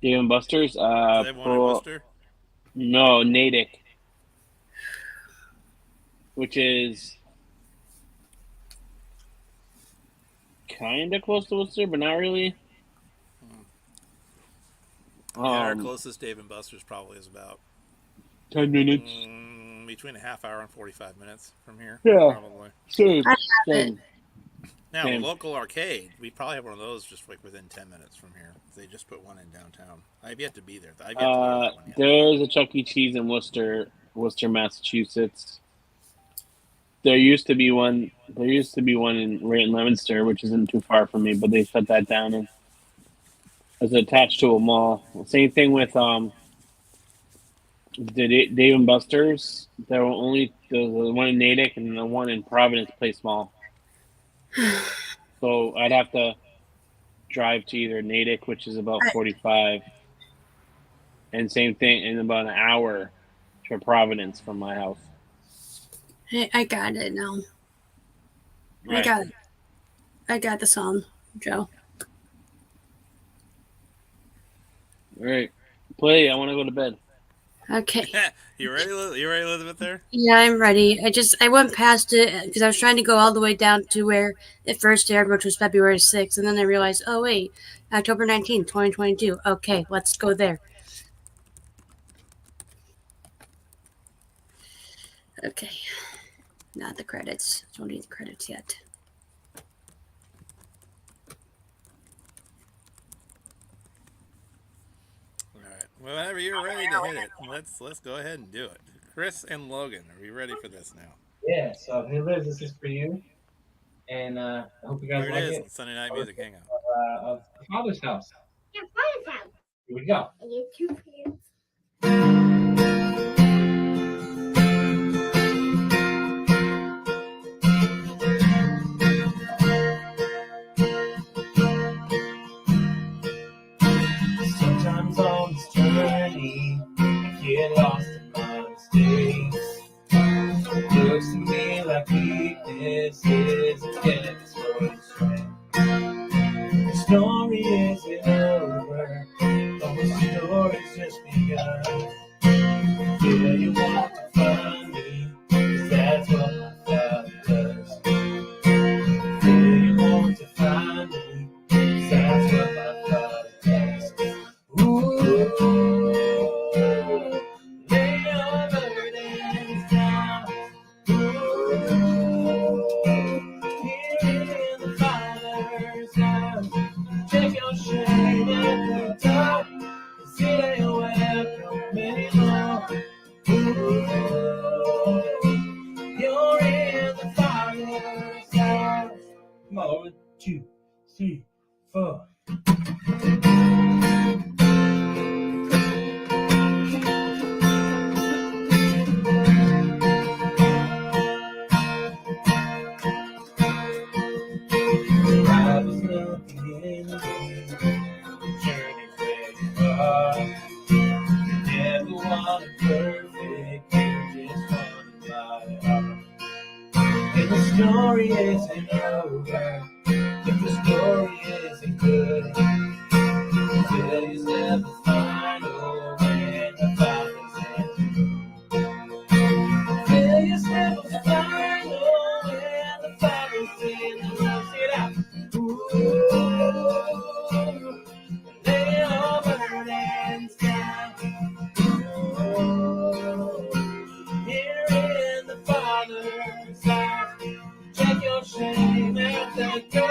Dave and Buster's. Do they have one in Worcester? No, Natick, which is kind of close to Worcester, but not really. Our closest Dave and Buster's probably is about 10 minutes. Between a half hour and 45 minutes from here. Yeah. Probably. Same. Now, Same. a local arcade, we probably have one of those just like within 10 minutes from here. They just put one in downtown. I've yet to be there. I've yet to go to that one yet. There's a Chuck E. Cheese in Worcester, Massachusetts. There used to be one right in Leominster, which isn't too far from me, but they shut that down. And it's attached to a mall. Same thing with the Dave and Buster's. There were only the one in Natick and the one in Providence Place Mall. So I'd have to drive to either Natick, which is about 45, and same thing in about an hour to Providence from my house. Hey, I got it now. Right. I got the song, Joe. All right. Play. I want to go to bed. Okay. You ready, Elizabeth, there? Yeah, I'm ready. I went past it because I was trying to go all the way down to where it first aired, which was February 6th, and then I realized, oh wait, October 19th, 2022. Okay, let's go there. Okay. Not the credits. Don't need the credits yet. All right. Well, whenever you're ready to hit it, let's go ahead and do it. Chris and Logan, are we ready for this now? Yeah, so hey Liz, this is for you. And I hope you guys Here like it is, it. Sunday Night Music Hangout. Of Father's House. Yeah, Father's House. Here we go. And you two kids. Sometimes on this journey, I get lost in my mistakes. It looks to me like weakness is against your strength. The story isn't over, but the story's just begun. Yeah, you want to find me, 'cause that's what my Father does. Yeah, you want to find me, 'cause that's what my Father does. Ooh, many more. Ooh, you're in the Father's house. Come on, 1, 2, 3, 4. I was looking in the journey's where you are. You never wanted perfect, you just wanted my heart. And the story isn't over, if the story isn't good. Failure's never final when the Father's in the room. Failure's never final when the Father's in the room. See it out. Ooh, lay your burdens down. Ooh, here in the Father's house. Check your shame and let go.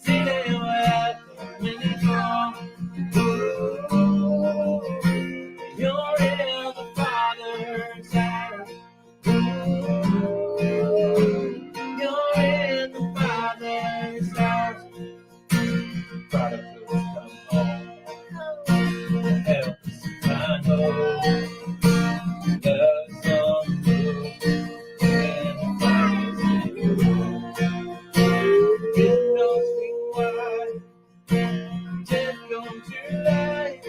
See they welcome when you go. Ooh, you're in the Father's house. Ooh, you're in the Father's house. Prodigals come home. Help us find hope. Love's on the move. And the Father's in the room. Been no sweet wine. Death come to life.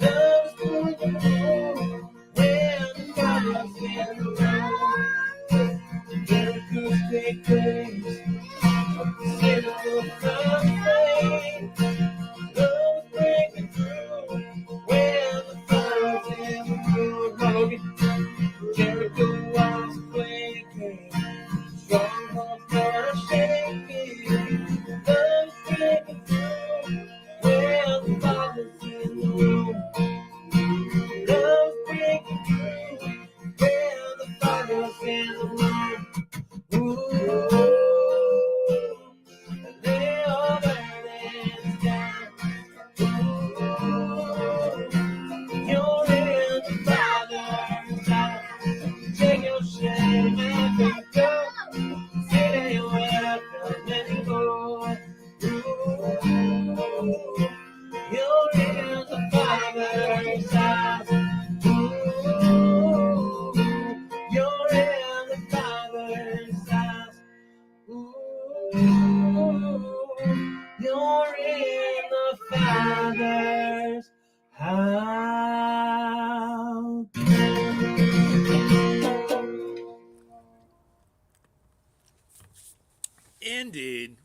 Love's on the move. When the Father's in the room. Miracles take place. Miracles come faith. Love's breaking through. When the Father's in the room. Logan. Jericho was quaking, strongholds were shaking, love's breaking through. Well, the Father's in the room, love's breaking through. Well, the Father's in the room. Ooh, lay your burdens down. Ooh, you're in the Father's house. Take your shame and let go. Say that you're welcome anymore. Ooh, you're in the Father's house. Ooh, you're in the Father's house. Ooh, you're in the Father's house. Indeed.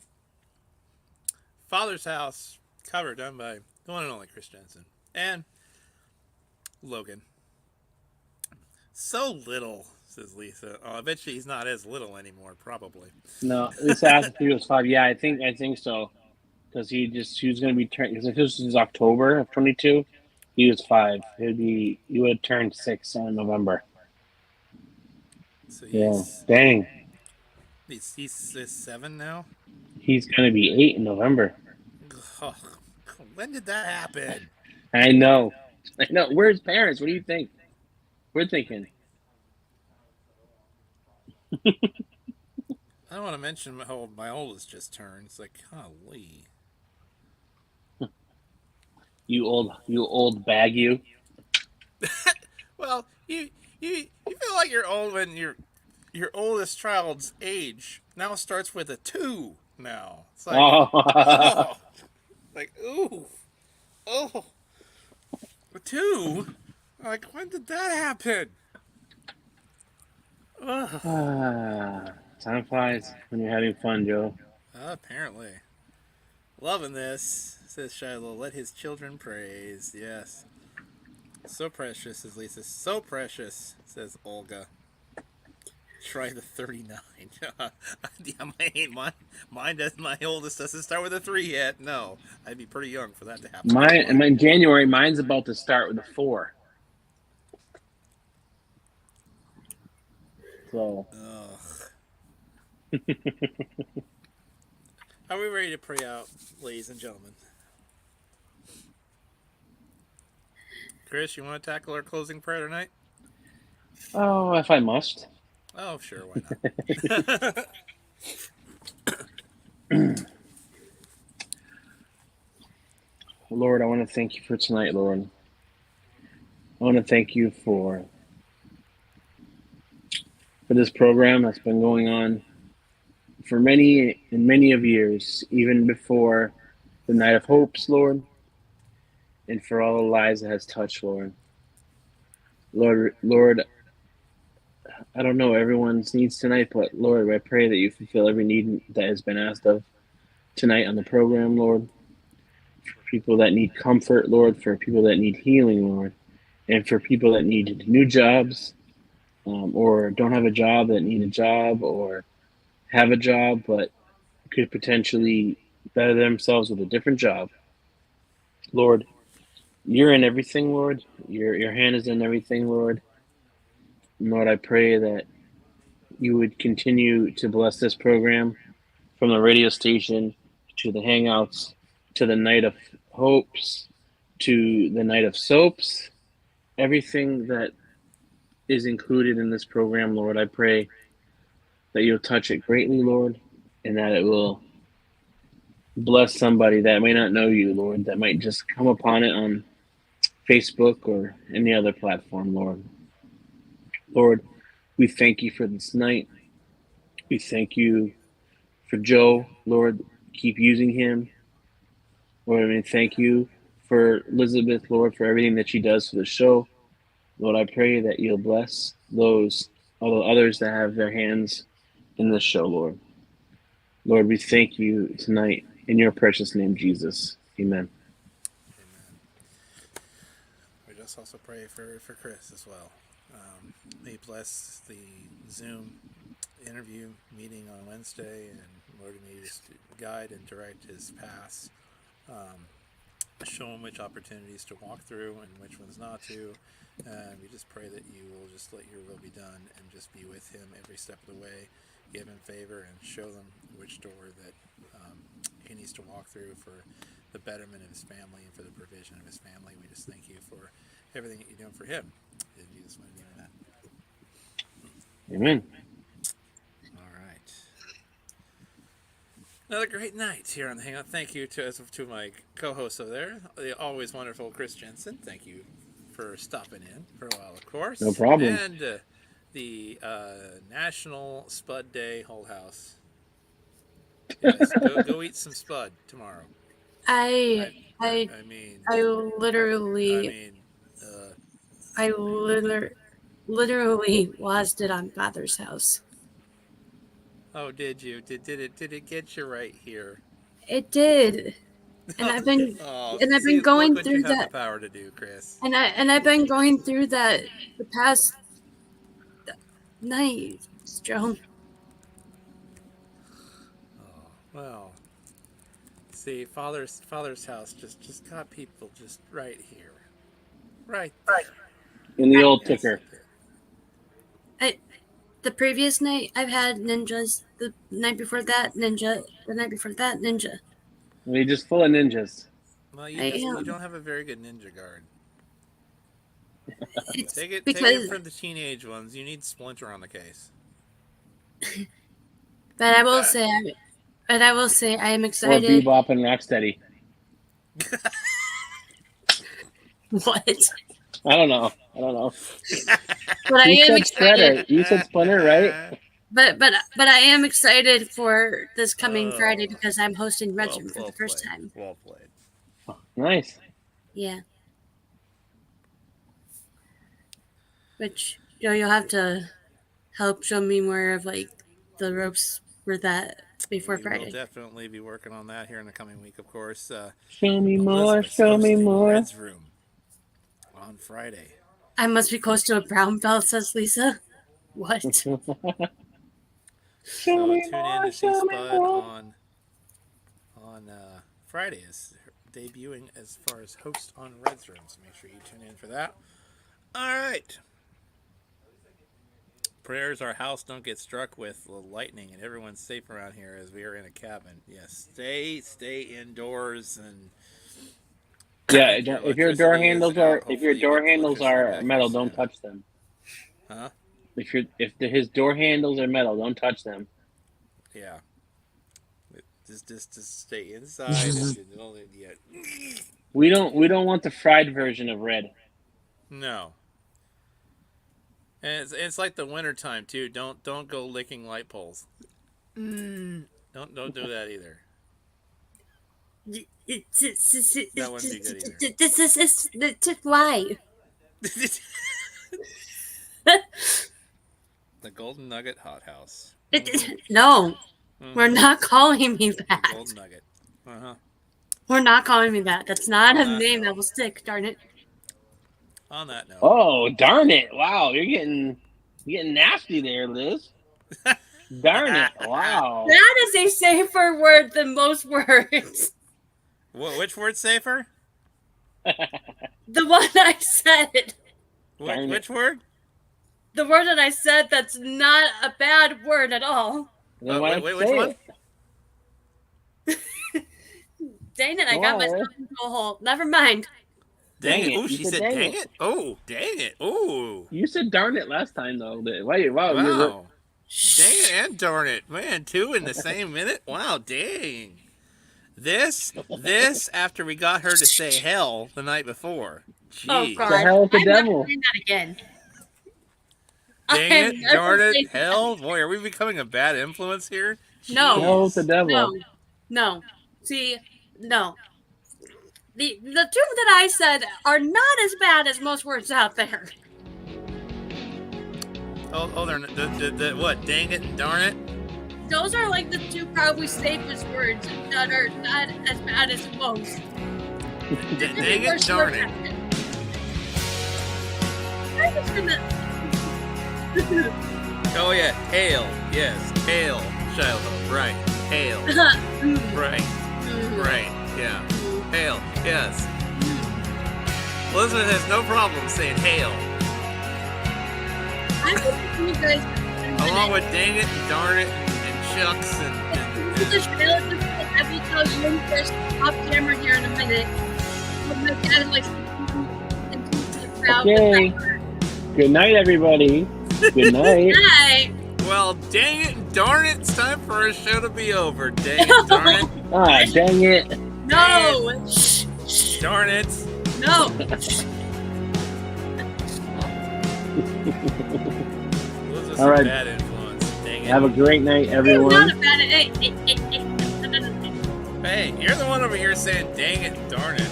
Father's House, cover done by the one and only Chris Jensen. And Logan. So little, says Lisa. Oh, I bet you he's not as little anymore, probably. No, Lisa asked if he was 5. Yeah, I think so. Because he was going to be turning. Because if this was October of 22, he was 5. He would have turned 6 in November. So Yeah, dang. he's 7 now? He's going to be 8 in November. Oh, when did that happen? I know. Where's parents? What do you think? We're thinking. I don't want to mention how old my oldest just turned. It's like, golly. You old bag, you. Well, you feel like you're old when your oldest child's age now starts with a 2 now. It's like, Oh. oh, like, ooh, oh, a 2? Like, when did that happen? Ugh. Time flies when you're having fun, Joe. Apparently. Loving this, says Shiloh. Let his children praise. Yes. So precious, says Lisa. So precious, says Olga. Try the 39. Yeah, mine does. My oldest doesn't start with a 3 yet. No, I'd be pretty young for that to happen. Mine in January. Mine's about to start with a 4. So. Are we ready to pray out, ladies and gentlemen? Chris, you want to tackle our closing prayer tonight? Oh, if I must. Oh, sure, why not? Lord, I want to thank you for tonight, Lord. I want to thank you for this program that's been going on for many and many of years, even before the Night of Hopes, Lord, and for all the lives it has touched, Lord. Lord, I don't know everyone's needs tonight, but Lord, I pray that you fulfill every need that has been asked of tonight on the program, Lord. For people that need comfort, Lord, for people that need healing, Lord, and for people that need new jobs, or don't have a job that need a job, or have a job but could potentially better themselves with a different job. Lord, you're in everything, Lord. Your hand is in everything, Lord. Lord, I pray that you would continue to bless this program from the radio station to the hangouts to the night of hopes to the night of soaps. Everything that is included in this program, Lord, I pray that you'll touch it greatly, Lord, and that it will bless somebody that may not know you, Lord, that might just come upon it on Facebook or any other platform, Lord. Lord, we thank you for this night. We thank you for Joe, Lord. Keep using him. Lord, I mean, thank you for Elizabeth, Lord, for everything that she does for the show. Lord, I pray that you'll bless all the others that have their hands in this show, Lord. Lord, we thank you tonight in your precious name, Jesus. Amen. Amen. We just also pray for Chris as well. May he bless the Zoom interview meeting on Wednesday, and Lord, may you just guide and direct his paths. Show him which opportunities to walk through and which ones not to. And we just pray that you will just let your will be done and just be with him every step of the way. Give him favor and show them which door that he needs to walk through for the betterment of his family and for the provision of his family. We just thank you for everything that you're doing for him. In Jesus' name, amen. Amen. All right. Another great night here on the Hangout. Thank you to my co-hosts over there, the always wonderful Chris Jensen. Thank you for stopping in for a while, of course. No problem. And the National Spud Day Whole House. Yes, go eat some spud tomorrow. I mean, literally I literally lost it on Father's house. oh, did you? Did it get you right here? It did. And I've been going look what through you have that the power to do, Chris. and I've been going through that the past night, Joe. Oh, well. See, father's house just got people just right here, right there. In the old Yes, ticker. The previous night I've had ninjas. The night before that ninja. The night before that ninja. You're just full of ninjas. Well, I you don't have a very good ninja guard. It's Take it because, from the teenage ones. You need Splinter on the case. but I will say, I am Or excited. Bebop and Rocksteady. What? I don't know. But I You am said Spreader. excited. You said Splinter, right? But I am excited for this coming Friday Oh, because I'm hosting well, Regiment for well the first played. time. Well played. Nice. Yeah. Which you'll have to help show me more of like the ropes for that before We will Friday. definitely be working on that here in the coming week, of course. Show me more. Elizabeth's Show me hosting more. Red's Room on Friday. I must be close to a brown belt, says Lisa. What? Show So me tune in more. to see Show me Spud more. on Friday is debuting as far as host on Red's Room. So make sure you tune in for that. All right. Prayers our house don't get struck with lightning and everyone's safe around here as we are in a cabin. Yes, stay indoors and Yeah, Your if your door electricity handles is out. are if your Hopefully you door get the handles electricity are back metal, in don't soon. touch them. Huh? If his door handles are metal, don't touch them. Yeah. Just stay inside and you don't yet. We don't want the fried version of red. No. And it's like the winter time too. Don't go licking light poles. Don't do that either. That wouldn't be good either. This is why. The Golden Nugget Hot House. No, we're Mhm. not calling me The that. Golden Nugget. Uh-huh. We're not calling me that. That's not On a that name note. that will stick. Darn it. On that note. Oh, darn it! Wow, you're getting nasty there, Liz. Darn it! Wow. That is a safer word than most words. Which word's safer? The one I said. Which word? The word that I said that's not a bad word at all. Then why Wait, don't you which say one? it? Dang it, I got Why? myself into a hole. Never mind. Dang Dang it. it. Oh, You she said said dang dang it. it. Oh, dang it. Oh. You said darn it last time though. Wow, Wow. Dang it and darn it. Man, two in the same minute? Wow, dang. This after we got her to say hell the night before. Jeez. Oh, God. The hell with the I'm devil. never doing that again. Dang I'm it, never darn it, saying hell. Boy, are we becoming a bad influence here? No. The hell with the Jeez. devil. No. See, no. The two that I said are not as bad as most words out there. Oh, they're the what? Dang it and darn it? Those are like the two probably safest words that are not as bad as most. Dang it and darn it. I'm just gonna. Oh yeah, hail. Yes, hail. Shiloh. Right. Hail. Right. Right. Yeah. Hail. Yes. Elizabeth has no problem saying hail. I'm just you guys. Along with dang it and darn it and shucks and I will tell you and Chris off camera here in a minute. But my dad like into the crowd. Okay. Good night, everybody. Good night. Hi. well, dang it and darn it, it's time for our show to be over. Dang it, darn it, Ah, dang it. No. Shh. darn it. No. Elizabeth's All a right. bad influence. Dang it. Have a great night, Not everyone. a bad. Hey, you're the one over here saying dang it and darn it.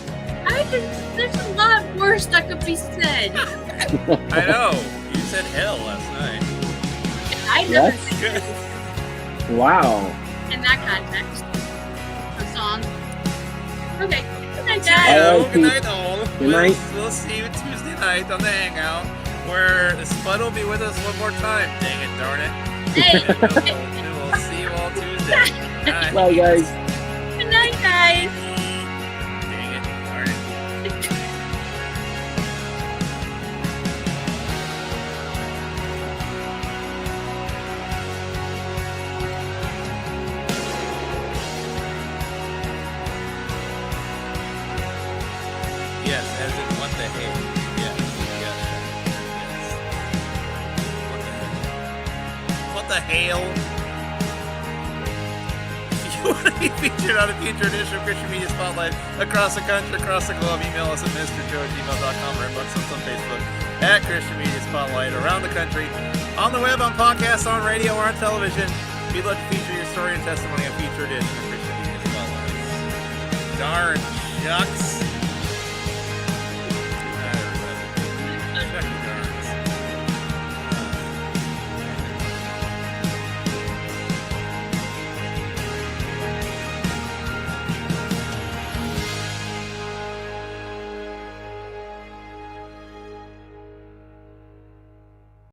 There's a lot worse that could be said. I know. You said hell last night. I never Yes? said Good. Wow. in that context. The song. Okay. Good night, guys. Hello, right, good night, all. Good night. We'll see you Tuesday night on the Hangout, where Spud will be with us one more time. Dang it, darn it. Hey. And we'll see you all Tuesday. Bye. Bye, guys. Good night, guys. Dang it, darn it. Yes, as in what the heck. Yes, yes, yes. What the hell? If you want to be featured on a future edition of Christian Media Spotlight across the country, across the globe, email us at mrjoe@gmail.com or inbox us on Facebook at Christian Media Spotlight around the country, on the web, on podcasts, on radio, or on television. We'd love to feature your story and testimony on future edition of Christian Media Spotlight. Darn shucks.